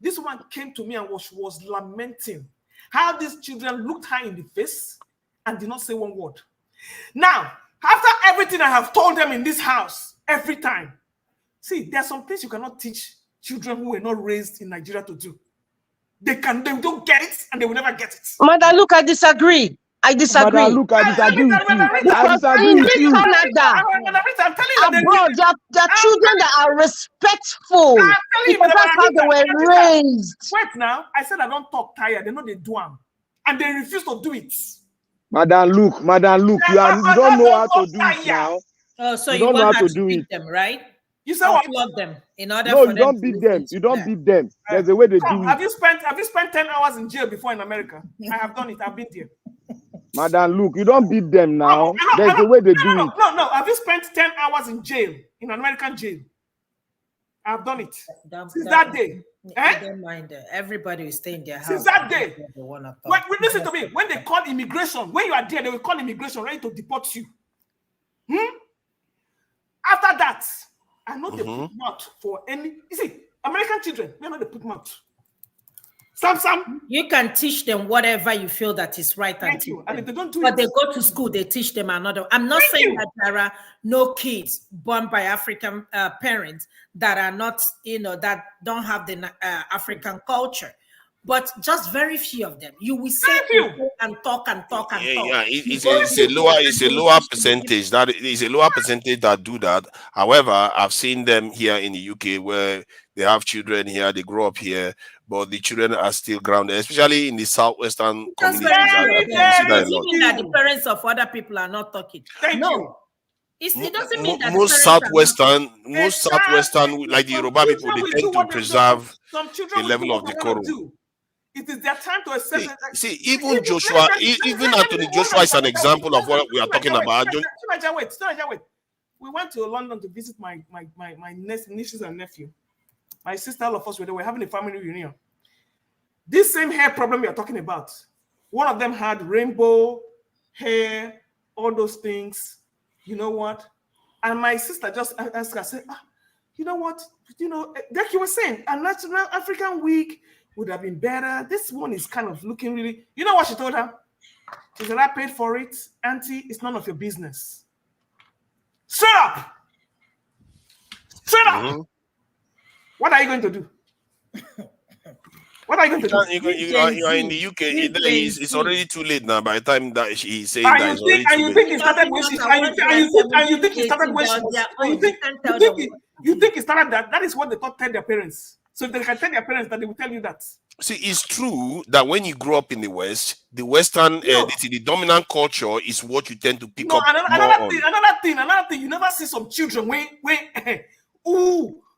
This woman came to me and was lamenting how these children looked her in the face and did not say one word. Now, after everything I have told them in this house, every time, see, there are some things you cannot teach children who were not raised in Nigeria to do. They don't get it, and they will never get it. Mother, look, I disagree. I disagree. Mother, look, I disagree with you. I Because disagree in with this you. Canada, I'm telling you, abroad, there are children that are respectful. I'm telling you, Because that's how they were raised. Wait now, I said I don't talk tired. They know they do them, and they refuse to do it. Madam, look, you don't know how to do it now. Oh, so You you don't know want how her to to do beat it. them, right? You say Or what? flog them in order No, for you don't to beat listen them. to You don't that. beat them. There's a way they do Have it. you spent 10 hours in jail before in America? I have done it. I've been there. Madam, look, you don't beat them now. There's a way they do it. No. Have you spent 10 hours in jail, in American jail? I've done it. Since that day. I don't mind. Everybody will stay in their house. Since that day. When, Listen to me. When they call immigration, when you are there, they will call immigration ready to deport you. After that, I know they put mouth for any. You see, American children, they know they put mouth. Sam. You can teach them whatever you feel that is right. Thank you. And if they don't do but it, they go to school, they teach them another. I'm not saying that there are no kids born by African parents that are not, that don't have the African culture. But just very few of them. You will say and talk and talk and talk. Yeah, it's a lower percentage. That is a lower percentage that do that. However, I've seen them here in the UK where they have children here, they grow up here, but the children are still grounded, especially in the southwestern communities. That the parents of other people are not talking. No. It doesn't mean that most southwestern, like the Yoruba people, they tend to preserve a level of decorum. It is their time to assess. See, even Joshua, even Anthony Joshua is an example of what we are talking about. Wait. We went to London to visit my nieces and nephew. My sister, all of us were there. We're having a family reunion. This same hair problem we are talking about. One of them had rainbow hair, all those things. You know what? And my sister just asked her, said, you know what? Like you were saying, a national African wig would have been better. This one is kind of looking really. You know what she told her? She said, I paid for it. Auntie, it's none of your business. Straight up. What are you going to do? What are you going to do? You are in the UK. It's already too late now. By the time that he's saying that, it's already too late. You think it started when you think it started that? That is what they tell their parents. So if they can tell their parents that, they will tell you that. See, it's true that when you grow up in the West, the Western, the dominant culture is what you tend to pick up. Another thing. You never see some children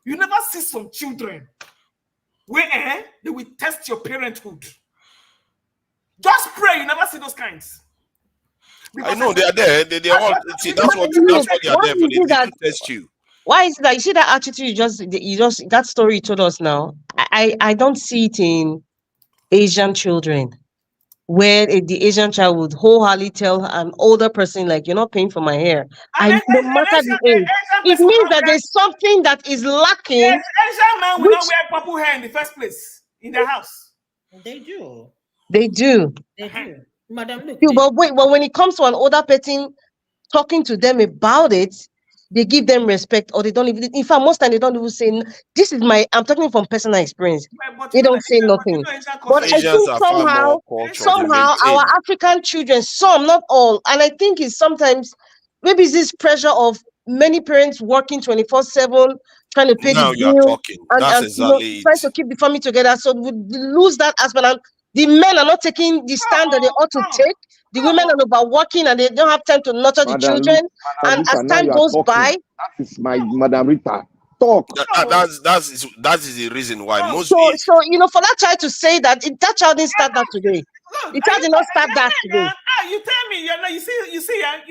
you never see some children where they will test your parenthood. Just pray you never see those kinds. Because I know they are there. They are all. See, that's what they are there for. They test you. Why is that? You see that attitude you just that story you told us now. I don't see it in Asian children, where the Asian child would wholeheartedly tell an older person, like, you're not paying for my hair. No matter the age. It means that there's something that is lacking. Yes, Asian men will not wear purple hair in the first place in their house. They do. They do. Madam, look. But when it comes to an older person talking to them about it, they give them respect, or they don't even. In fact, most time they don't even say. This is my. I'm talking from personal experience. They don't say nothing. But I Asians think are far somehow, more cultured. They our maintain. African children, some not all, and I think it's sometimes maybe it's this pressure of many parents working 24/7, trying to pay Now the you are bill, talking. That's and you know, exactly trying it. to keep the family together. So we lose that aspect. And the men are not taking the stand that they ought to take. The women are overworking and they don't have time to nurture the Madam children. Madam And as Rita, now time you are goes talking. by, That is my Madam Rita. Talk. That is the reason why most. so you know, for that child to say that that child didn't start that today. The child did not start that today. You tell me, you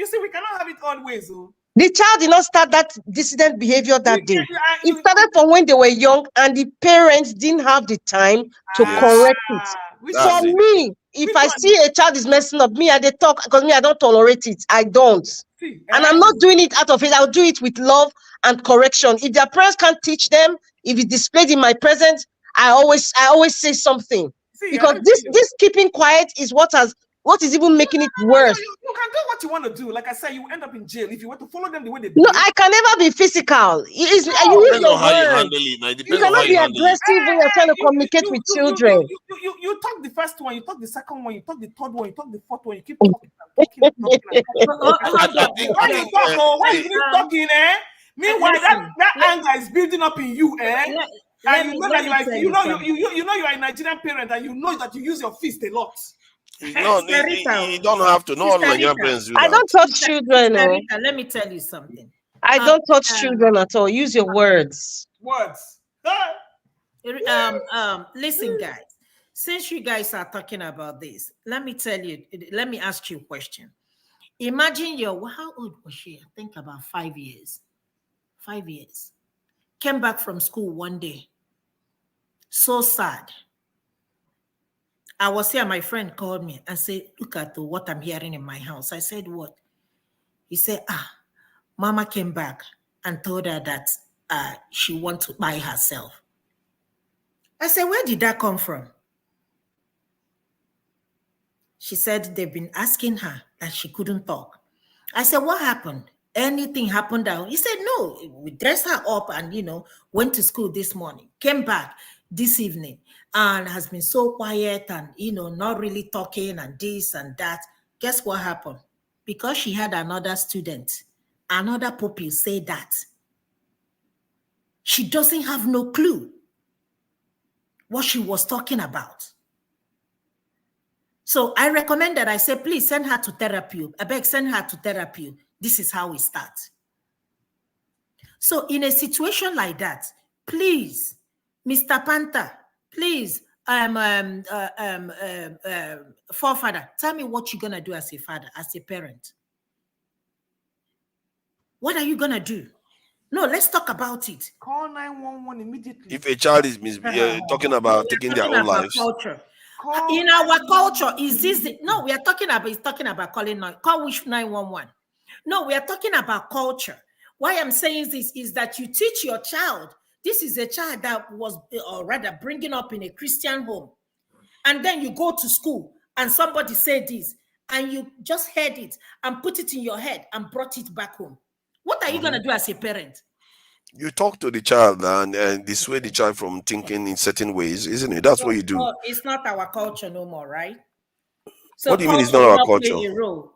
see, we cannot have it all ways. Oh. The child did not start that dissident behavior that day. It started from when they were young, and the parents didn't have the time to correct it. For me, if I see a child is messing up, me, I they talk because me, I don't tolerate it. I don't. And I'm not doing it out of it. I'll do it with love and correction. If their parents can't teach them, if it's displayed in my presence, I always say something. Because this keeping quiet is what is even making it worse. You can do what you want to do. Like I said, you end up in jail if you want to follow them the way they do. No, I can never be physical. You use your words. You cannot be aggressive when you're trying to communicate with children. You talk the first one, you talk the second one, you talk the third one, you talk the fourth one, you keep talking. Why you keep talking, eh? Meanwhile, that anger is building up in you, eh? And you know that you are a Nigerian parent, and you know that you use your fist a lot. No, you don't have to. No, Nigerian parents do that. I don't touch children. No. Let me tell you something. I don't touch children at all. Use your words. Words. Listen, guys. Since you guys are talking about this, let me ask you a question. Imagine how old was she? I think about 5 years. 5 years. Came back from school one day. So sad. I was here, my friend called me and said, look at what I'm hearing in my house. I said, what? He said, Mama came back and told her that she wants to buy herself. I said, where did that come from? She said they've been asking her and she couldn't talk. I said, what happened? Anything happened? He said, no, we dressed her up and, went to school this morning, came back this evening and has been so quiet and, not really talking and this and that. Guess what happened? Because she had another student, another pupil say that. She doesn't have no clue what she was talking about. So I recommended, I said, please send her to therapy. I beg, send her to therapy. This is how we start. So in a situation like that, please, Mr. Panther, please, forefather, tell me what you're going to do as a father, as a parent. What are you going to do? No, let's talk about it. Call 911 immediately. If a child is talking about taking their own lives. Culture. In our culture, is this no? We are talking about call which 911. No, we are talking about culture. Why I'm saying this is that you teach your child. This is a child that was, or rather, bringing up in a Christian home, and then you go to school and somebody said this, and you just heard it and put it in your head and brought it back home. What are you gonna do as a parent? You talk to the child and dissuade the child from thinking in certain ways, isn't it? That's what you do. No, it's not our culture no more, right? So what do you mean it's not our culture?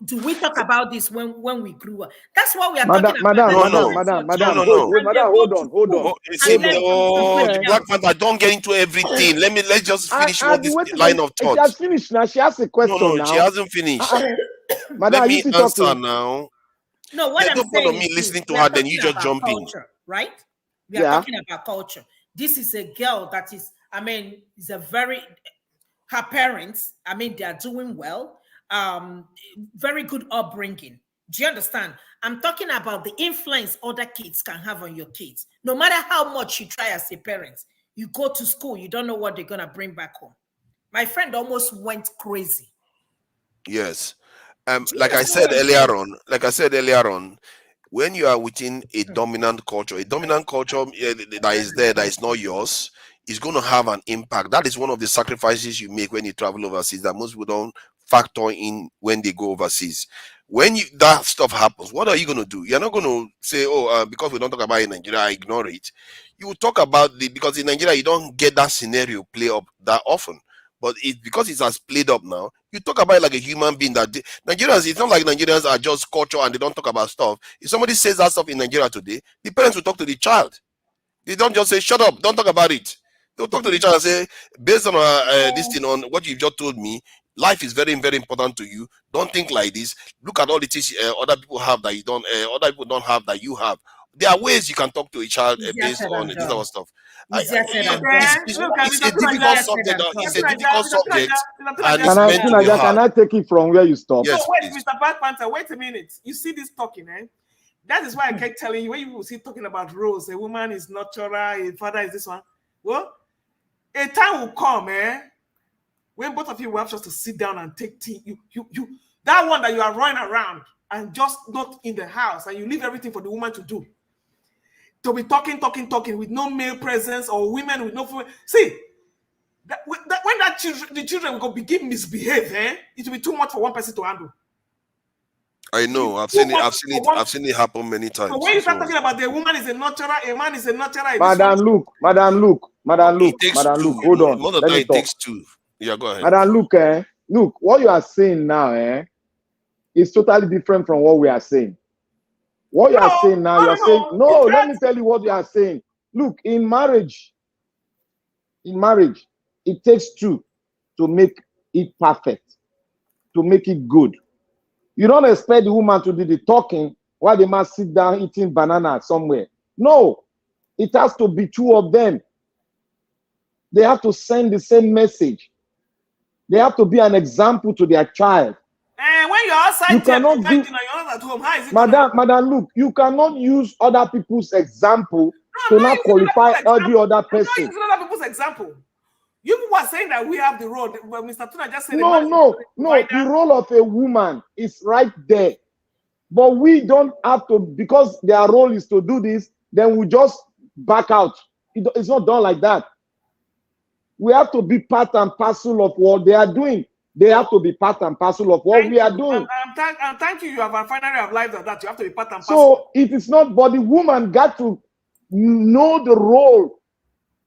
Do we talk about this when we grew up? That's what we are talking about. Madam, hold on. Black Panther, don't get into everything. Let's just finish this line of thought. She has finished now. She has a question now. She hasn't finished. Madam, let me answer now. No, what I'm saying of me listening to her, then you just jump in. Right? We are talking about culture. This is a girl that is, is a very, her parents, they are doing well. Very good upbringing. Do you understand? I'm talking about the influence other kids can have on your kids. No matter how much you try as a parent, you go to school, you don't know what they're going to bring back home. My friend almost went crazy. Yes. Like I said earlier on, when you are within a dominant culture that is there, that is not yours, is going to have an impact. That is one of the sacrifices you make when you travel overseas that most people don't factor in when they go overseas. when that stuff happens, what are you going to do? You're not going to say, oh, because we don't talk about it in Nigeria, I ignore it. You will talk about because in Nigeria, you don't get that scenario play up that often. But because it has played up now, you talk about it like a human being. That Nigerians, it's not like Nigerians are just culture and they don't talk about stuff. If somebody says that stuff in Nigeria today, the parents will talk to the child. They don't just say, shut up, don't talk about it. They'll talk to the child and say, based on this thing, on what you've just told me, life is very, very important to you. Don't think like this. Look at all the things other people have that you don't, other people don't have that you have. There are ways you can talk to a child based on this other stuff. It's a difficult subject. It's a difficult subject. Can I take it from where you stop? Yes, so wait, Mr. Black Panther, wait a minute. You see this talking, eh? That is why I kept telling you, when you see talking about roles, a woman is natural, a father is this one. Well, a time will come, when both of you will have just to sit down and take tea. You that one that you are running around and just not in the house, and you leave everything for the woman to do. To be talking with no male presence, or women with no food. See, when the children will begin misbehave, it will be too much for one person to handle. I know. I've seen it happen many times. So when you start talking about the woman is a natural, a man is a natural. Madam Luke, hold on. More than it takes two. Yeah, go ahead. Madam Luke, look, what you are saying now, is totally different from what we are saying. What you are saying now, you're saying, no, let me tell you what you are saying. Look, in marriage, it takes two to make it perfect, to make it good. You don't expect the woman to do the talking while the man sit down eating banana somewhere. No, it has to be two of them. They have to send the same message. They have to be an example to their child. And when you're outside, you cannot do, you're not at home. How is it Madam, look, you cannot use other people's example to not qualify every other person. I'm not using other people's example. You people are saying that we have the role. Well, Mr. Tuna just said no. The role of a woman is right there. But we don't have to, because their role is to do this, then we just back out. It's not done like that. We have to be part and parcel of what they are doing. They have to be part and parcel of what we are doing. Thank you. You have finally realized that you have to be part and parcel. So it is not, but the woman got to know the role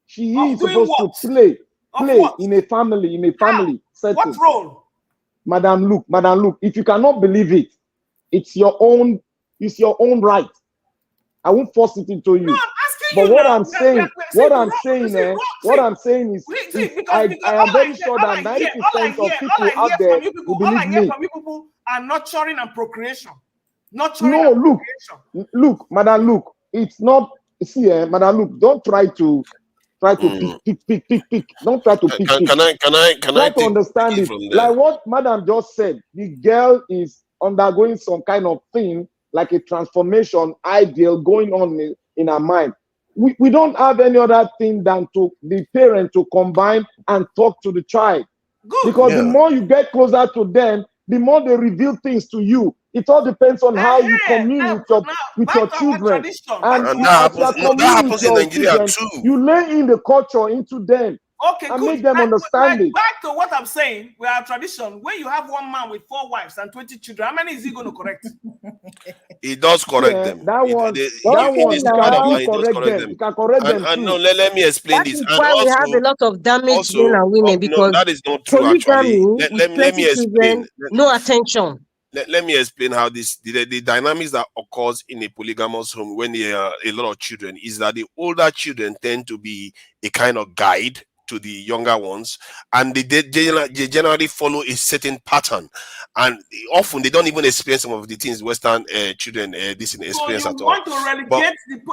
she is supposed to play in a family setting. What role? Madam Luke, if you cannot believe it, it's your own right. I won't force it into you. No, but what I'm saying is, I am very sure that 90% of people out there who believe me. People are nurturing and procreation. Look, Madam Luke, it's not. See, Madam Luke, don't try to pick. Don't try to pick. Can I try to understand it? Like what Madam just said, the girl is undergoing some kind of thing, like a transformation ideal going on in her mind. We don't have any other thing than to the parent to combine and talk to the child. Good. Because the more you get closer to them, the more they reveal things to you. It all depends on how you commune with your children. And that happens in Nigeria too. You lay in the culture into them. Okay, and good. Make them understand it. Back to what I'm saying, we are tradition. When you have one man with 4 wives and 20 children, how many is he going to correct? He does correct them. That one, you can correct them. No, let me explain this. That's why we have a lot of damaged men and women, because that is not true. Actually, let me explain. No attention. Let me explain how the dynamics that occurs in a polygamous home when there are a lot of children is that the older children tend to be a kind of guide to the younger ones, and they generally follow a certain pattern, and often they don't even experience some of the things Western children this experience at all.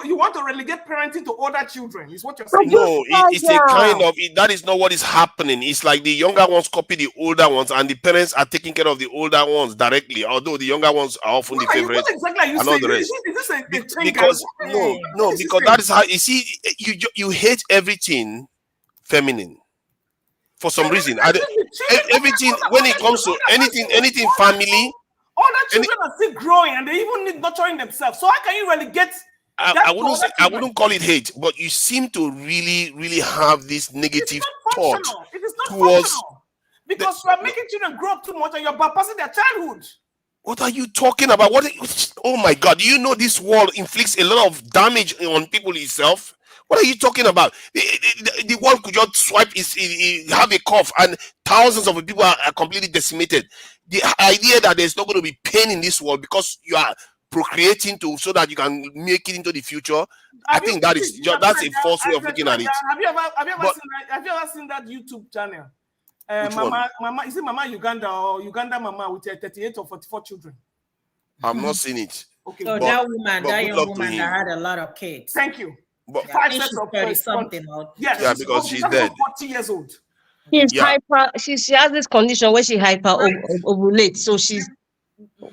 You want to relegate parenting to older children, is what you're saying? No, it's a kind of that is not what is happening. It's like the younger ones copy the older ones, and the parents are taking care of the older ones directly, although the younger ones are often the favorites. And all the rest. Because that is how you see. You hate everything feminine for some reason. Everything when it comes to anything family, all the children are still growing and they even need nurturing themselves. So how can you relegate? I wouldn't call it hate, but you seem to really have this negative thought towards because you are making children grow up too much and you're bypassing their childhood. What are you talking about? Oh my God! Do you know this wall inflicts a lot of damage on people itself? What are you talking about? The wall could just swipe, have a cough, and thousands of people are completely decimated. The idea that there's not going to be pain in this wall because you are procreating so that you can make it into the future. I think that's a false way of looking at it. Have you ever seen that YouTube channel? Mama, is it Mama Uganda or Uganda Mama with 38 or 44 children? I've not seen it. Okay, so that young woman that had a lot of kids. Thank you. But 5 sets of 30-something. Yes, yeah, because she's dead. 40 years old. She's hyper. She has this condition where she ovulates. So she's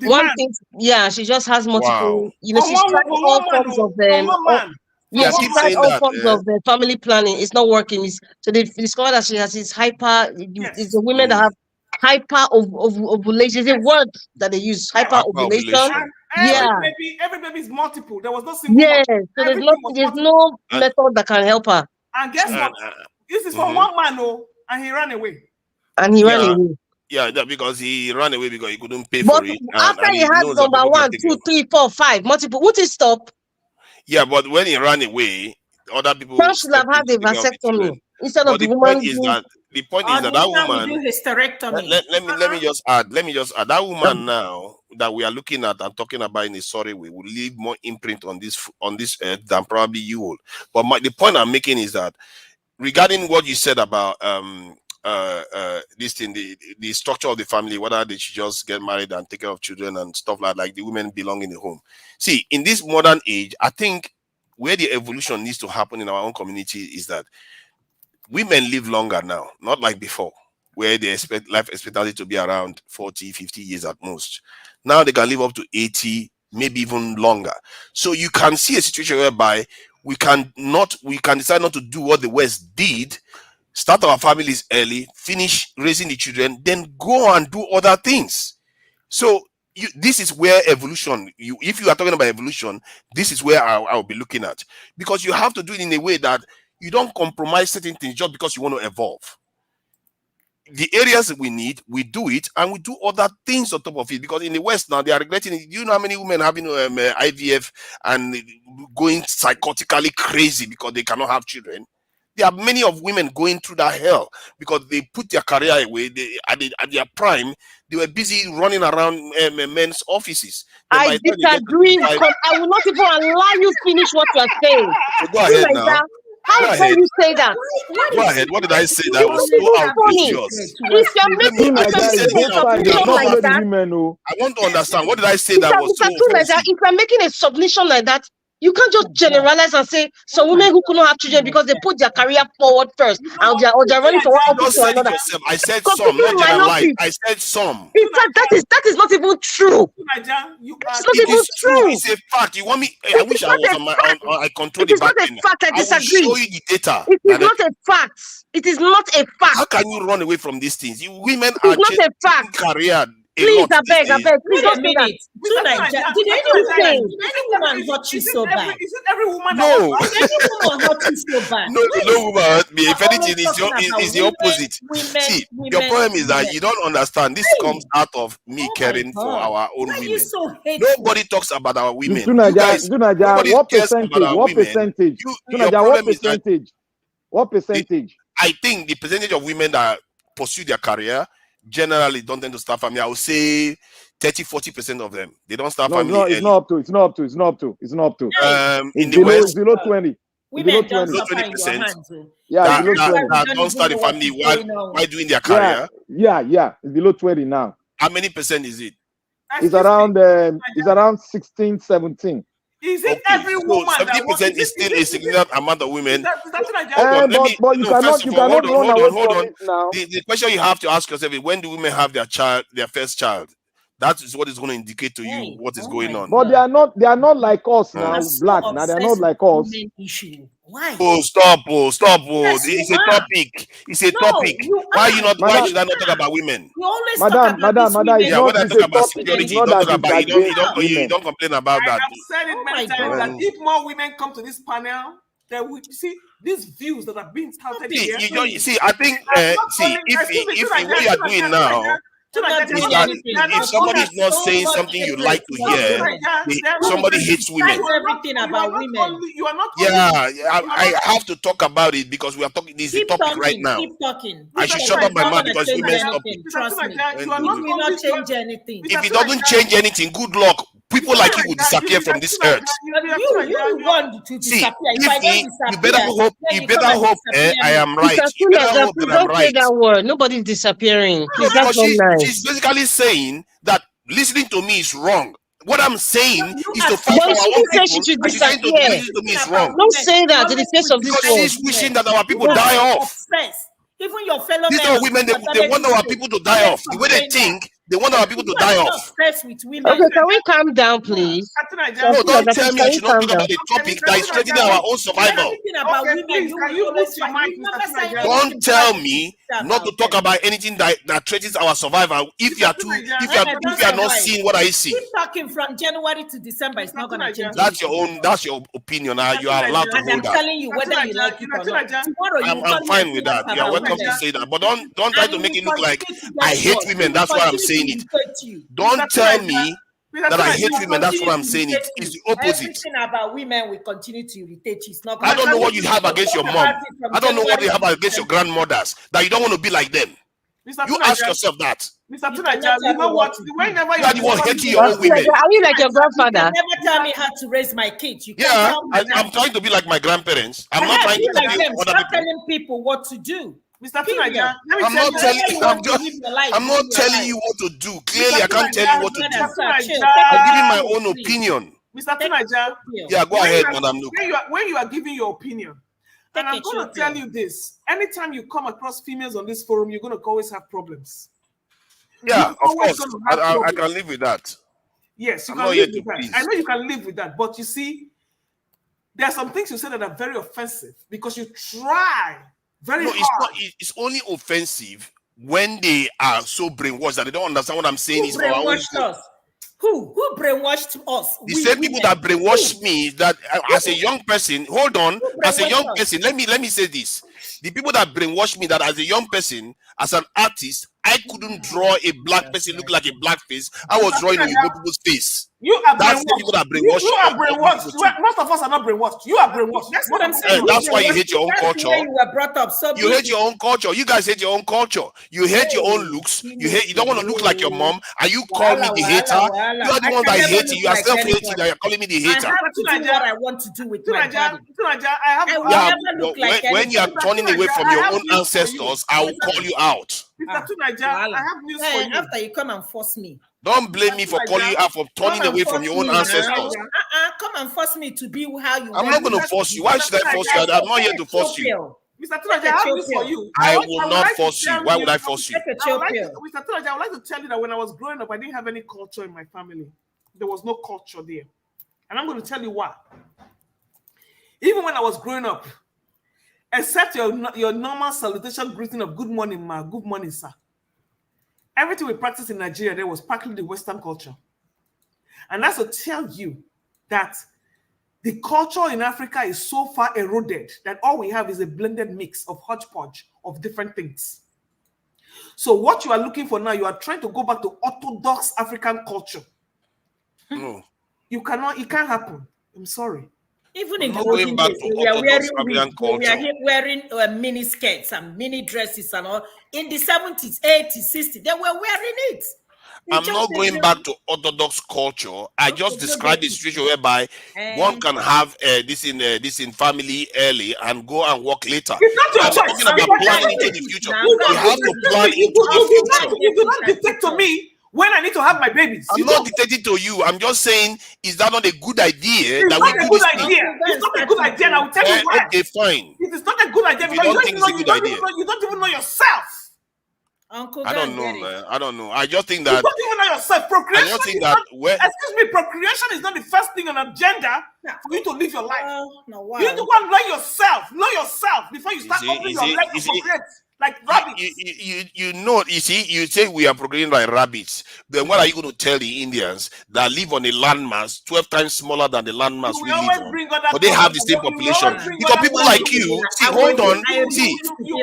one thing. Yeah, she just has multiple. Wow. You know, she's trying all forms of them. Yeah, she tried all forms of the family planning. It's not working. So they discovered that she has this hyper. It's the women that have hyper ovulation. It's a word that they use. Hyper ovulation. Every baby is multiple. There was no single. Yeah, so there's no method that can help her. And guess what? This is from one man, and he ran away. Ran away. Yeah, because he ran away because he couldn't pay for it. After he had number 1, 2, 3, 4, 5, multiple, would he stop? Yeah, but when he ran away, other people should have had a vasectomy instead of the woman. The point is that woman. Let me just add. That woman now that we are looking at and talking about in a sorry way will leave more imprint on this earth than probably you will. But the point I'm making is that regarding what you said about this thing, the structure of the family, whether they should just get married and take care of children and stuff like the women belong in the home. See, in this modern age, I think where the evolution needs to happen in our own community is that women live longer now, not like before, where they expect life expectancy to be around 40, 50 years at most. Now they can live up to 80, maybe even longer. So you can see a situation whereby we can decide not to do what the West did, start our families early, finish raising the children, then go and do other things. So this is where evolution, if you are talking about evolution, this is where I'll be looking at. Because you have to do it in a way that you don't compromise certain things just because you want to evolve. The areas that we need, we do it, and we do other things on top of it. Because in the West now, they are regretting it. Do you know how many women having IVF and going psychotically crazy because they cannot have children? There are many of women going through that hell because they put their career away. At their prime, they were busy running around men's offices. I disagree. I will not even allow you finish what you are saying. So go ahead now. How can you say that? Go ahead. What did I say? That was so outrageous. If you're making like that, I want to understand. What did I say that was so offensive? If you're making a submission like that, you can't just generalize and say some women who couldn't have children because they put their career forward first and they're running for one office or another. I said some, not generalize. I said some. In fact, that is not even true. It's not even true. It's a fact. You want me? I wish I was on I control the back end. It is not a fact. I disagree. I will show you the data. It is not a fact. It is not a fact. How can you run away from these things? You women are changing career. Please, I beg, please don't do that. Did any woman hurt you so bad? Is it every woman? No. Did any woman hurt you so bad? No woman hurt me. If anything, it's the opposite. See, your problem is that you don't understand. This comes out of me caring for our own women. Nobody talks about our women. Dunaja, what percentage? I think the percentage of women that pursue their career generally don't tend to start family. I would say 30-40% of them. They don't start family. No, it's not up to. It's not up to. In the West, below 20. Women below 20%. Yeah, that don't start a family while doing their career. Yeah, it's below 20 now. How many percent is it? It's around 16, 17. Is it every woman? 70% is still a significant amount of women. But you cannot hold on. The question you have to ask yourself is, when do women have their first child? That is what is going to indicate to you what is going on. But they are not like us now, black. Now they are not like us. Why? Stop. It's a topic. It's a topic. Why should I not talk about women? You always talk about women. Yeah, when I talk about security, you don't complain about that. I have said it many times that if more women come to this panel, then we see these views that are being touted here. You see, I think if what you are doing now, is that if somebody is not saying something you like to hear, somebody hates women. Everything about women. You are not. I have to talk about it because we are talking. This is the topic right now. Keep talking. I should shut up my mouth because women's topic. Trust me. It will not change anything. If it doesn't change anything, good luck. People like you will disappear from this earth. You want to disappear. You better hope. I am right. You better hope that I'm Don't say that word. Nobody's disappearing. Please, that's not nice. She's basically saying that listening to me is wrong. What I'm saying is to fight for our own people. She's saying to listen to me is wrong. Don't say that in the face of this world. She's wishing that our people die off. Even your fellow These are women. They want our people to die off. The way they think. They want our people to die off. Okay, can we calm down, please? No, don't tell me I should not talk about a topic that is threatening our own survival. Don't tell me not to talk about anything that threatens our survival. If you are not seeing what I see. Keep talking from January to December. It's not going to change. That's your own. That's your opinion. You are allowed to hold that. I'm telling you whether you like it or not. Tomorrow I'm fine with that. You are welcome to say that, but don't try to make it look like I hate women. That's what I'm saying. Don't tell me that I hate women. That's what I'm saying. It's the opposite. Everything about women will continue to irritate you. It's not. I don't know what you have against your mom. I don't know what you have against your grandmothers that you don't want to be like them. You ask yourself that. Mr. Tunaja, you know what? Whenever you are the one hating your own women. Are you like your grandfather? You never tell me how to raise my kids. I'm trying to be like my grandparents. I'm not trying to be like them. Stop telling people what to do. Mr. Tunaja, I'm not telling you what to do. Clearly, I can't tell you what to do. I'm giving my own opinion. Mr. Tunaja, yeah, go ahead, Madam Luke. When you are giving your opinion, and I'm going to tell you this: anytime you come across females on this forum, you're going to always have problems. Yeah, of course, I can live with that. Yes, you can live with that. I know you can live with that, but you see, there are some things you say that are very offensive because you try. It's only offensive when they are so brainwashed that they don't understand what I'm saying. Is our own good. Who brainwashed us? The same people that brainwashed me. That as a young person, hold on. As a young person, let me say this: the people that brainwashed me, that as a young person, as an artist, I couldn't draw a black person look like a black face. I was drawing on people's face. That's the people that brainwashed. You are brainwashed. Most of us are not brainwashed. You are brainwashed. That's what I'm saying. That's why you hate your own culture. You were brought up so you hate your own culture. You guys hate your own culture. You hate your own looks. You don't want to look like your mom. And you call me the hater. You are the one that hates it. You are self-hating. That you're calling me the hater. I have to do what I want to do with my body. When you are turning away from your own ancestors, I will call you out. Mr. Tunaja, I have news for you. After you come and force me. Don't blame me for calling you out for turning away from your own ancestors. Come and force me to be how you I'm not going to force you. Why should I force you? I'm not here to force you. Mr. Tunaja, I have news for you. I will not force you. Why would I force you? Mr. Tunaja, I would like to tell you that when I was growing up, I didn't have any culture in my family. There was no culture there. And I'm going to tell you why. Even when I was growing up, except your normal salutation greeting of good morning, ma, good morning, sir. Everything we practiced in Nigeria there was partly the Western culture. And that's to tell you that the culture in Africa is so far eroded that all we have is a blended mix of hodgepodge of different things. So what you are looking for now, you are trying to go back to orthodox African culture. No. You cannot, it can't happen. I'm sorry. Even in the olden days, we are wearing mini skirts and mini dresses and all. In the 70s, 80s, 60s, they were wearing it. I'm not going back to orthodox culture. I just described the situation whereby one can have this in family early and go and work later. It's not your choice. I'm talking about planning into the future. We have to plan into the future. You do not dictate to me when I need to have my babies. I'm not dictating to you. I'm just saying, is that not a good idea that we do this thing? It's not a good idea, and I will tell you why. Okay, fine. It is not a good idea because you don't even know yourself. Uncle, I don't know, man. I don't know. I just think that you don't even know yourself. Procreation. I just think that procreation is not the first thing on agenda for you to live your life. Wow. You need to go and learn yourself. Know yourself before you start opening your legs to procreate. Like rabbits. You say we are progressing like rabbits. Then what are you going to tell the Indians that live on a landmass 12 times smaller than the landmass we live on? But they have the same population. Because people like you,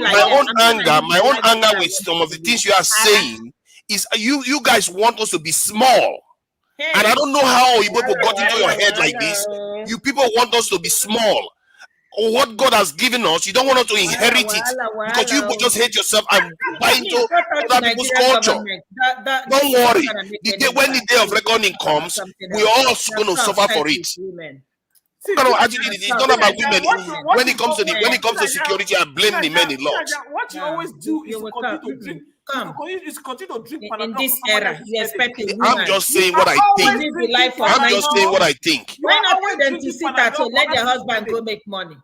my own anger with some of the things you are saying is you guys want us to be small. Hey. And I don't know how you people got into your head like this. You people want us to be small. Or what God has given us, you don't want us to inherit it because you just hate yourself and buy into other people's culture. Don't worry. When the day of reckoning comes, we're all going to suffer for it. Actually, it's not about women. When it comes to security, I blame the men a lot. What you always do is continue to drink in this era. You expect I'm just saying what I think. I'm just saying what I think. Why not for them to sit at home, let their husband go make money?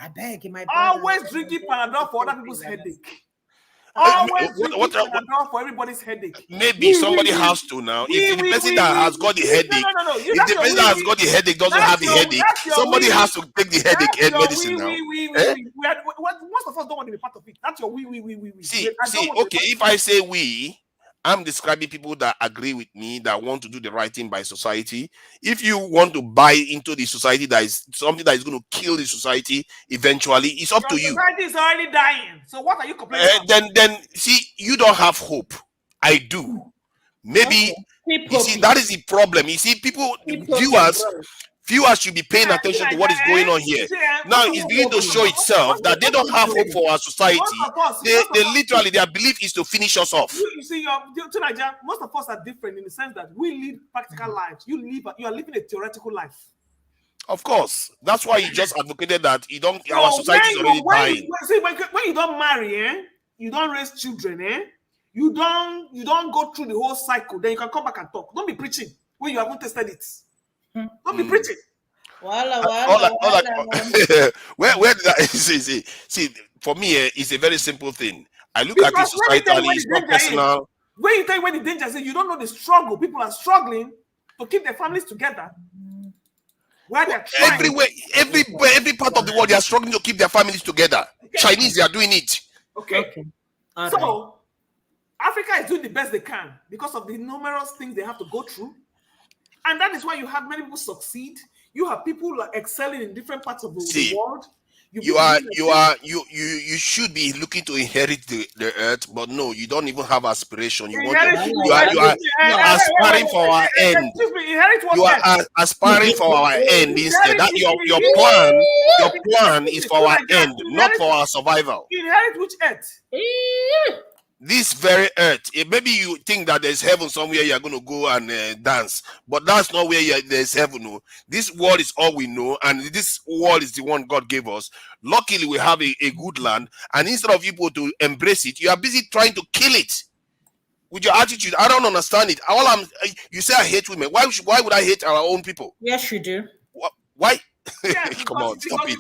I beg you, my brother. Always drinking Panadol for other people's headache. Always drinking Panadol for everybody's headache. Maybe somebody has to now. If the person that has got the headache, if the person that has got the headache doesn't have the headache, somebody has to take the headache medicine now. Most of us don't want to be part of it. That's your we. See, okay, if I say we, I'm describing people that agree with me, that want to do the right thing by society. If you want to buy into the society that is something that is going to kill the society eventually, it's up to you. Society is already dying. So what are you complaining about? Then see, you don't have hope. I do. Maybe you see that is the problem. You see, viewers should be paying attention to what is going on here. Now it's beginning to show itself that they don't have hope for our society. They literally, their belief is to finish us off. You see, most of us are different in the sense that we live practical lives. You are living a theoretical life. Of course, that's why you just advocated that you don't. Our society is already dying. See, when you don't marry, you don't raise children, you don't go through the whole cycle. Then you can come back and talk. Don't be preaching when you haven't tested it. Don't be preaching. Where did I see? For me, it's a very simple thing. I look at this societally, it's not personal. When you tell you where the danger is, you don't know the struggle. People are struggling to keep their families together. Where they're trying. Everywhere, every part of the world, they are struggling to keep their families together. Okay. Chinese, they are doing it. Okay. So Africa is doing the best they can because of the numerous things they have to go through. And that is why you have many people succeed. You have people like excelling in different parts of the world. You should be looking to inherit the earth, but no, you don't even have aspiration. You are aspiring for our end. You are aspiring for our end instead. That your plan is for our end, not for our survival. Inherit which earth? This very earth. Maybe you think that there's heaven somewhere you're going to go and dance, but that's not where there's heaven. No. This world is all we know, and this world is the one God gave us. Luckily, we have a good land, and instead of people to embrace it, you are busy trying to kill it with your attitude. I don't understand it. You say I hate women. Why would I hate our own people? Yes, you do. Why? Yeah, come on, stop it.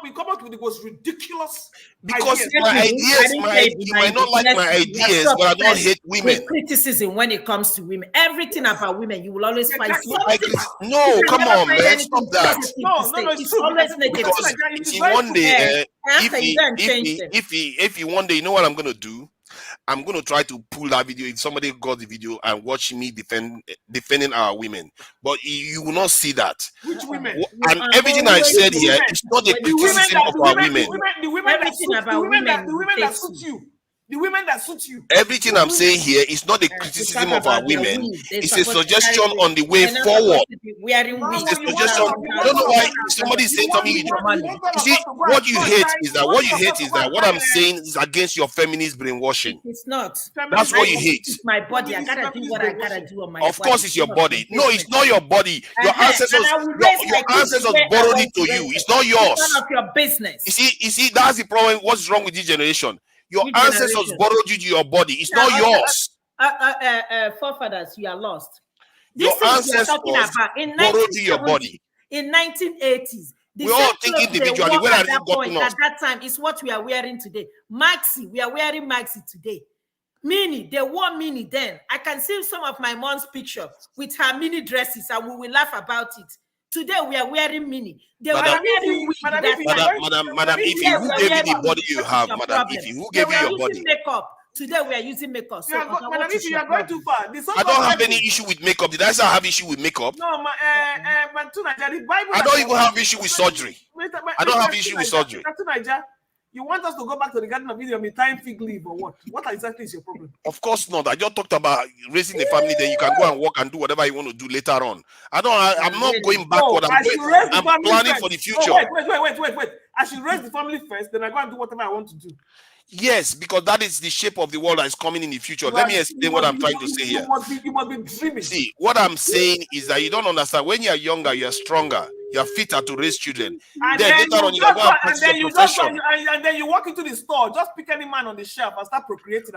We come up with the most ridiculous. Because my ideas, you might not like my ideas, but I don't hate women. Criticism when it comes to women, everything about women, you will always find. No, come on, man, stop that. No, it's always negative. Because one day, if you one day, you know what I'm gonna do? I'm going to try to pull that video if somebody got the video and watch me defending our women. But you will not see that. Which women? And everything I said here is not a criticism of our women. The women that suit you. The women that suit you. Everything I'm saying here is not a criticism of our women. It's a suggestion on the way forward. It's a suggestion. I don't know why somebody is saying something. You see, what you hate is that what I'm saying is against your feminist brainwashing. It's not. That's what you hate. It's my body. I gotta do what I gotta do on my body. Of course, it's your body. No, it's not your body. Your ancestors borrowed it to you. It's not yours. It's none of your business. You see, that's the problem. What's wrong with this generation? Your ancestors borrowed you to your body. It's not yours. Forefathers, you are lost. Your ancestors borrowed you your body. In 1980s, we all think individually. Where have you gotten us? At that time, it's what we are wearing today. Maxi, we are wearing Maxi today. Mini, they wore mini then. I can see some of my mom's picture with her mini dresses, and we will laugh about it. Today we are wearing mini. They were wearing madam, if you who gave you the body you have, madam, if you who gave you your body. Makeup. Today we are using makeup. So madam, if you are going too far, I don't have any issue with makeup. Did I say I have issue with makeup? No, the Bible. I don't even have issue with surgery. I don't have issue with surgery. You want us to go back to the Garden of Eden with time fig leaf or what? What exactly is your problem? Of course not. I just talked about raising a family. Then you can go and work and do whatever you want to do later on. I'm not going backward. I'm planning for the future. Wait. I should raise the family first. Then I go and do whatever I want to do. Yes, because that is the shape of the world that is coming in the future. Let me explain what I'm trying to say here. You must be dreaming. See, what I'm saying is that you don't understand. When you're younger, you're stronger. You're fitter to raise children. And then later on, you can go and practice your profession. And then you walk into the store, just pick any man on the shelf and start procreating.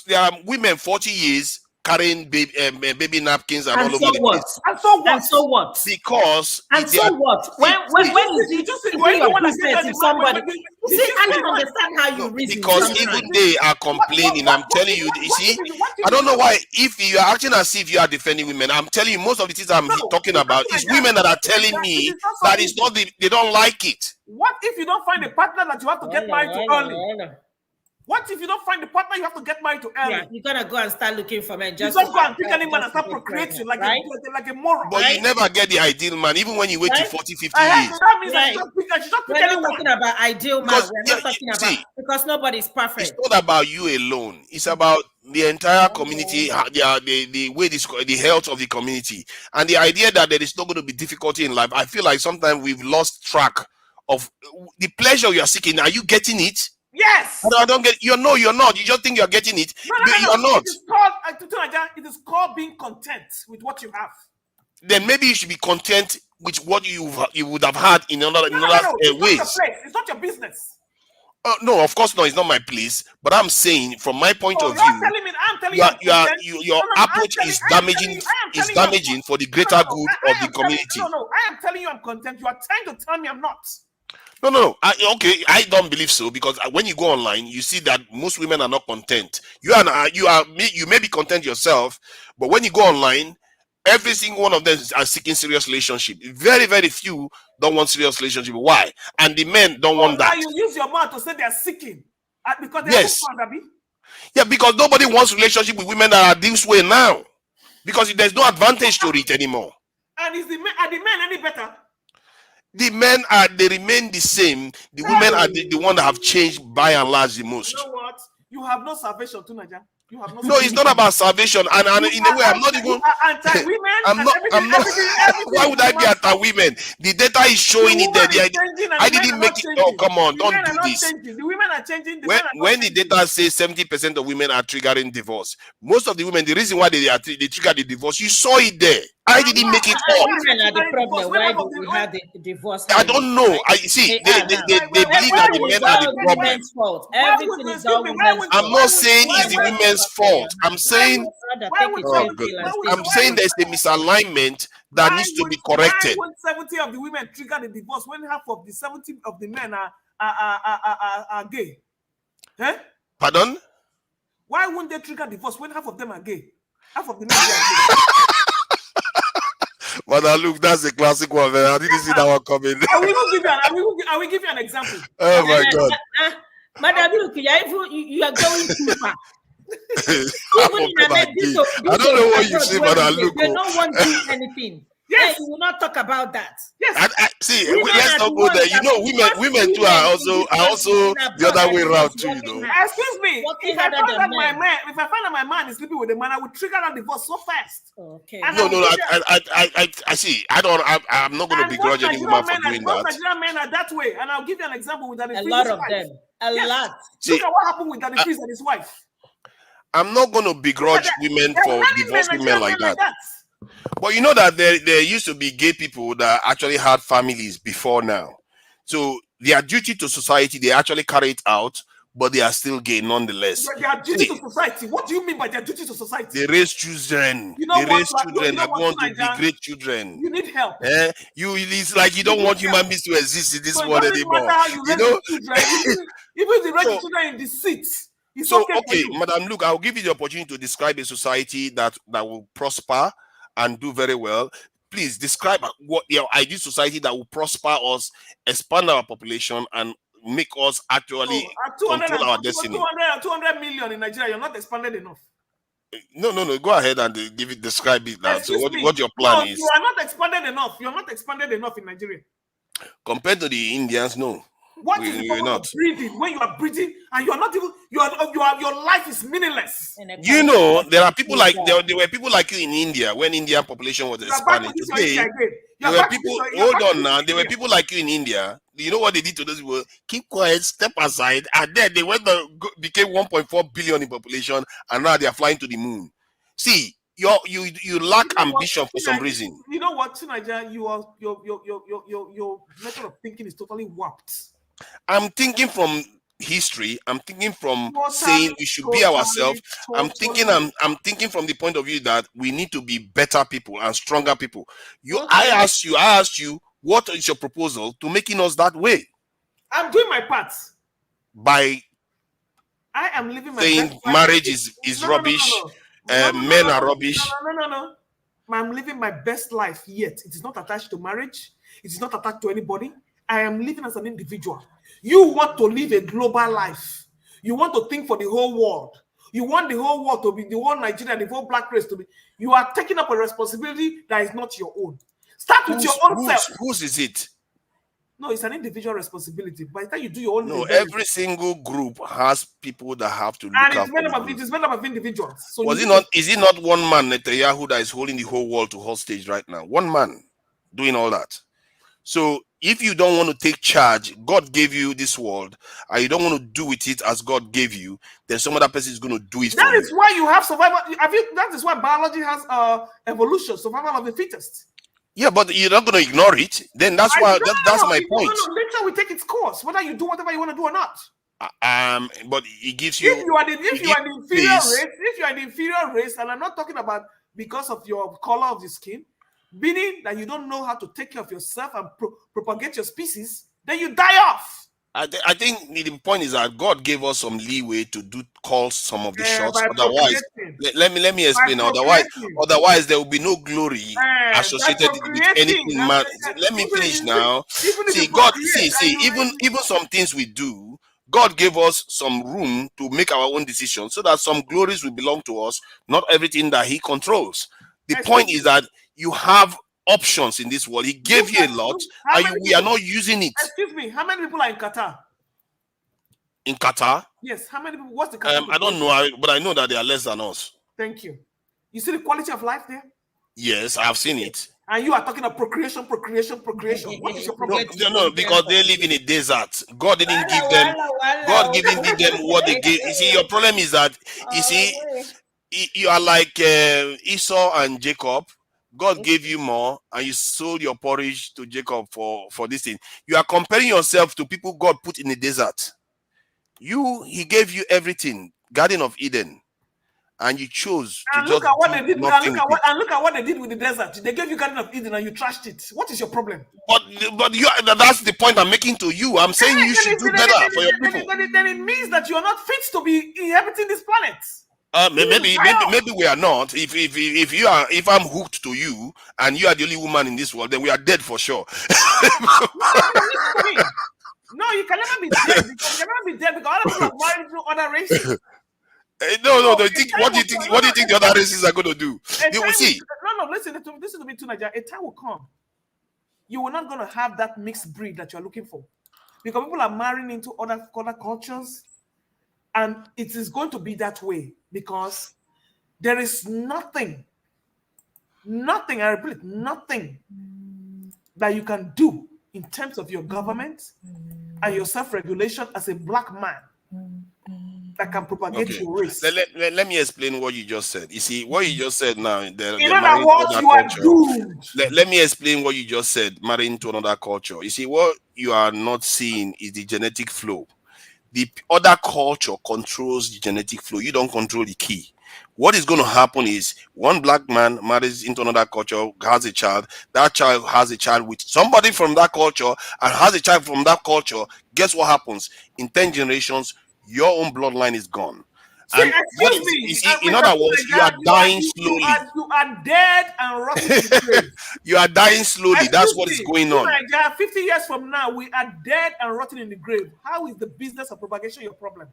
There are women 40 years carrying baby napkins and all over the place. And so what? And so what? Because so what? When is it just your business if somebody? See, I don't understand how you reason. Because even they are complaining. I'm telling you. You see, I don't know why. If you are acting as if you are defending women, I'm telling you, most of the things I'm talking about is women that are telling me that it's not they don't like it. What if you don't find a partner that you have to get married to early? What if you don't find the partner you have to get married to early? Yeah, you gotta go and start looking for men. Just go and pick any man and start procreating like a moron. But you never get the ideal man, even when you wait to 40, 50 years. That means we're not talking about ideal man. We're not talking about because nobody's perfect. It's not about you alone. It's about the entire community, the way the health of the community, and the idea that there is not going to be difficulty in life. I feel like sometimes we've lost track of the pleasure you are seeking. Are you getting it? Yes. I don't get. You're not. You just think you're getting it. No. You're not. It is called being content with what you have. Then maybe you should be content with what you would have had in another ways. It's not your business. No, of course not. It's not my place. But I'm saying, from my point of view, I'm telling you, your approach is damaging. Is damaging for the greater good of the community. No. I am telling you, I'm content. You are trying to tell me I'm not. No. I don't believe so, because when you go online, you see that most women are not content. You may be content yourself, but when you go online, every single one of them are seeking serious relationship. Very, very few don't want serious relationship. Why? And the men don't want that. You use your mouth to say they are seeking because they Yeah, because nobody wants relationship with women that are this way now, because there's no advantage to it anymore. And are the men any better? The men they remain the same. The women are the one that have changed by and large the most. You know what? You have no salvation too, Naja. You have no. No, it's not about salvation. And in a way, I'm not even. Anti-women. I'm not. Why would I be anti-women? The data is showing it there. I didn't make it. Oh, come on! Don't do this. The women are changing. When the data says 70% of women are triggering divorce, most of the women, the reason why they trigger the divorce, you saw it there. I didn't make it up. Women are the problem. Why do we have the divorce? I don't know. I see. They believe that the men are the problem. Fault. Everything is all women's fault. I'm not saying it's the women's fault. I'm saying, I'm saying there's a misalignment that needs to be corrected. Why would 70 of the women trigger the divorce when half of the 70 of the men are gay? Eh? Pardon? Why wouldn't they trigger divorce when half of them are gay? Half of the men are gay. Madam, look, that's a classic one, man. I didn't see that one coming. I will give you an example. Oh my God. Madam, look, you are going too far. I don't know what you say, Madam, look. They don't want to do anything. Yes, you will not talk about that. Yes, see, let's not go there. You know, women too are also the other way around too. You know. Excuse me. If I find that my man is sleeping with a man, I would trigger that divorce so fast. Okay. No. I see. I'm not going to begrudge any woman for doing that. Nigerian men are that way, and I'll give you an example with that. A lot of them. A lot. Look at what happened with Danny Freeze and his wife. I'm not going to begrudge women for divorcing women like that. But you know that there used to be gay people that actually had families before now. So their duty to society, they actually carry it out, but they are still gay nonetheless. Their duty to society? What do you mean by their duty to society? They raise children. They raise children that want to be great children. You need help. It's like you don't want human beings to exist in this world anymore. You know? Even the raise children in the seats. So, okay, Madam, look, I'll give you the opportunity to describe a society that will prosper and do very well. Please describe what your ideal society that will prosper us, expand our population, and make us actually control our destiny. 200 million in Nigeria, you're not expanded enough. No. Go ahead and describe it now. So what your plan is? You are not expanded enough. You're not expanded enough in Nigeria. Compared to the Indians, no. What is the purpose of breathing when you are breathing and you are not even your life is meaningless? You know, there are people like there were people like you in India when Indian population was expanding. Today, there were people. Hold on now. There were people like you in India. You know what they did to those people? Keep quiet, step aside, and then they became 1.4 billion in population, and now they are flying to the moon. See, you lack ambition for some reason. You know what, Tinaja, your method of thinking is totally warped. I'm thinking from history. I'm thinking from saying we should be ourselves. I'm thinking from the point of view that we need to be better people and stronger people. I asked you, what is your proposal to making us that way? I'm doing my part. I am living my saying best marriage is rubbish. Men are rubbish. No. I'm living my best life yet. It is not attached to marriage. It is not attached to anybody. I am living as an individual. You want to live a global life. You want to think for the whole world. You want the whole world to be, the whole Nigeria, the whole black race to be. You are taking up a responsibility that is not your own. Start with your own self. Whose is it? No, it's an individual responsibility. By the time you do your own, no, every single group has people that have to look after. It is made up of individuals. So is it not one man, Netanyahu, that is holding the whole world to hostage right now? One man doing all that. So if you don't want to take charge, God gave you this world, and you don't want to do with it as God gave you, then some other person is going to do it for you. That is why you have survival. That is why biology has evolution, survival of the fittest. Yeah, but you're not going to ignore it. Then that's why that's my point. Nature will take its course, whether you do whatever you want to do or not. But it gives you. If you are the inferior race, and I'm not talking about because of your color of the skin, meaning that you don't know how to take care of yourself and propagate your species, then you die off. I think the point is that God gave us some leeway to call some of the shots. Otherwise, let me explain. Otherwise, there will be no glory associated with anything. Man, let me finish now. See, God, even some things we do, God gave us some room to make our own decisions, so that some glories will belong to us. Not everything that He controls. The point is that you have options in this world. He gave you a lot, and we are not using it. Excuse me, how many people are in Qatar? In Qatar? Yes, how many people? What's the Qatar? I don't know, but I know that they are less than us. Thank you. You see the quality of life there? Yes, I've seen it. And you are talking of procreation. What is your problem? No, because they live in a desert. God didn't give them. God didn't give them what they gave. You see, your problem is that you are like Esau and Jacob. God gave you more, and you sold your porridge to Jacob for this thing. You are comparing yourself to people God put in the desert. He gave you everything, Garden of Eden, and you chose to look at what they did. Look at what they did with the desert. They gave you Garden of Eden, and you trashed it. What is your problem? But that's the point I'm making to you. I'm saying you should do better for your people. Then it means that you are not fit to be inhabiting this planet. Maybe we are not. If I'm hooked to you and you are the only woman in this world, then we are dead for sure. No, you can never be dead. You can never be dead because other people are married through other races. No. What do you think the other races are going to do? You will see. No. Listen to me too, Nigeria. A time will come. You are not going to have that mixed breed that you are looking for, because people are marrying into other cultures. And it is going to be that way because there is nothing, I repeat, nothing that you can do in terms of your government and your self-regulation as a black man that can propagate your race. Let me explain what you just said. You see, what you just said now. In other words, you are doomed. Let me explain what you just said, marrying to another culture. You see, what you are not seeing is the genetic flow. The other culture controls the genetic flow. You don't control the key. What is going to happen is one black man marries into another culture, has a child. That child has a child with somebody from that culture and has a child from that culture. Guess what happens? In 10 generations, your own bloodline is gone. And in other words, you are dying slowly. You are dead and rotting in the grave. You are dying slowly. That's what is going on. 50 years from now, we are dead and rotting in the grave. How is the business of propagation your problem?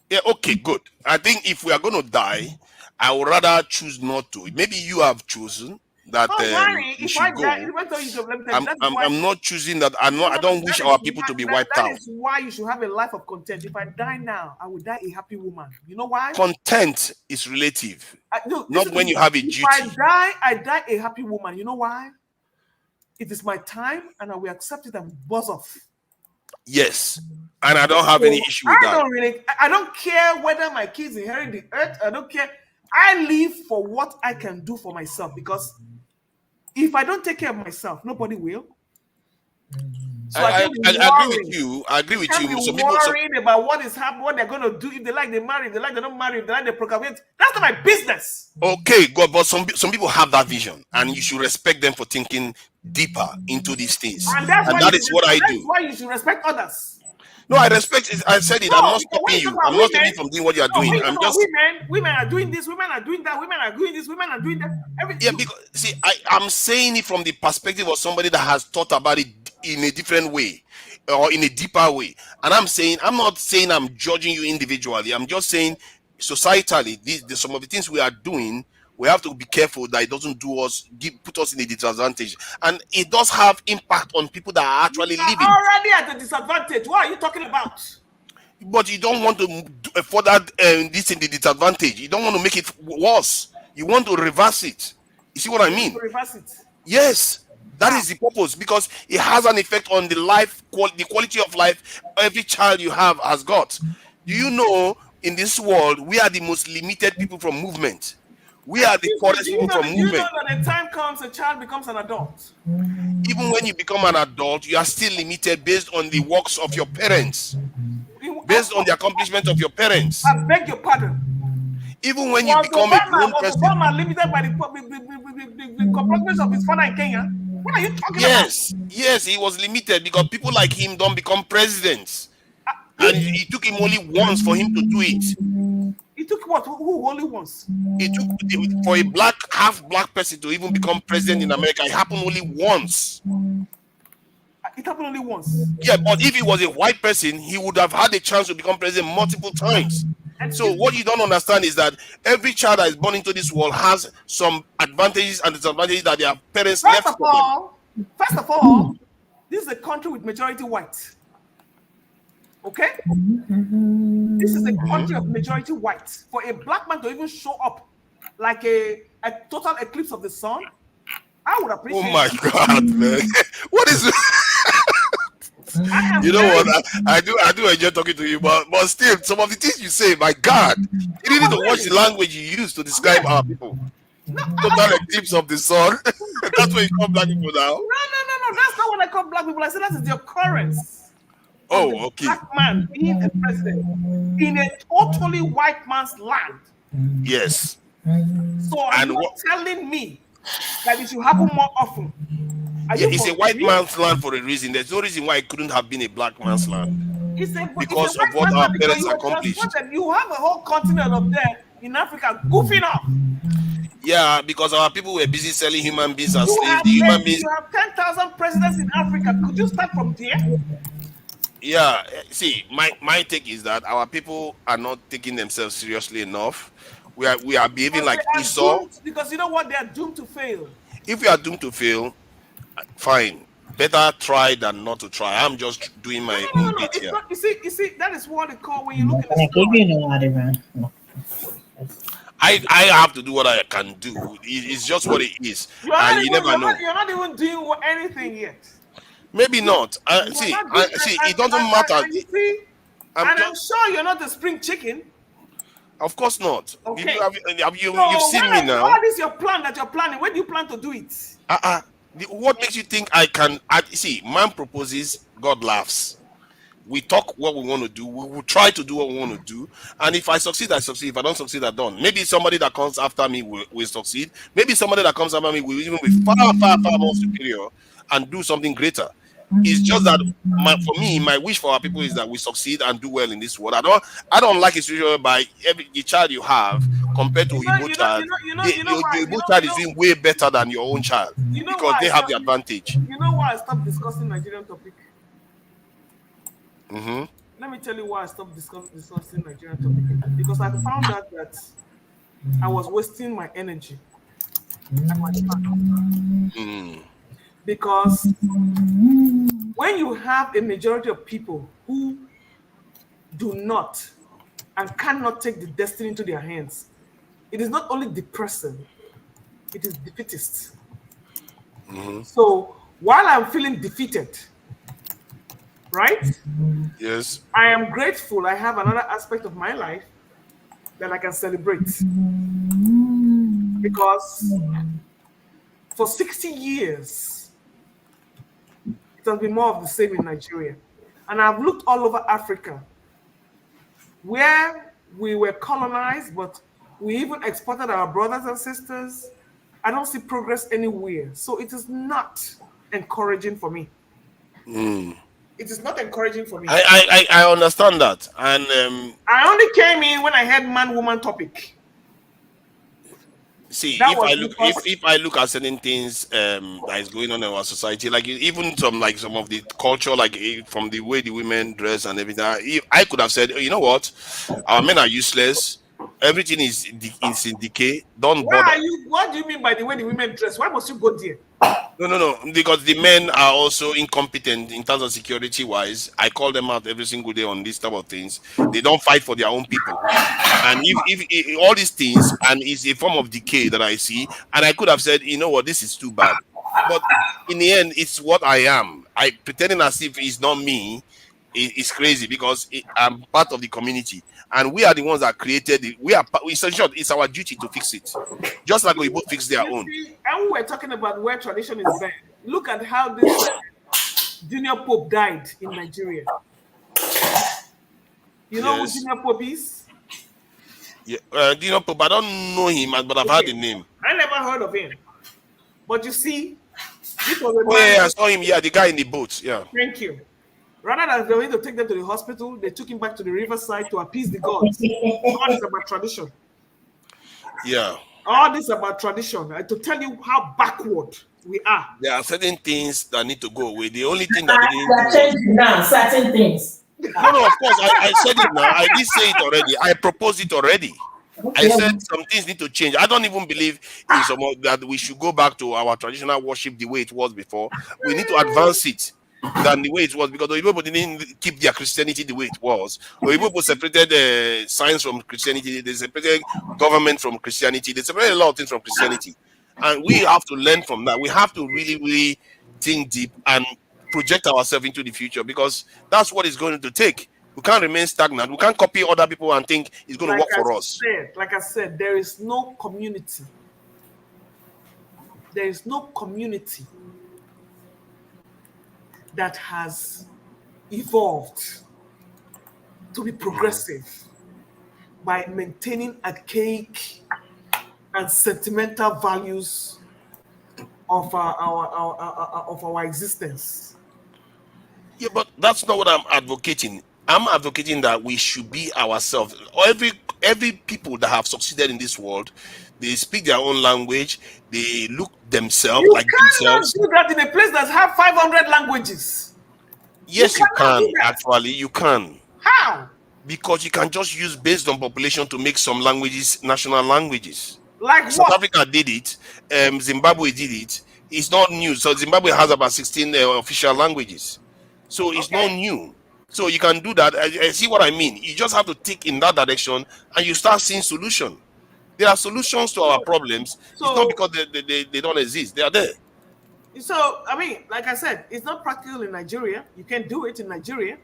Yeah, okay, good. I think if we are going to die, I would rather choose not to. Maybe you have chosen. that Barry, you if should I go. die, let me tell you, I'm not choosing that. I don't wish our people to be wiped out. That is why you should have a life of content. If I die now, I will die a happy woman. You know why? Content is relative. No, not when you have a duty. If I die a happy woman. You know why? It is my time, and I will accept it and buzz off. Yes, and I don't have any issue with that. I don't care whether my kids inherit the earth. I don't care. I live for what I can do for myself, because if I don't take care of myself, nobody will. So I agree with you. I agree with you. Some people worried about what is happening, what they're going to do. If they like, they marry. If they like, they don't marry. If they like, they procreate. That's not my business. Okay, God, but some people have that vision, and you should respect them for thinking deeper into these things. And that is what I do. That's why you should respect others. No, I respect it. I said it. No, I'm not stopping you. I'm not stopping you from doing what you are doing. I'm just women are doing this. Women are doing that. Women are doing this. Women are doing that. Everything. Yeah, because see, I'm saying it from the perspective of somebody that has thought about it in a different way, or in a deeper way. And I'm not saying I'm judging you individually. I'm just saying societally, some of the things we are doing, we have to be careful that it doesn't put us in a disadvantage. And it does have impact on people that are actually living. Already at a disadvantage. What are you talking about? But you don't want to further this in the disadvantage. You don't want to make it worse. You want to reverse it. You see what I mean? Reverse it. Yes. That is the purpose, because it has an effect on the quality of life every child you have has got. Do you know, in this world, we are the most limited people from movement. We are the poorest people from movement. You know that the time comes a child becomes an adult. Even when you become an adult, you are still limited based on the works of your parents, based on the accomplishment of your parents. I beg your pardon. Even when you become a grown person. Was Obama limited by the accomplishments of his father in Kenya? What are you talking about? Yes, he was limited because people like him don't become presidents. And it took him only once for him to do it. It took what? Who only once? It took for a half black person to even become president in America. It happened only once. It happened only once. Yeah, but if he was a white person, he would have had a chance to become president multiple times. So what you don't understand is that every child that is born into this world has some advantages and disadvantages that their parents left for them. First of all, this is a country with majority white. Okay? This is a country of majority white. For a black man to even show up like a total eclipse of the sun, I would appreciate it. Oh my God, man. What is it? You know what? I do enjoy talking to you, but still, some of the things you say, my God, you need to watch the language you use to describe our people. Total eclipse of the sun. That's what you call black people now. No. That's not what I call black people. I said that is the occurrence. Oh, okay. Black man being a president in a totally white man's land. Yes. So are you telling me that it should happen more often? It's a white man's land for a reason. There's no reason why it couldn't have been a black man's land. Because of what our parents accomplished. You have a whole continent up there in Africa goofing off. Yeah, because our people were busy selling human beings as slaves. You have 10,000 presidents in Africa. Could you start from there? Yeah, see, my take is that our people are not taking themselves seriously enough. We are behaving like Esau. Because you know what? They are doomed to fail. If we are doomed to fail, fine. Better try than not to try. I'm just doing my own bit here. You see, that is what they call when you look at the story. I have to do what I can do. It's just what it is. You never know. You're not even doing anything yet. Maybe not. See, it doesn't matter. I'm sure you're not a spring chicken. Of course not. Okay. You've seen me now. What is your plan that you're planning? When do you plan to do it? What makes you think I can? See, man proposes, God laughs. We talk what we want to do. We will try to do what we want to do. And if I succeed, I succeed. If I don't succeed, I don't. Maybe somebody that comes after me will succeed. Maybe somebody that comes after me will even be far, far, far more superior and do something greater. It's just that for me, my wish for our people is that we succeed and do well in this world. I don't like a situation whereby every child you have compared to Igbo child, your Igbo child is doing way better than your own child because they have the advantage. You know why I stopped discussing Nigerian topic? Mm-hmm. Let me tell you why I stopped discussing Nigerian topic. Because I found out that I was wasting my energy. Because when you have a majority of people who do not and cannot take the destiny into their hands, it is not only depressing, it is defeatist. So while I'm feeling defeated, right? Yes. I am grateful I have another aspect of my life that I can celebrate. Because for 60 years, it has been more of the same in Nigeria. And I've looked all over Africa where we were colonized, but we even exported our brothers and sisters. I don't see progress anywhere. So it is not encouraging for me. It is not encouraging for me. I understand that. And I only came in when I had man-woman topic. see, That if was I look because- if I look at certain things that is going on in our society, like even some of the culture, like from the way the women dress and everything, I could have said, you know what, our men are useless. Everything is in decay. Don't bother. What do you mean by the way the women dress? Why must you go there? No, because the men are also incompetent in terms of security wise. I call them out every single day on these type of things. They don't fight for their own people, and if all these things, and it's a form of decay that I see, and I could have said, you know what, this is too bad, but in the end, it's what I am. I pretending as if it's not me. It's crazy because I'm part of the community, and we are the ones that created it. It's our duty to fix it, just like we both fix their own. And we're talking about where tradition is bad. Look at how this Junior Pope died in Nigeria. You know who Junior Pope is? Yeah, Junior Pope. I don't know him, but I've heard the name. I never heard of him. But you see, this was a man. Yeah, I saw him. Yeah, the guy in the boat. Yeah. Thank you. Rather than going to take them to the hospital, they took him back to the riverside to appease the gods. All this about tradition. Yeah. All this about tradition. To tell you how backward we are. There are certain things that need to go away. The only thing that they are changing now, certain things. No, of course. I said it now. I did say it already. I proposed it already. I said some things need to change. I don't even believe in that we should go back to our traditional worship the way it was before. We need to advance it than the way it was, because the people didn't keep their Christianity the way it was. The people separated science from Christianity. They separated government from Christianity. They separated a lot of things from Christianity. And we have to learn from that. We have to really, really think deep and project ourselves into the future, because that's what it's going to take. We can't remain stagnant. We can't copy other people and think it's going to work for us. Like I said, there is no community. There is no community that has evolved to be progressive by maintaining archaic and sentimental values of our existence. Yeah, but that's not what I'm advocating. I'm advocating that we should be ourselves. Every people that have succeeded in this world, they speak their own language. They look themselves like themselves. You cannot do that in a place that has 500 languages. Yes, you can. Actually, you can. How? Because you can just use based on population to make some languages national languages. Like South what? Africa did it. Zimbabwe did it. It's not new. So Zimbabwe has about 16 official languages. So it's not new. So you can do that. I see what I mean. You just have to think in that direction, and you start seeing solution. There are solutions to our problems. It's not because they don't exist. They are there. So, I mean, like I said, it's not practical in Nigeria. You can't do it in Nigeria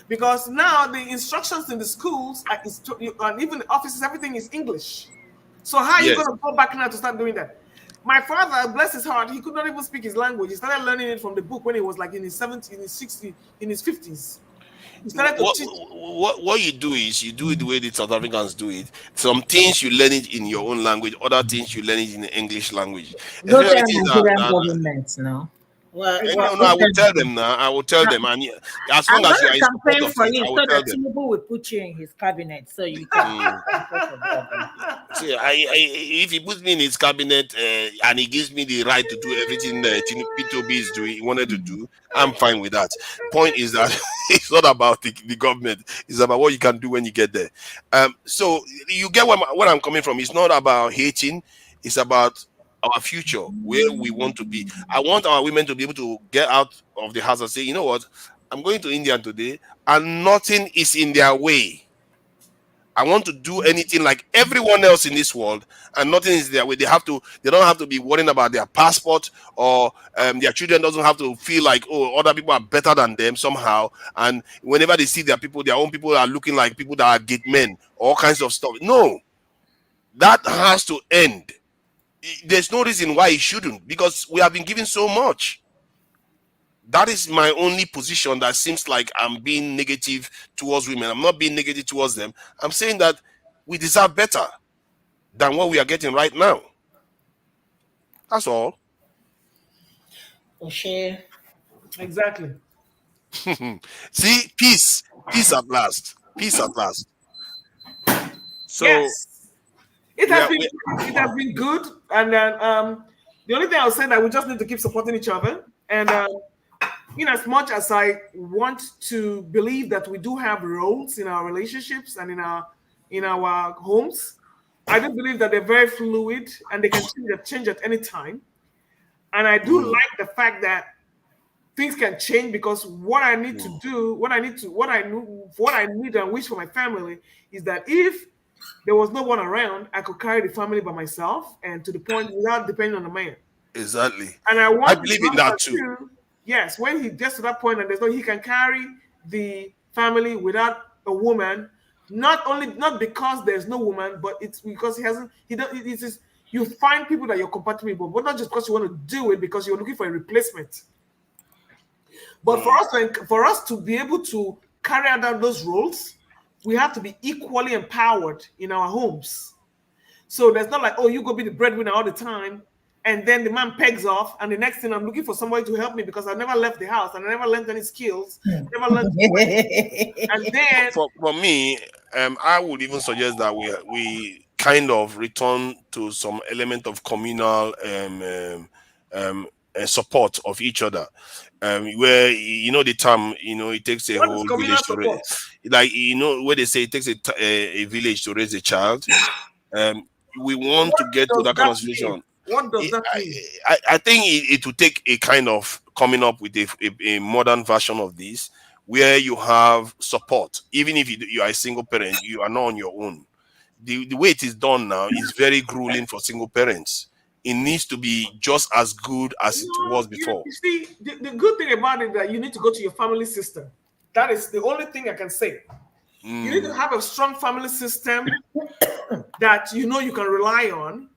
because now the instructions in the schools and even the offices, everything is English. So how are you going to go back now to start doing that? My father, bless his heart, he could not even speak his language. He started learning it from the book when he was like in his 70s, in his 60s, in his 50s. What you do is you do it the way the South Africans do it. Some things you learn it in your own language, other things you learn it in the English language. Those are Nigerian governments now. Well, I will tell them now. I will tell them, and as long as you are in support of for it, him, I so will tell that them. Tinubu will put you in his cabinet, so you can. See, if he puts me in his cabinet and he gives me the right to do everything that P2B is doing, he wanted to do, I'm fine with that. Point is that it's not about the government; it's about what you can do when you get there. So you get where I'm coming from. It's not about hating; it's about our future, where we want to be. I want our women to be able to get out of the house and say, you know what, I'm going to India today, and nothing is in their way. I want to do anything like everyone else in this world, and nothing is their way. They don't have to be worrying about their passport, or their children doesn't have to feel like, oh, other people are better than them somehow. And whenever they see their own people are looking like people that are gate men, all kinds of stuff. No, that has to end. There's no reason why it shouldn't, because we have been given so much. That is my only position that seems like I'm being negative towards women. I'm not being negative towards them. I'm saying that we deserve better than what we are getting right now. That's all. Okay. Exactly. See, peace at last. Peace at last. So yes, it has been good. And then the only thing I was saying that we just need to keep supporting each other. And in as much as I want to believe that we do have roles in our relationships and in our homes, I do believe that they're very fluid and they can change at any time. And I do like the fact that things can change, because what I need to do, what I need and wish for my family is that if there was no one around, I could carry the family by myself, and to the point without depending on the man. Exactly. And I believe in that too. Yes, when he gets to that point and he can carry the family without a woman, not because there's no woman, but it's because you find people that you're compatible, but not just because you want to do it, because you're looking for a replacement. But for us to be able to carry out those roles, we have to be equally empowered in our homes. So there's not like, oh, you go be the breadwinner all the time, and then the man pegs off, and the next thing I'm looking for somebody to help me because I never left the house and I never learned any skills. And then for me, I would even suggest that we kind of return to some element of communal support of each other. Where the term, it takes a whole village to raise, like where they say it takes a village to raise a child. We want to get to that kind of situation. What does that mean? I think it will take a kind of coming up with a modern version of this, where you have support. Even if you are a single parent, you are not on your own. The way it is done now is very grueling for single parents. It needs to be just as good as it was before. You see, the good thing about it is that you need to go to your family system. That is the only thing I can say. You need to have a strong family system that you can rely on,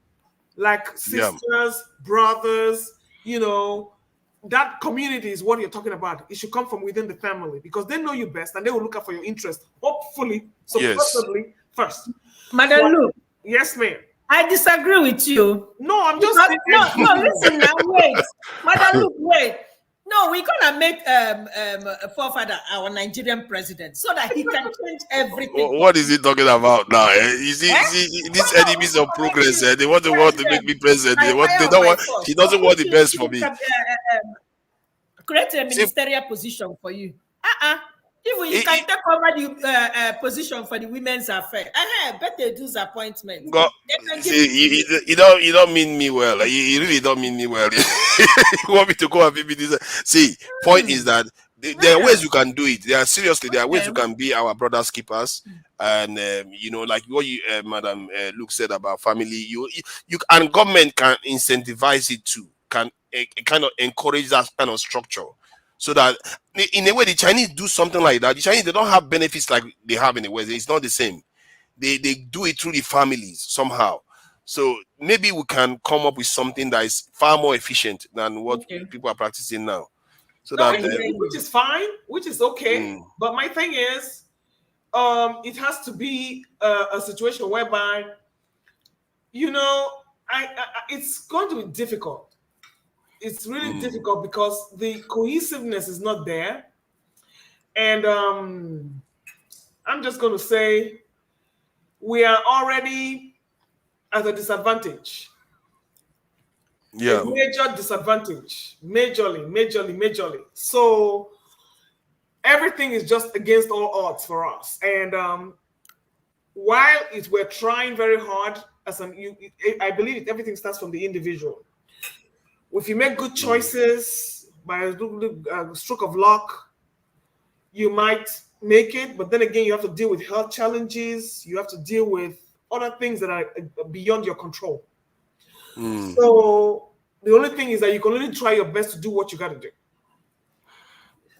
like sisters, brothers, that community is what you're talking about. It should come from within the family, because they know you best and they will look out for your interest, hopefully, possibly first. Madam Luke. Yes, ma'am. I disagree with you. No, I'm just no, listen now, wait. Madam Luke, wait. No, we're gonna make forefather our Nigerian president so that he can change everything. What is he talking about now? You see, these enemies of progress. They want to make me president. He doesn't want the best for me. Create a ministerial position for you. Even you can take over the position for the women's affairs. Better do the appointment. You don't mean me well. You really don't mean me well. You want me to go and be this? See, point is that there are ways you can do it. There are ways you can be our brother's keepers, and like what you, Madam Luke said about family. You and government can incentivize it too. Can kind of encourage that kind of structure. So that in a way, the Chinese do something like that. The Chinese, they don't have benefits like they have in the West. It's not the same. They do it through the families somehow. So maybe we can come up with something that is far more efficient than what people are practicing now. So which is fine, which is okay. But my thing is, it has to be a situation whereby, it's going to be difficult. It's really difficult because the cohesiveness is not there. And I'm just going to say we are already at a disadvantage. Yeah. A major disadvantage. Majorly. So everything is just against all odds for us. And while we're trying very hard I believe everything starts from the individual. If you make good choices by a stroke of luck, you might make it. But then again, you have to deal with health challenges. You have to deal with other things that are beyond your control. So the only thing is that you can only try your best to do what you got to do.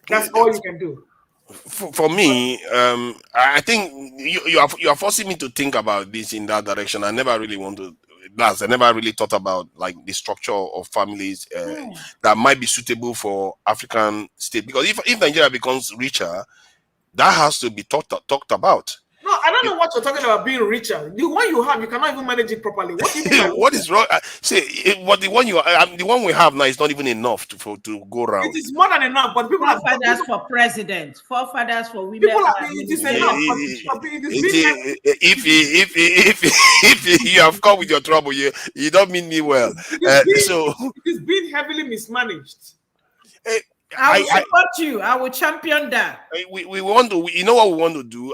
That's all you can do. For me, I think you are forcing me to think about this in that direction. I never really want to. I never really thought about like the structure of families that might be suitable for African state. Because if Nigeria becomes richer, that has to be talked about. No, I don't know what you're talking about being richer. The one you have, you cannot even manage it properly. What, do you mean what is wrong? What the one the one we have now is not even enough to go around. It is more than enough, but people forefathers for president, forefathers for women. People are it is enough. If you have come with your trouble, you don't mean me well. It is being heavily mismanaged. I will support you. I will champion that. We want to. You know what we want to do?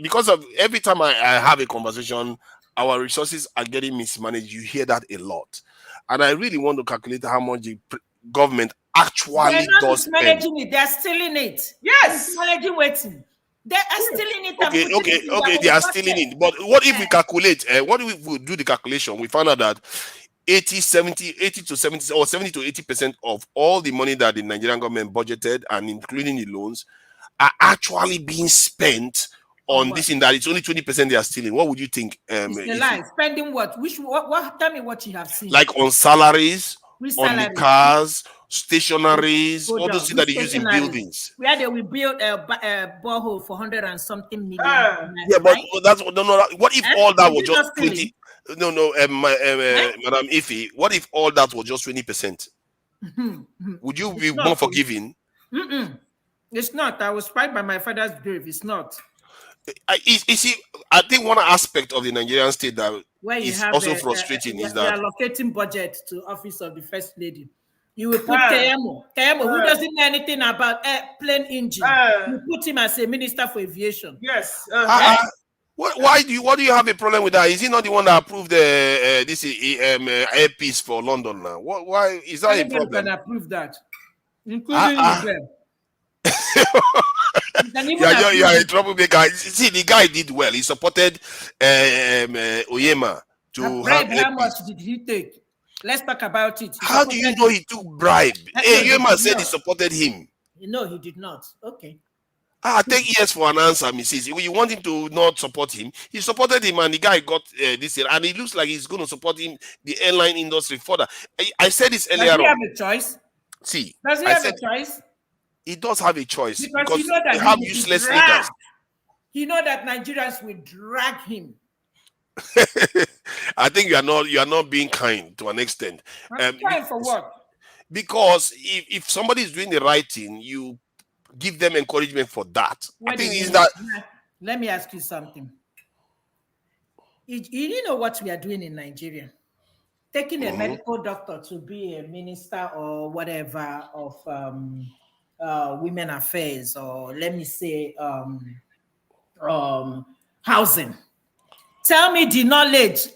Because of every time I have a conversation, our resources are getting mismanaged. You hear that a lot, and I really want to calculate how much the government actually does. Managing it, they are stealing it. Yes, managing waiting. They are stealing it. Okay. They are stealing it. But what if we calculate? What if we do the calculation? We found out that 80 to 70 or 70 to 80% of all the money that the Nigerian government budgeted, and including the loans, are actually being spent on this and that. It's only 20% they are stealing. What would you think? It's a lie. Spending what? What? Tell me what you have seen. Like on salaries, on the cars, stationaries, all those things that they use in buildings. Where they will build a borehole for 100 and something million. Yeah, but that's no. What if all that was just 20? No, Madam Ife, what if all that was just 20%? Would you be more forgiving? It's not. I was right by my father's grave. It's not. I think one aspect of the Nigerian state that is also frustrating is that allocating budget to office of the first lady. You will put Kemo, who doesn't know anything about plane engine. You put him as a minister for aviation. Yes. What do you have a problem with that? Is he not the one that approved this airpiece for London now? Why is that a problem? Can approve that, including them. You are a troublemaker. See, the guy did well. He supported Oyema to have. How much did he take? Let's talk about it. How do you know he took bribe? Oyema said he supported him. No, he did not. Okay. Take yes for an answer, Mrs. You want him to not support him. He supported him, and the guy got this, and it looks like he's going to support him, the airline industry further. I said this earlier on. Does he have a choice? See, does he have a choice? He does have a choice because you know that they have useless leaders. You know that Nigerians will drag him. I think you are not being kind to an extent. Kind for what? Because if somebody is doing the right thing, you give them encouragement for that. I think is that. Let me ask you something. You know what we are doing in Nigeria? Taking a medical doctor to be a minister or whatever of women affairs, or let me say housing. Tell me the knowledge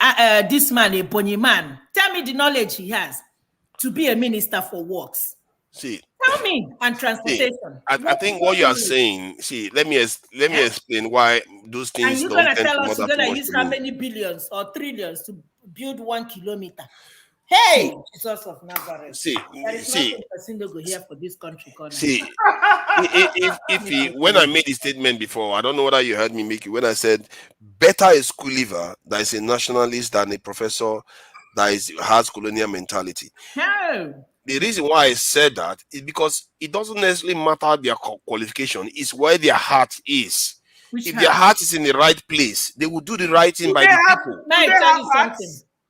this man, a Bonny man, tell me the knowledge he has to be a minister for works. See, tell me, and transportation. I think what you are saying. See, let me explain why those things. And you're gonna tell us you're gonna use how many billions or trillions to build 1 kilometer? Hey, Jesus of Nazareth. See, go here for this country. See, if when I made the statement before, I don't know whether you heard me make it when I said better a school leaver that is a nationalist than a professor that has colonial mentality. No. The reason why I said that is because it doesn't necessarily matter their qualification, it's where their heart is. If their heart is in the right place, they will do the right thing by the people.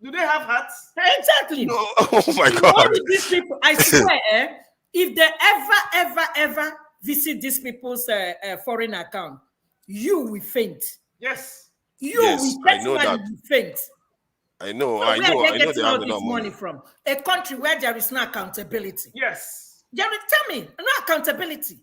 Do they have hats? Exactly. No. Oh my God. These people, I swear, if they ever visit these people's foreign account, you will faint. Yes. You will faint. I know. So I know. They getting all this money from a country where there is no accountability. Yes. Jerry, tell me, no accountability.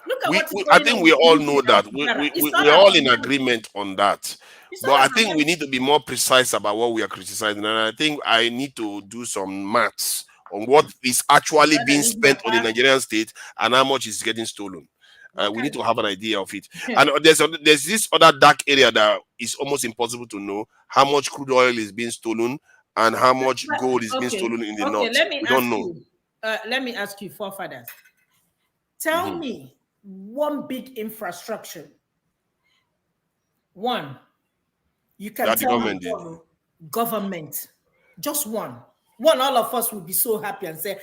Look at what is I going think on we with all Lizzie know and that. It's not We're all about in them. agreement on that. It's But not I about think them. we need to be more precise about what we are criticizing. And I think I need to do some maths on what is actually Brother, being leave my spent on the part. Nigerian state and how much is getting stolen. We Okay. need to have an idea of it. And there's this other dark area that is almost impossible to know how much crude oil is being stolen and how much gold is being stolen in the north. We don't know. Let me ask you, forefathers. Tell me one big infrastructure. One. You can That the tell government me did. one. Government. Just one. One, all of us will be so happy and say,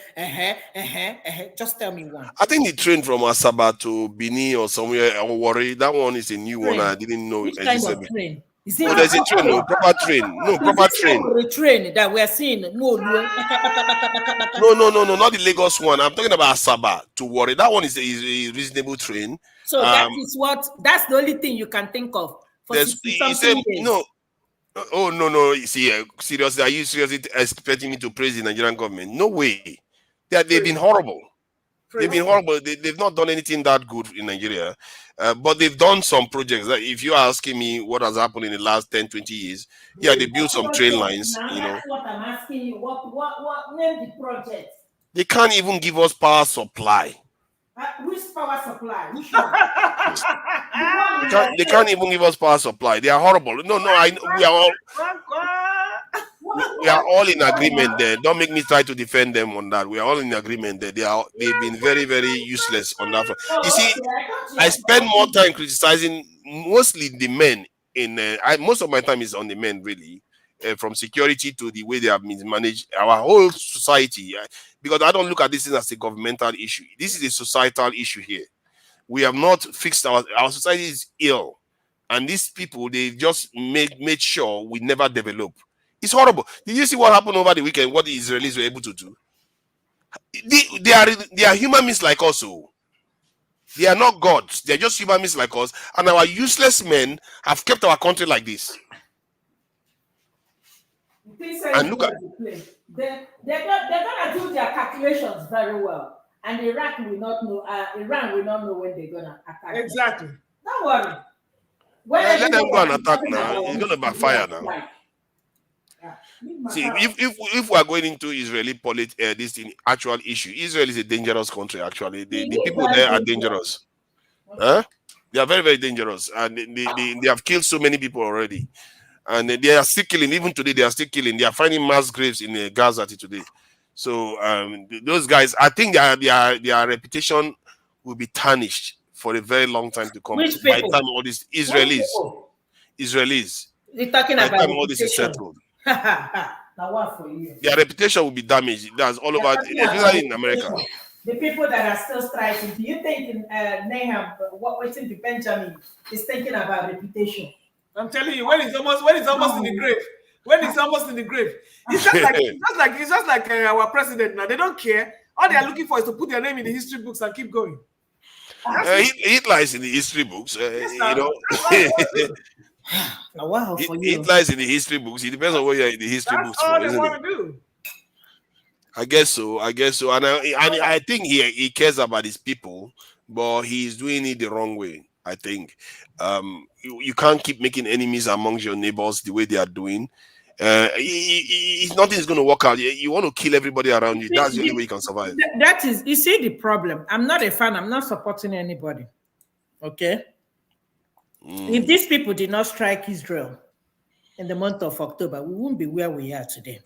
just tell me one. I think the train from Asaba to Bini or somewhere or Warri, that one is a new one. I didn't know. Which kind of train? Is it there's a train, no proper train. No proper train. The train that we're seeing. No, not the Lagos one. I'm talking about Asaba to Warri. That one is a reasonable train. So that's the only thing you can think of for 60-something years. No. Oh no! You see, seriously, are you seriously expecting me to praise the Nigerian government? No way. They've been horrible. They've been horrible. They've not done anything that good in Nigeria, but they've done some projects. If you're asking me what has happened in the last 10, 20 years, yeah, they built some train lines. That's what I'm asking you. What name the project? They can't even give us power supply. Which power supply? Which one? They can't even give us power supply. They are horrible. We are all in agreement there. Don't make me try to defend them on that. We are all in agreement there. They've been very, very useless on that front. You see, I spend more time criticizing mostly the men. Most of my time is on the men, really. From security to the way they have mismanaged our whole society, because I don't look at this as a governmental issue. This is a societal issue here. We have not fixed our society is ill, and these people, they just made sure we never develop. It's horrible. Did you see what happened over the weekend? What the Israelis were able to do? They are human beings like us. They are not gods. They are just human beings like us, and our useless men have kept our country like this. And look at they're gonna do their calculations very well, and Iraq will not know. Iran will not know when they're gonna attack. Exactly. Don't worry. Let them go and attack now. It's gonna backfire now. See, if we are going into Israeli this actual issue, Israel is a dangerous country. Actually, the people there are dangerous. Huh? They are very, very dangerous, and they have killed so many people already. And they are still killing. Even today, they are still killing. They are finding mass graves in Gaza today. So those guys, I think their reputation will be tarnished for a very long time to come. Which by people? the time all these Israelis. You're talking by about the time all this is settled. Now what for you? Their reputation will be damaged. That's all over, especially in America. The people that are still striking. Do you think in Nahum, waiting to Benjamin is thinking about reputation? I'm telling you, when it's almost in the grave. When it's almost in the grave, it's just like our president now. They don't care. All they are looking for is to put their name in the history books and keep going. Hitler is in the history books. Wow, Hitler is in the history books. It depends on what you're in the history books for. All they want to do. I guess so. And I think he cares about his people, but he's doing it the wrong way. I think you can't keep making enemies amongst your neighbors the way they are doing. Nothing is going to work out. You want to kill everybody around you. That's the only way you can survive. That is, you see the problem. I'm not a fan. I'm not supporting anybody. Okay. If these people did not strike Israel in the month of October, we wouldn't be where we are today.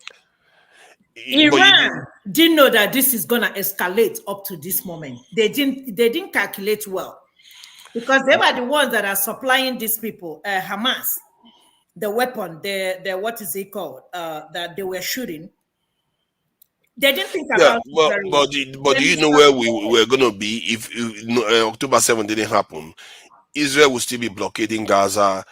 Iran didn't know that this is going to escalate up to this moment. They didn't calculate well, because they were the ones that are supplying these people, Hamas, the weapon, the what is it called, that they were shooting. They didn't think about it. But do you know where we were going to be if October 7 didn't happen? Israel will still be blockading Gaza.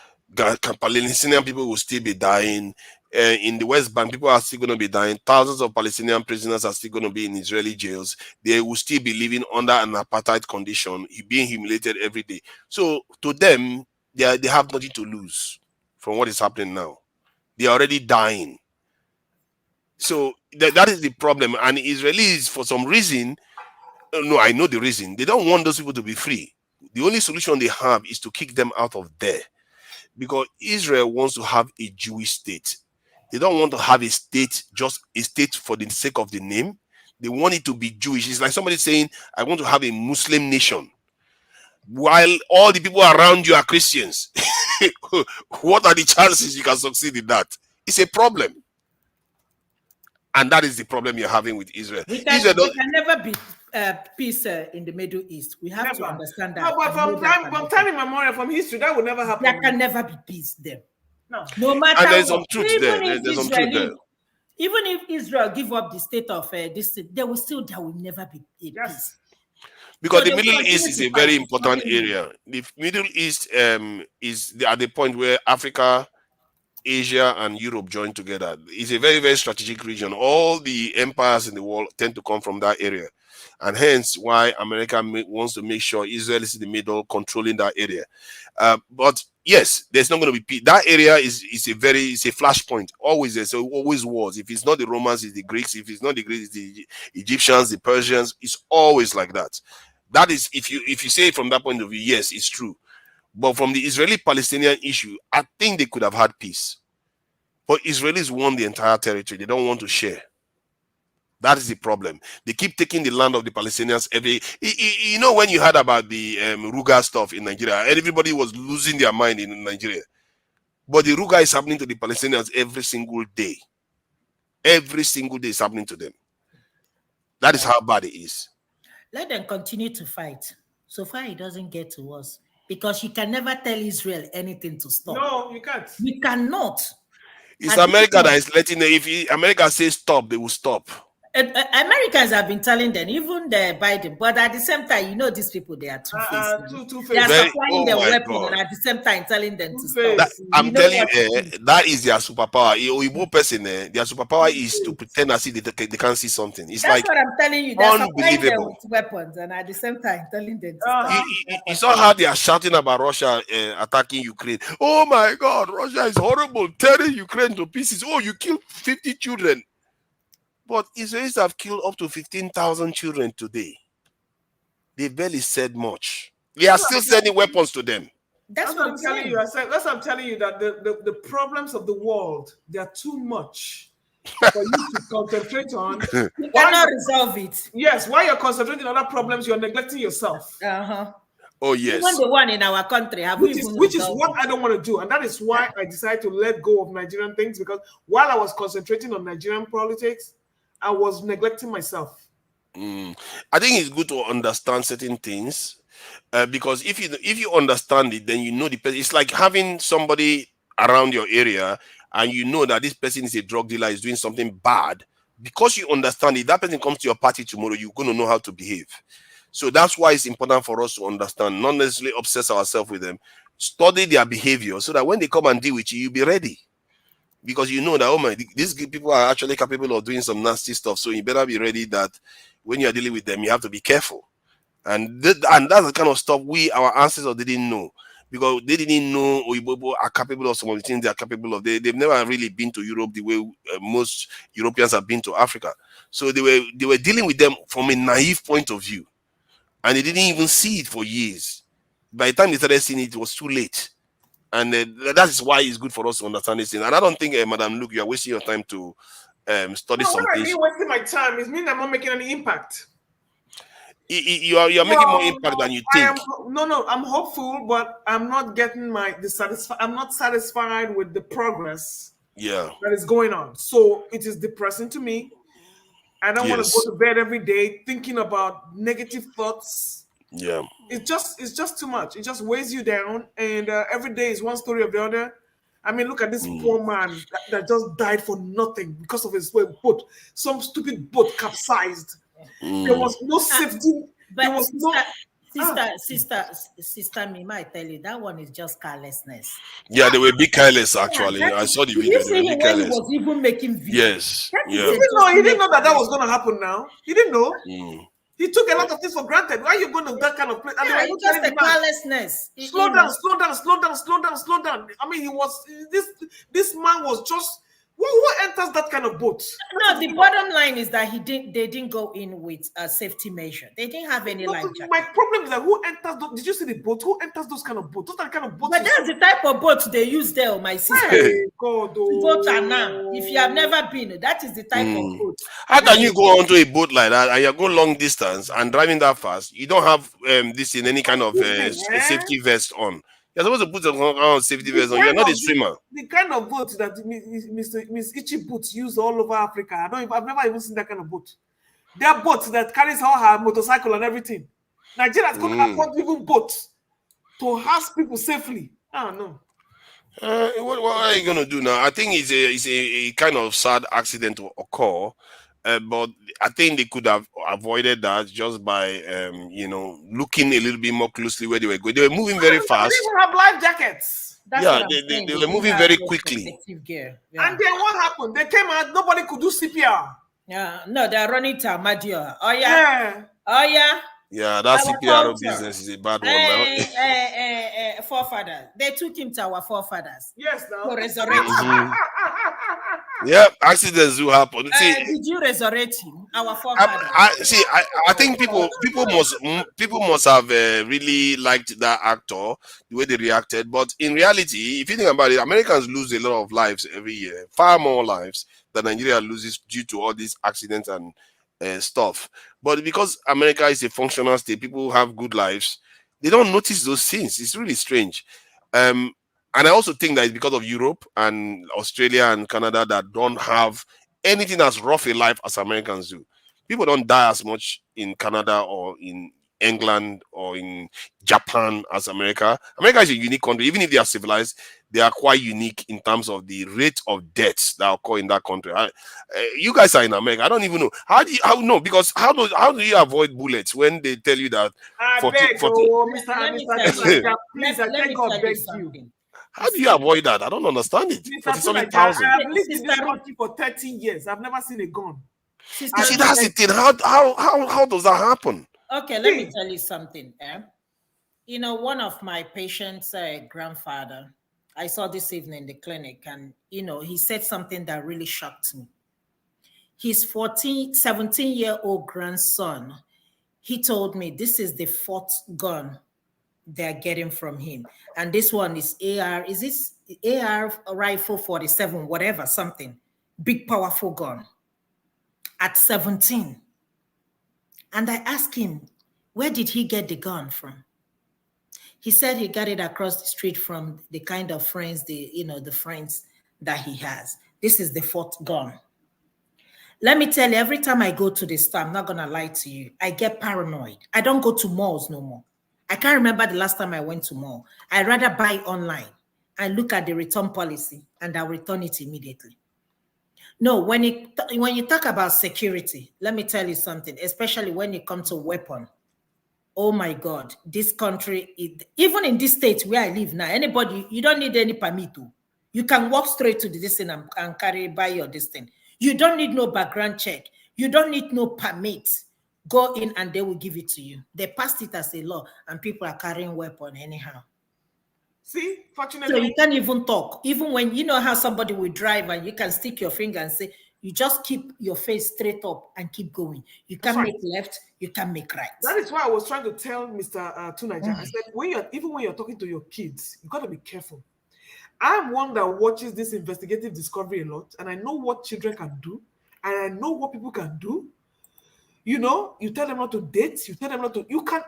Palestinian people will still be dying. In the West Bank, people are still going to be dying. Thousands of Palestinian prisoners are still going to be in Israeli jails. They will still be living under an apartheid condition, being humiliated every day. So to them, they have nothing to lose from what is happening now. They are already dying. So that is the problem. And Israelis, for some reason, No, I know the reason. They don't want those people to be free. The only solution they have is to kick them out of there. Because Israel wants to have a Jewish state. They don't want to have a state, just a state for the sake of the name. They want it to be Jewish. It's like somebody saying, I want to have a Muslim nation, while all the people around you are Christians. What are the chances you can succeed in that? It's a problem. And that is the problem you're having with Israel. We can never be peace in the Middle East. We have to understand that. No, but from time immemorial, from history, that would never happen. There can never be peace there. No matter. And there's some truth there. There's some truth there. Even if Israel give up the state of this, there will never be peace. Because So the they Middle continue East is to a very fight. important area. The Middle East is at the point where Africa, Asia, and Europe join together. It's a very, very strategic region. All the empires in the world tend to come from that area. And hence why America wants to make sure Israel is in the middle, controlling that area. But yes, there's not going to be peace. That area is a flashpoint. Always there. So always wars. If it's not the Romans, it's the Greeks. If it's not the Greeks, it's the Egyptians, the Persians. It's always like that. That is, if you say it from that point of view, yes, it's true. But from the Israeli-Palestinian issue, I think they could have had peace. But Israelis want the entire territory. They don't want to share. That is the problem. They keep taking the land of the Palestinians you know, when you heard about the Ruga stuff in Nigeria, everybody was losing their mind in Nigeria. But the Ruga is happening to the Palestinians every single day. Every single day is happening to them. That is how bad it is. Let them continue to fight. So far, it doesn't get to us. Because you can never tell Israel anything to stop. No, you can't. We cannot. It's America that is letting them. If America says stop, they will stop. Americans have been telling them, even the Biden, but at the same time, you know, these people, they are two-faced. They are supplying their weapons and at the same time telling them to stop. I'm telling you, that is their superpower. Igbo person, their superpower is to pretend as if they can't see something. It's That's like what I'm telling you. They're supplying them unbelievable. with weapons and at the same time telling them to stop. You saw how they are shouting about Russia attacking Ukraine. Oh my God, Russia is horrible, tearing Ukraine to pieces. Oh, you killed 50 children. But Israelis have killed up to 15,000 children today. They barely said much. We are still sending weapons to them. That's what I'm telling you. That's what I'm telling you, that the problems of the world, they are too much for you to concentrate on. You cannot resolve it. Yes, while you're concentrating on other problems, you're neglecting yourself. Oh, yes. Even the one in our country. Which is what I don't want to do. And that is why I decided to let go of Nigerian things, because while I was concentrating on Nigerian politics, I was neglecting myself. I think it's good to understand certain things because if you understand it, then you know the person. It's like having somebody around your area and you know that this person is a drug dealer, is doing something bad. Because you understand it, that person comes to your party tomorrow, you're going to know how to behave. So that's why it's important for us to understand, not necessarily obsess ourselves with them, study their behavior so that when they come and deal with you, you'll be ready. Because you know that, oh my, these people are actually capable of doing some nasty stuff. So you better be ready that when you are dealing with them, you have to be careful. And that's the kind of stuff our ancestors didn't know. Because they didn't know Oyibo are capable of some of the things they are capable of. They've never really been to Europe the way most Europeans have been to Africa. So they were dealing with them from a naive point of view. And they didn't even see it for years. By the time they started seeing it, it was too late. And that is why it's good for us to understand this thing. And I don't think, Madam Luke, you are wasting your time to study something. I mean wasting my time. It means I'm not making any impact. You are making more impact than you think. I'm hopeful, but I'm not getting I'm not satisfied with the progress that is going on. So it is depressing to me. I don't want to go to bed every day thinking about negative thoughts. Yeah, it's just too much. It just weighs you down, and every day is one story of the other. I mean, look at this poor man that just died for nothing because of his boat. Some stupid boat capsized. There was no safety. But there was sister Mima, I tell you, that one is just carelessness. Yeah, they were big careless actually. I saw the video. They were big careless. He was even making videos. Yes. He didn't know that was going to happen. Now he didn't know. He took a lot of things for granted. Why are you going to that kind of place? It's just a carelessness. Slow down. I mean, this man was just Who enters that kind of boat? No, the bottom line is that they didn't go in with a safety measure. They didn't have any life jacket. My problem is that who enters those, did you see the boat? Who enters those kind of boats? Those are the kind of boats. But that's the type of boat they use there, my sister. Hey, God, Boat are now. If you have never been, that is the type of boat. How can you go onto a boat like that and you go long distance and driving that fast? You don't have this in any kind of safety vest on. You're supposed to put a safety vest on. You're not a swimmer. The kind of boat that Miss Ichi Boots use all over Africa. I've never even seen that kind of boat. There are boats that carries all her motorcycle and everything. Nigeria's going to afford even boats to house people safely. I don't know. What are you gonna do now? I think it's a kind of sad accident to occur, but I think they could have avoided that just by looking a little bit more closely where they were going. They were moving very fast. They even have life jackets. They were moving very quickly. Gear. Yeah. And then what happened? They came out. Nobody could do CPR. Yeah, no, they're running to Amadio. Oh yeah. Oh yeah. Yeah, that CPR business is a bad one. Forefathers. They took him to our forefathers. Yes, now. To resurrect him. Yeah, accidents do happen. Did you resurrect him? Our forefathers. I think people must have really liked that actor, the way they reacted. But in reality, if you think about it, Americans lose a lot of lives every year, far more lives than Nigeria loses due to all these accidents and stuff. But because America is a functional state, people have good lives, they don't notice those things. It's really strange. And I also think that it's because of Europe and Australia and Canada that don't have anything as rough a life as Americans do. People don't die as much in Canada or in England or in Japan as America. America is a unique country. Even if they are civilized, they are quite unique in terms of the rate of deaths that occur in that country. You guys are in America. I don't even know. How do you avoid bullets when they tell you that? How do you avoid that? I don't understand it. I've lived in this country for 30 years. I've never seen a gun. You see, that's the thing. How does that happen? Okay, let me tell you something. One of my patients' grandfather, I saw this evening in the clinic, and he said something that really shocked me. His 17-year-old grandson, he told me this is the fourth gun they're getting from him. And this one is AR rifle 47, whatever, something. Big, powerful gun. At 17. And I asked him, where did he get the gun from? He said he got it across the street from the kind of friends, the friends that he has. This is the fourth gun. Let me tell you, every time I go to the store, I'm not going to lie to you, I get paranoid. I don't go to malls no more. I can't remember the last time I went to mall. I'd rather buy online and look at the return policy, and I'll return it immediately. No, when you talk about security, let me tell you something, especially when it comes to weapon. Oh my God, this country, even in this state where I live now, anybody, you don't need any permit to. You can walk straight to this thing and carry by your distance. You don't need no background check. You don't need no permit. Go in and they will give it to you. They passed it as a law, and people are carrying weapon anyhow. See, fortunately. So you can't even talk. Even when you know how somebody will drive and you can stick your finger and say, you just keep your face straight up and keep going. You can't make left, you can't make right. That is why I was trying to tell Mr. Tunaja. I said, when you're talking to your kids, you got to be careful. I'm one that watches this investigative discovery a lot, and I know what children can do, and I know what people can do. You tell them not to date, you tell them not to, you can't.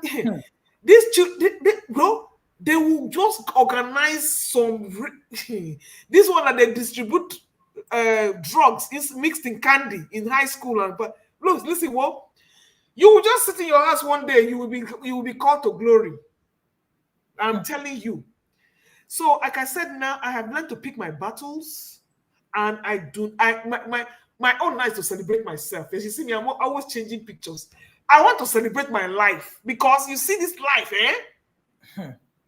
These children, bro, they will just organize some. This one that they distribute drugs is mixed in candy in high school, but look, listen, well, you will just sit in your house one day, you will be called to glory. I'm telling you. So, like I said, now I have learned to pick my battles, and my own night to celebrate myself. As you see me, I'm always changing pictures. I want to celebrate my life, because you see this life,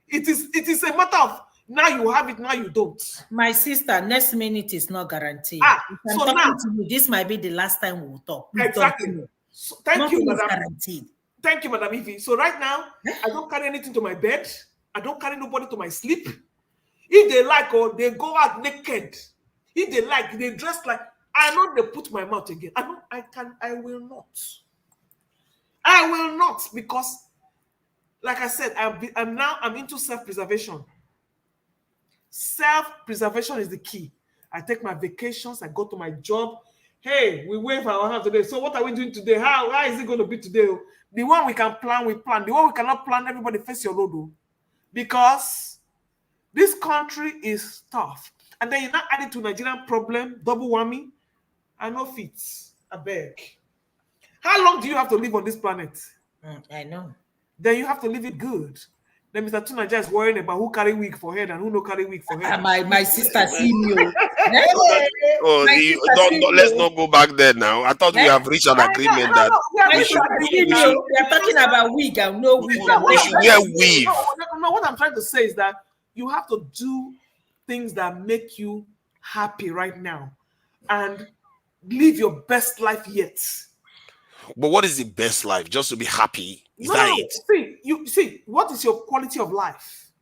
It is a matter of now you have it, now you don't. My sister, next minute is not guaranteed. So now to you, this might be the last time we'll talk. Exactly. So thank you, Madam. Guaranteed. Thank you, Madam Evie. So right now, I don't carry anything to my bed. I don't carry nobody to my sleep. If they like, or they go out naked. If they like, they dress like. I know they put my mouth again. I will not. I will not, because, like I said, I'm into self-preservation. Self-preservation is the key. I take my vacations, I go to my job. Hey, we wave our hand today. So what are we doing today? How is it going to be today? The one we can plan, we plan. The one we cannot plan, everybody face your load. Because this country is tough. And then you're not adding to Nigerian problem, double whammy. I know fits. I beg. How long do you have to live on this planet? I know. Then you have to live it good. Then Mr. Tunaja is worrying about who carry wig for head and who no carry wig for head. My sister see me. Let's not go back there now. I thought we have reached an agreement that we are talking about wig and no wig. We should wear weave. No, what I'm trying to say is that you have to do things that make you happy right now and live your best life yet. But what is the best life? Just to be happy? Is that it? See, what is your quality of life?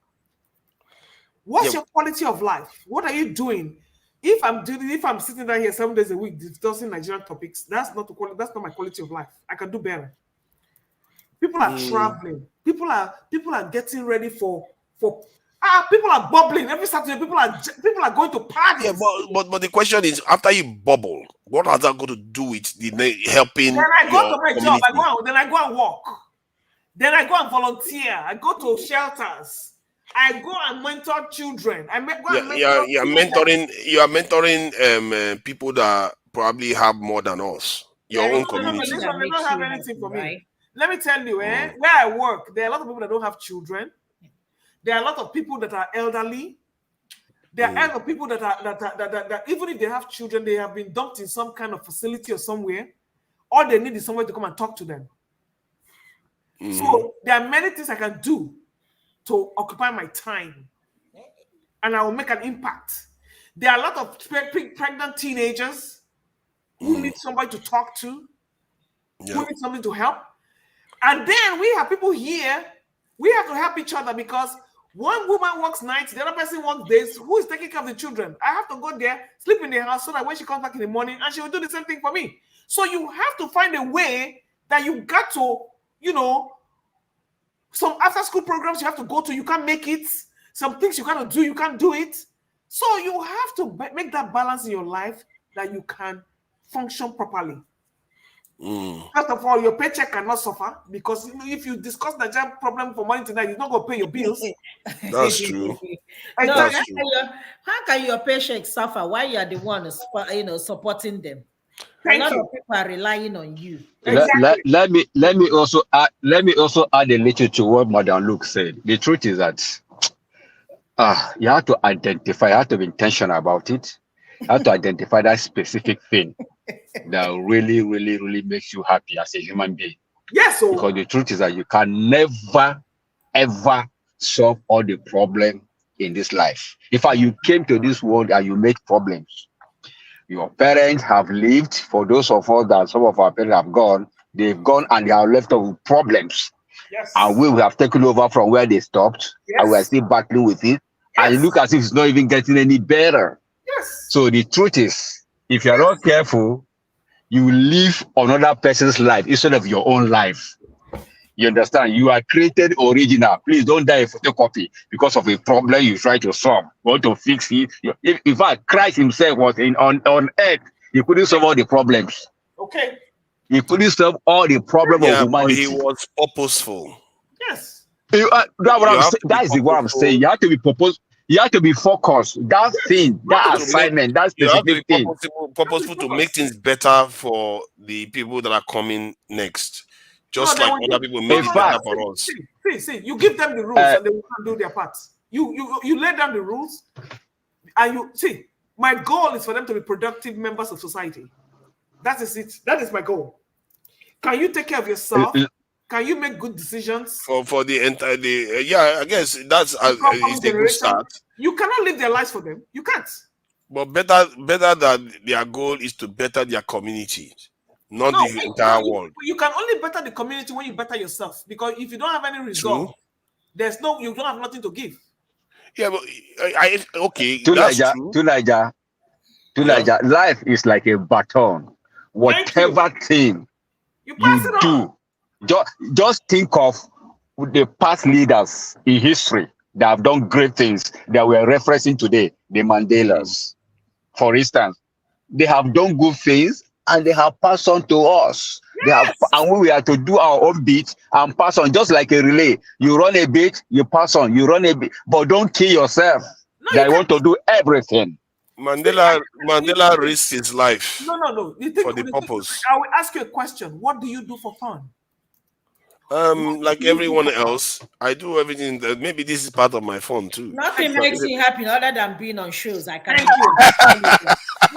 What's your quality of life? What are you doing? If I'm sitting down here 7 days a week discussing Nigerian topics, that's not my quality of life. I can do better. People are traveling. People are getting ready for people are bubbling every Saturday. People are going to parties. Yeah, but the question is, after you bubble, what has that got to do with helping? Then I go to my community? job. Then I go and walk. Then I go and volunteer. I go to shelters. I go and mentor children. You are mentoring people that probably have more than us. Your own community. They don't have anything for me. Let me tell you, where I work, there are a lot of people that don't have children. There are a lot of people that are elderly. There are a lot of people that even if they have children, they have been dumped in some kind of facility or somewhere. All they need is somewhere to come and talk to them. So there are many things I can do to occupy my time, and I will make an impact. There are a lot of pregnant teenagers who need somebody to talk to, who need something to help. And then we have people here, we have to help each other, because one woman works nights, the other person works days. Who is taking care of the children? I have to go there, sleep in the house, so that when she comes back in the morning, and she will do the same thing for me. So you have to find a way that you got to, some after school programs you have to go to, you can't make it. Some things you cannot do, you can't do it. So you have to make that balance in your life that you can function properly. First of all, your paycheck cannot suffer, because if you discuss the job problem for money tonight, you're not going to pay your bills. That's true. How can your paycheck suffer while you are the one supporting them? A lot of people are relying on you. Let me also add a little to what Madam Luke said. The truth is that you have to identify, you have to be intentional about it. You have to identify that specific thing that really, really, really makes you happy as a human being. Yes. Because the truth is that you can never, ever solve all the problems in this life. In fact, you came to this world and you made problems. Your parents have lived. For those of us that some of our parents have gone, they've gone and they are left with problems. Yes. And we have taken over from where they stopped, and we are still battling with it. And it looks as if it's not even getting any better. Yes. So the truth is, if you're not careful, you live another person's life instead of your own life. You understand? You are created original. Please don't die a photocopy because of a problem you try to solve. You want to fix it. In fact, Christ himself was on earth. He couldn't solve all the problems. Okay. He couldn't solve all the problems of humanity. He was purposeful. Yes. That is what I'm saying. You have to be purposeful. You have to be focused. That thing, that assignment, that specific thing. Purposeful to make things better for the people that are coming next. Just like other people make it better for us. See, you give them the rules and they will do their part. You lay down the rules, and you see. My goal is for them to be productive members of society. That is it. That is my goal. Can you take care of yourself? Can you make good decisions for the entire? I guess that's is a good start. You cannot live their lives for them. You can't. But better that their goal is to better their community, not the entire world. You can only better the community when you better yourself. Because if you don't have any result, you don't have nothing to give. Yeah, but okay, that's true. Naija, life is like a baton. Whatever thing you pass it on. do, just think of the past leaders in history that have done great things that we are referencing today, the Mandelas. For instance, they have done good things and they have passed on to us. They have, and we are to do our own bit and pass on, just like a relay. You run a bit, you pass on. You run a bit, but don't kill yourself. They want to do everything. Mandela risked his life. No. For the purpose. I will ask you a question. What do you do for fun? Like everyone else, I do everything. That maybe this is part of my fun too. Nothing makes me happy other than being on shows. I can't. No,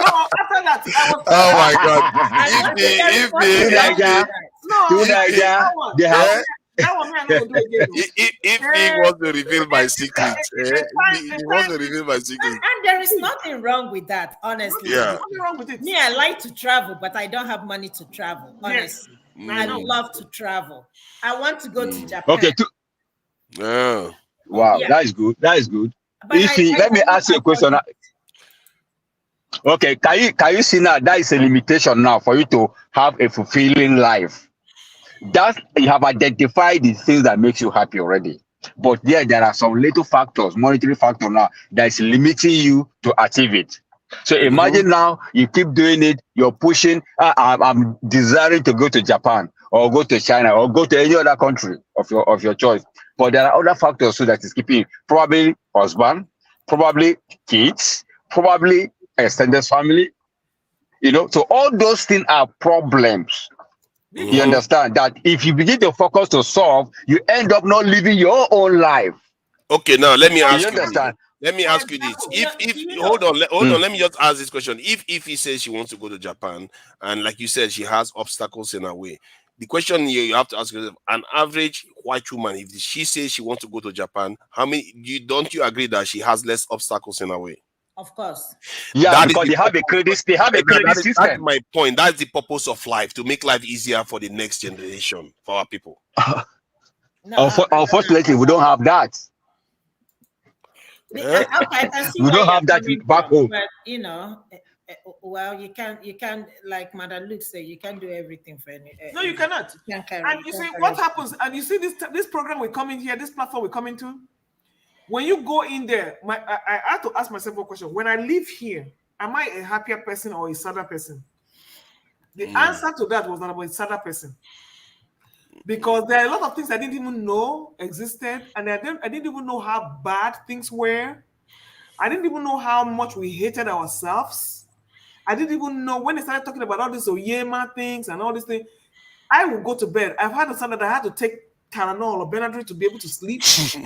after that, I was. Oh my God! If he wants to reveal my secret, he wants to reveal my secret. And there is nothing wrong with that, honestly. Yeah. Nothing wrong with it. Me, I like to travel, but I don't have money to travel. Honestly, I love to travel. I want to go to Japan. Okay. Wow, that is good. That is good. Let me ask you a question. Okay, can you see now that is a limitation now for you to have a fulfilling life? That you have identified the things that makes you happy already, but there are some little factors, monetary factor now that is limiting you to achieve it. So imagine now you keep doing it, you're pushing. I'm desiring to go to Japan or go to China or go to any other country of your choice, but there are other factors too that is keeping, probably husband, probably kids, probably extended family. So all those things are problems. You understand that if you begin to focus to solve, you end up not living your own life. Okay, now let me ask you. Understand? Let me ask you this. Hold on, let me just ask this question. If he says she wants to go to Japan, and like you said, she has obstacles in her way, the question you have to ask yourself: an average white woman, if she says she wants to go to Japan, how many? Don't you agree that she has less obstacles in her way? Of course. Yeah, because they have a credit system. That's my point. That's the purpose of life, to make life easier for the next generation, for our people. Unfortunately, we don't have that. We don't have that back home. But, well, you can, like Madam Luke said, you can't do everything for any. No, you cannot. And you see what happens, and you see this program we come in here, this platform we come into. When you go in there, I have to ask myself a question. When I live here, am I a happier person or a sadder person? The answer to that was that I'm a sadder person. Because there are a lot of things I didn't even know existed, and I didn't even know how bad things were. I didn't even know how much we hated ourselves. I didn't even know when they started talking about all these Oyema things and all these things. I would go to bed. I've had a son that I had to take Tylenol or Benadryl to be able to sleep. So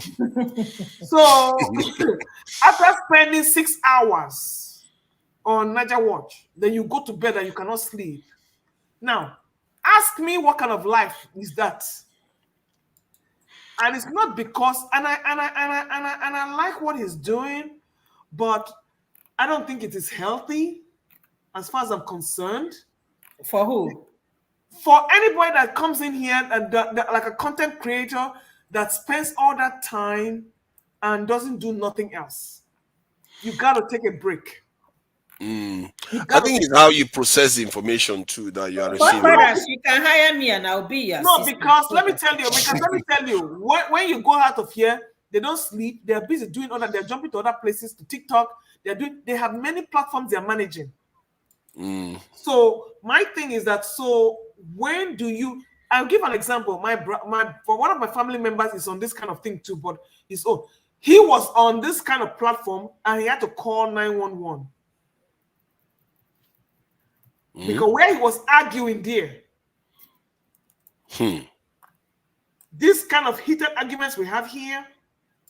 after spending 6 hours on Niger Watch, then you go to bed and you cannot sleep. Now, ask me what kind of life is that? And it's not because, and I like what he's doing, but I don't think it is healthy as far as I'm concerned. For who? For anybody that comes in here and like a content creator that spends all that time and doesn't do nothing else. You got to take a break. I think it's how you process the information too that you are receiving. You can hire me and I'll be your assistant. Because let me tell you, when you go out of here, they don't sleep. They're busy doing all that. They're jumping to other places, to TikTok. They have many platforms they're managing. So my thing is that, when do you? I'll give an example. For one of my family members is on this kind of thing too, but he was on this kind of platform and he had to call 911 because where he was arguing there, this kind of heated arguments we have here,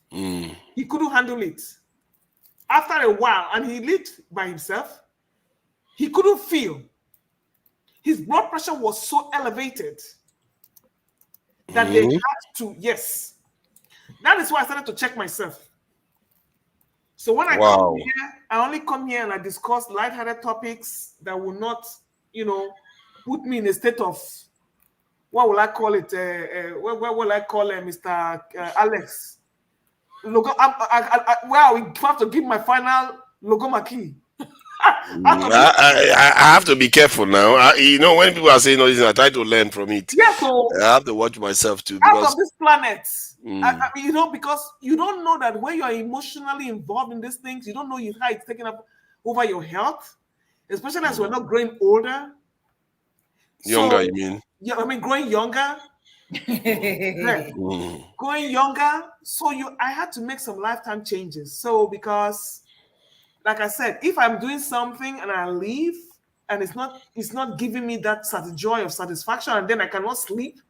he couldn't handle it. After a while, and he lived by himself, he couldn't feel. His blood pressure was so elevated that they had to, That is why I started to check myself. So when I come here, I only come here and I discuss lighthearted topics that will not, put me in a state of, what will I call it? What will I call Mr. Alex? Logo, we have to give my final Logoma key. I have to be careful now. You know, when people are saying all this, I try to learn from it. Yeah, so I have to watch myself too. Out Because of this planet, I mean, you know, because you don't know that when you're emotionally involved in these things, you don't know how it's taking up over your health, especially as we're not growing older. Younger, So, you mean? Yeah, I mean, growing younger. Growing younger. So I had to make some lifetime changes. So because, like I said, if I'm doing something and I leave and it's not giving me that joy of satisfaction, and then I cannot sleep,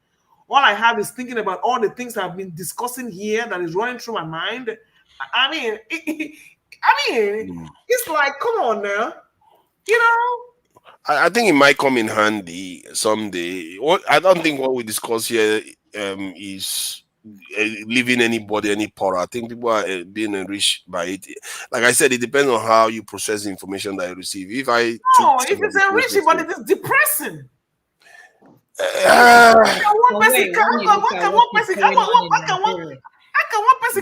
all I have is thinking about all the things I've been discussing here that is running through my mind. I mean, it's like, come on now, you know. I think it might come in handy someday. I don't think what we discuss here is leaving anybody any poorer. I think people are being enriched by it. Like I said, it depends on how you process the information that you receive. If it's enriching, but it is depressing. How can one person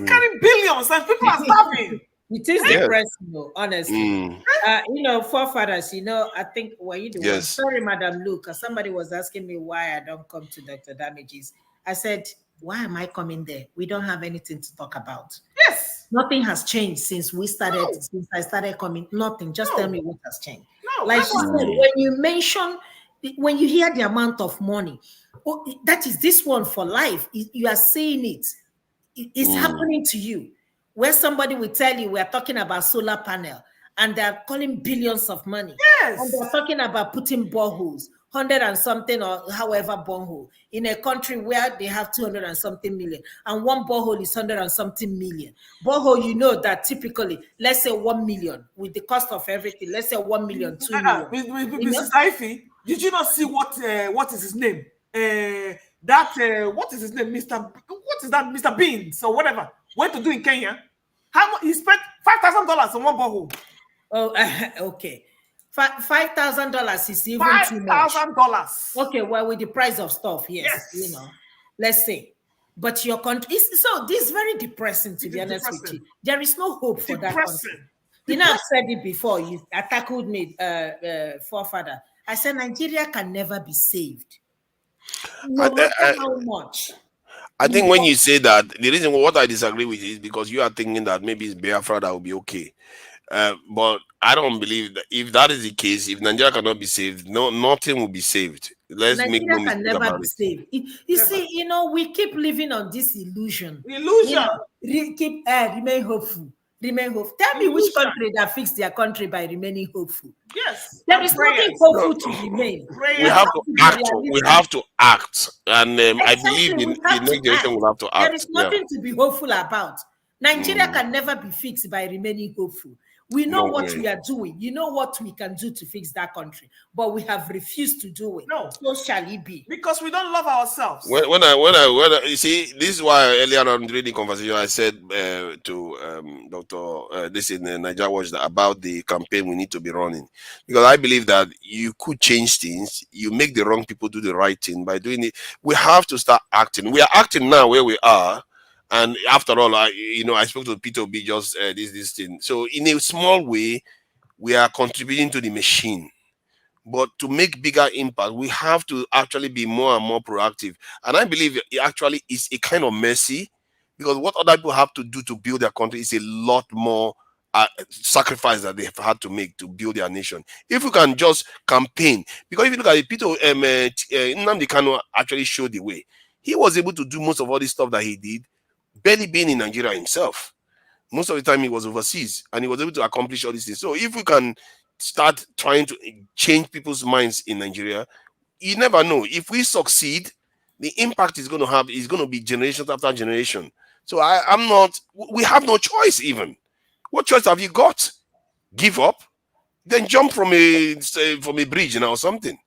carry billions and people are starving? It is depressing, though, honestly. You know, forefathers, you know, I think when you do sorry, Madam Luke, somebody was asking me why I don't come to Dr. Damages. I said, why am I coming there? We don't have anything to talk about. Yes. Nothing has changed since we started, since I started coming. Nothing. Just tell me what has changed. No, like she said, when you mention, when you hear the amount of money, that is this one for life. You are seeing it. It's happening to you. Where somebody will tell you we are talking about solar panel and they're calling billions of money. Yes. And they're talking about putting boreholes, 100 and something or however borehole, in a country where they have 200 and something million. And one borehole is 100 and something million. Borehole, you know that typically, let's say 1 million with the cost of everything, let's say 1 million, 2 million. Mrs. Ife, did you not see what is his name? What is his name? Mr. Beans or whatever. Went to do in Kenya. How much he spent $5,000 on one borehole? Oh, okay. $5,000 is even too much. $5,000. Okay, well, with the price of stuff, yes. You know, let's say. But your country so this is very depressing, to be honest with you. There is no hope for that country. You know, I've said it before. You tackled me, forefather. I said Nigeria can never be saved. No matter how much. I think when you say that, the reason what I disagree with is because you are thinking that maybe it's Biafra that will be okay. But I don't believe that if that is the case, if Nigeria cannot be saved, nothing will be saved. Nigeria can never be saved. You see, you know, we keep living on this illusion. Illusion. You know, remain hopeful. Remain hopeful. Tell me which country that fixed their country by remaining hopeful. Yes. There is nothing hopeful to remain. We have to act. And I believe the next generation will have to act. There is nothing to be hopeful about. Nigeria can never be fixed by remaining hopeful. We know what we are doing. You know what we can do to fix that country, but we have refused to do it. No. So shall it be? Because we don't love ourselves. When I you see, this is why earlier on during the conversation I said to Dr. This in Nigeria Watch about the campaign we need to be running, because I believe that you could change things. You make the wrong people do the right thing by doing it. We have to start acting. We are acting now where we are. And after all, I spoke to Peter B just this thing. So in a small way, we are contributing to the machine. But to make bigger impact, we have to actually be more and more proactive. And I believe it actually is a kind of mercy, because what other people have to do to build their country is a lot more sacrifice that they have had to make to build their nation. If we can just campaign, because if you look at it, Peter Nnamdi Kanu actually showed the way. He was able to do most of all this stuff that he did, barely being in Nigeria himself. Most of the time he was overseas, and he was able to accomplish all these things. So if we can start trying to change people's minds in Nigeria, you never know. If we succeed, the impact is going to be generation after generation. So we have no choice even. What choice have you got? Give up? Then jump from a bridge or something.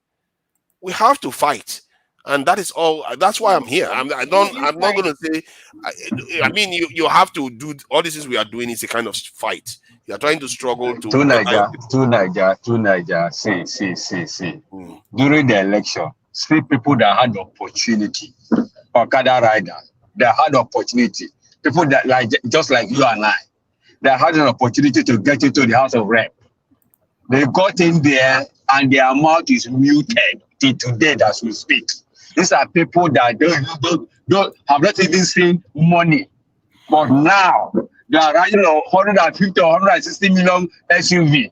We have to fight. And that is all. That's why I'm here. I'm not going to say. I mean, you have to do all these things we are doing. Is a kind of fight. You are trying to struggle to Niger. See. During the election, see people that had opportunity, Okada rider, they had opportunity. People that just like you and I, they had an opportunity to get into the House of Rep. They got in there and their mouth is muted till today as we speak. These are people that don't have not even seen money. But now they are riding a 150 or 160 million SUV.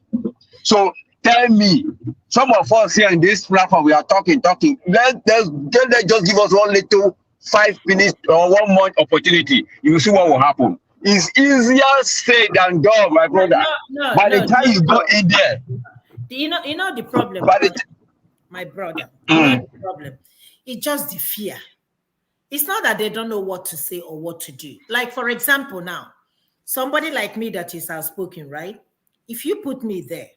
So tell me, some of us here in this platform, we are talking. Let's just give us one little 5 minutes or 1 month opportunity. You will see what will happen. It's easier said than done, my brother. By the time you go in there, you know the problem. My brother, the problem. It's just the fear. It's not that they don't know what to say or what to do. Like, for example, now, somebody like me that is outspoken, right? If you put me there,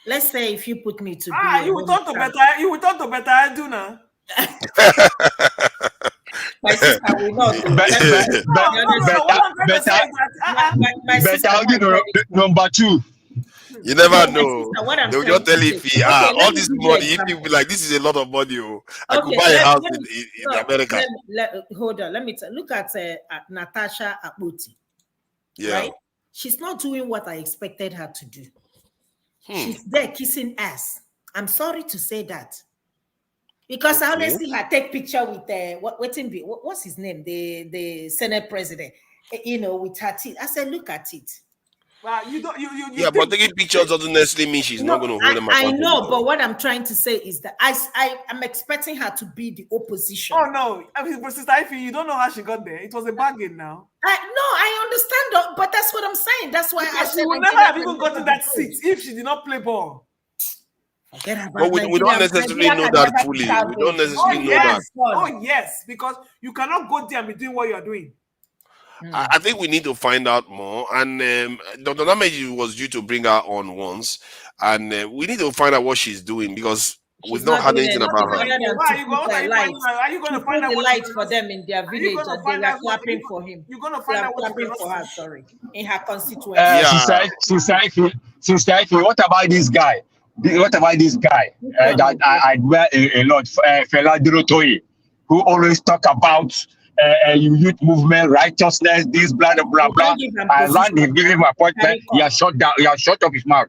let's say if you put me to be you will talk to better. You will talk to better. I do now. My sister will not. Number 2. You never know. They'll just tell if all this money, if you be like, this is a lot of money. I could buy a house in America. Hold on. Let me look at Natasha Akpoti. Yeah. Right? She's not doing what I expected her to do. She's there kissing ass. I'm sorry to say that. Because I always see her take picture with what's his name? The Senate president, with her teeth. I said, look at it. Well, but taking pictures doesn't necessarily mean she's not going to hold them. I know, but what I'm trying to say is that I'm expecting her to be the opposition. Oh no, Sister Ify, you don't know how she got there. It was a bargain now. I understand, but that's what I'm saying. That's why I said she would never have even gotten that seat if she did not play ball. But we don't necessarily know that fully. We don't necessarily know that. Oh yes, because you cannot go there and be doing what you are doing. I think we need to find out more. And Dr. Nameji was due to bring her on once, and we need to find out what she's doing because we've not heard anything about her. Are you going to find out the light for them in their village? And they were clapping for him. You're going to find out what clapping for her. Sorry, in her constituency. Sister Ify, what about this guy? What about this guy that I admire a lot, Fela Durotoye, who always talk about youth movement, righteousness, this blah blah blah. And land he give him appointment, he has shut down, he has shut up his mouth.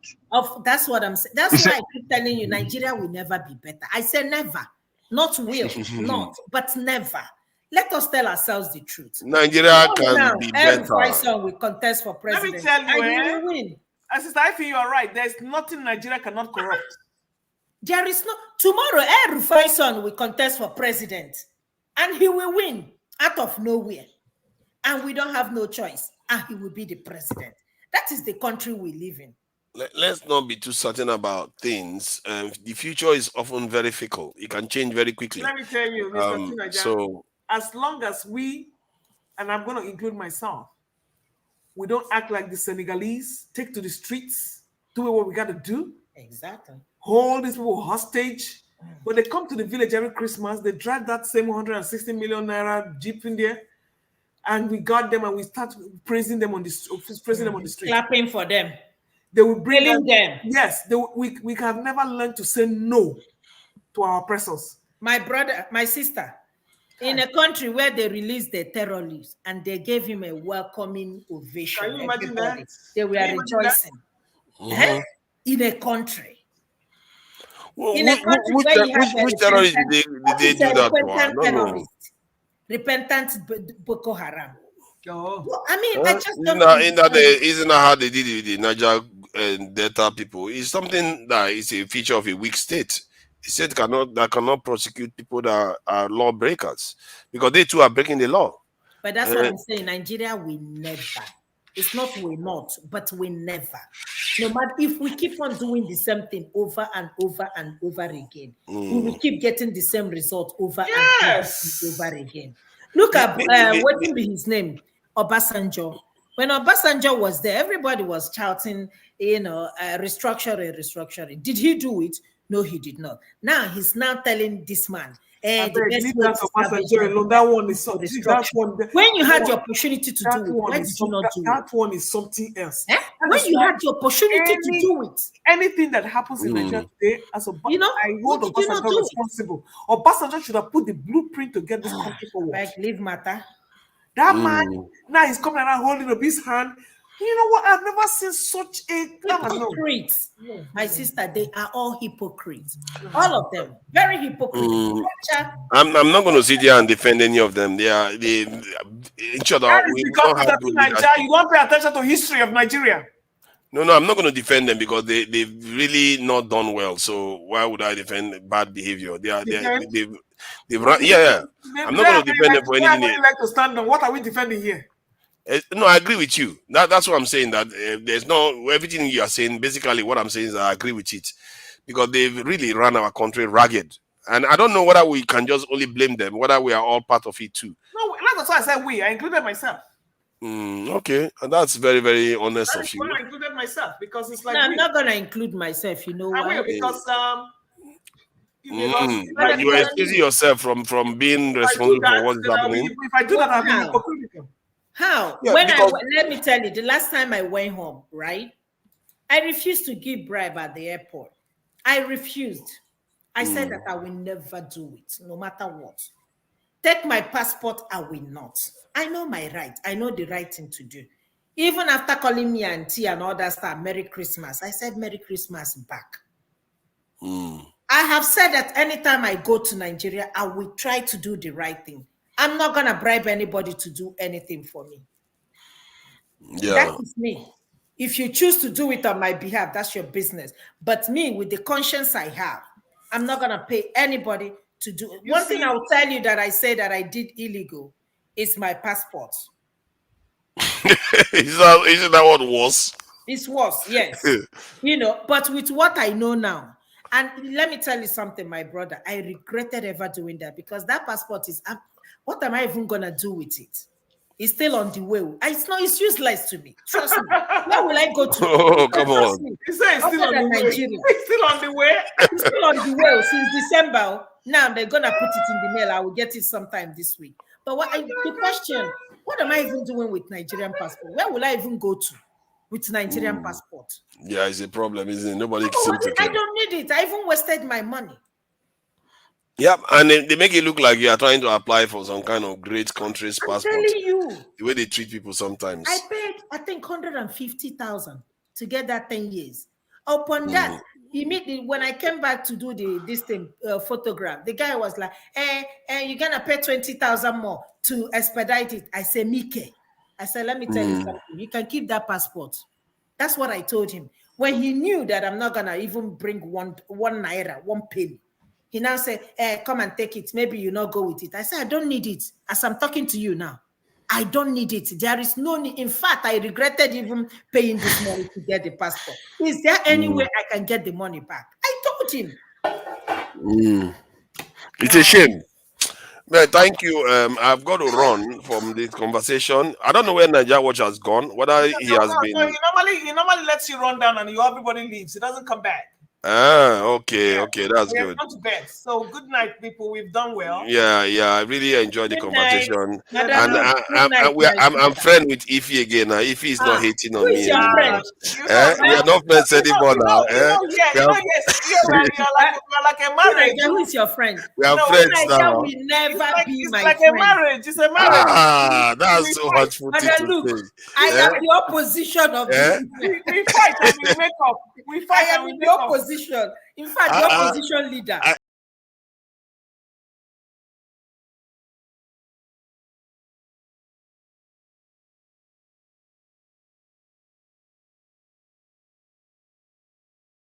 That's what I'm saying. That's why I keep telling you, Nigeria will never be better. I say never, not will, not, but never. Let us tell ourselves the truth. Nigeria can be better. Every will contest for president. Let me tell you, and you will win. Sister Ify, you are right. There's nothing Nigeria cannot corrupt. There is no tomorrow. El-Rufai will contest for president, and he will win out of nowhere, and we don't have no choice, and he will be the president. That is the country we live in. Let's not be too certain about things. The future is often very fickle. It can change very quickly. Let me tell you, Mr. Tinaja, as long as we, and I'm going to include myself, we don't act like the Senegalese, take to the streets, do what we got to do. Exactly. Hold these people hostage. When they come to the village every Christmas, they drag that same 160 million naira jeep in there, and we got them and we start praising them on the street. Clapping for them. They will bring them. Yes, we have never learned to say no to our oppressors. My brother, my sister, in a country where they released the terrorists and they gave him a welcoming ovation. Can you imagine that? They were rejoicing. In a country. Well, which terrorists did they do that to? I don't know. Repentant Boko Haram. Oh. I mean, I just don't isn't that how they did it with the Niger Delta people? It's something that is a feature of a weak state. The state cannot prosecute people that are lawbreakers because they too are breaking the law. But that's what I'm saying. Nigeria will never. It's not we not, but we never. No matter if we keep on doing the same thing over and over and over again, we will keep getting the same result over and over again. Look at what will be his name, Obasanjo. When Obasanjo was there, everybody was shouting, restructuring. Did he do it? No, he did not. Now he's now telling this man, that one is something. When you had the opportunity to do it, why did you not do it? That one is something else. When you had the opportunity to do it, anything that happens in Nigeria today, as a I hold Obasanjo responsible. Obasanjo should have put the blueprint to get this country forward. Like leave matter. That man now he's coming around holding up his hand. You know what? I've never seen such a hypocrites. My sister, they are all hypocrites. All of them, very hypocritical. I'm not going to sit here and defend any of them. They each other. We don't have you don't pay attention to history of Nigeria. No, I'm not going to defend them because they've really not done well. So why would I defend bad behavior? They've run. Yeah. I'm not going to defend them for anything. Like to stand on. What are we defending here? No, I agree with you. That's what I'm saying. That there's no everything you are saying. Basically, what I'm saying is I agree with it because they've really run our country ragged. And I don't know whether we can just only blame them, whether we are all part of it too. No, that's why I said we. I included myself. Okay, and that's very, very honest of you. I included myself because it's like I'm not gonna include myself. You know why? Because but you are excusing yourself from being responsible for what is happening. If I do that, I'll be hypocritical. How? Yeah, let me tell you, the last time I went home, right? I refused to give bribe at the airport. I refused. I said that I will never do it, no matter what. Take my passport, I will not. I know my right. I know the right thing to do. Even after calling me auntie and all that stuff, Merry Christmas, I said Merry Christmas back. I have said that anytime I go to Nigeria, I will try to do the right thing. I'm not going to bribe anybody to do anything for me. Yeah. That is me. If you choose to do it on my behalf, that's your business. But me, with the conscience I have, I'm not going to pay anybody to do it. One thing I will tell you that I say that I did illegal is my passport. Isn't that what was? It was, yes. But with what I know now, and let me tell you something, my brother, I regretted ever doing that because that passport is, what am I even going to do with it? It's still on the way. It's useless to me. Trust me. Where will I go to? Oh, come on. You say it's still on the way. It's still on the way. It's still on the way since December. Now they're going to put it in the mail. I will get it sometime this week. But the question, what am I even doing with Nigerian passport? Where will I even go to with Nigerian passport? Yeah, it's a problem, isn't it? Nobody I don't need it. I even wasted my money. Yeah, and they make it look like you are trying to apply for some kind of great country's passport. I'm telling you. The way they treat people sometimes. I paid, I think, 150,000 to get that 10 years. Upon that, immediately when I came back to do this photograph, the guy was like, you're going to pay 20,000 more to expedite it. I said, Mike. I said, let me tell you something. You can keep that passport. That's what I told him. When he knew that I'm not going to even bring one naira, 1 penny. He now said, come and take it. Maybe you not go with it. I said, I don't need it. As I'm talking to you now, I don't need it. There is no need. In fact, I regretted even paying this money to get the passport. Is there any way I can get the money back? I told him. It's a shame. Man, thank you. I've got to run from this conversation. I don't know where Naija Watch has gone. Whether he has been. No, he normally lets you run down and everybody leaves. He doesn't come back. Okay, that's good. Gone to bed. So good night, people. We've done well. Yeah. I really enjoyed the conversation. Night. And I'm friend with Ify again. Now Ify is not hating on me. Your friend? We are not friends anymore now. You're like a marriage. Who is your friend? We are friends now. Will never be my like friend. A marriage. It's a marriage. That's so much for look, I am the opposition of this. We fight and we make up. We fight and we am make the up. opposition. In fact, the opposition leader.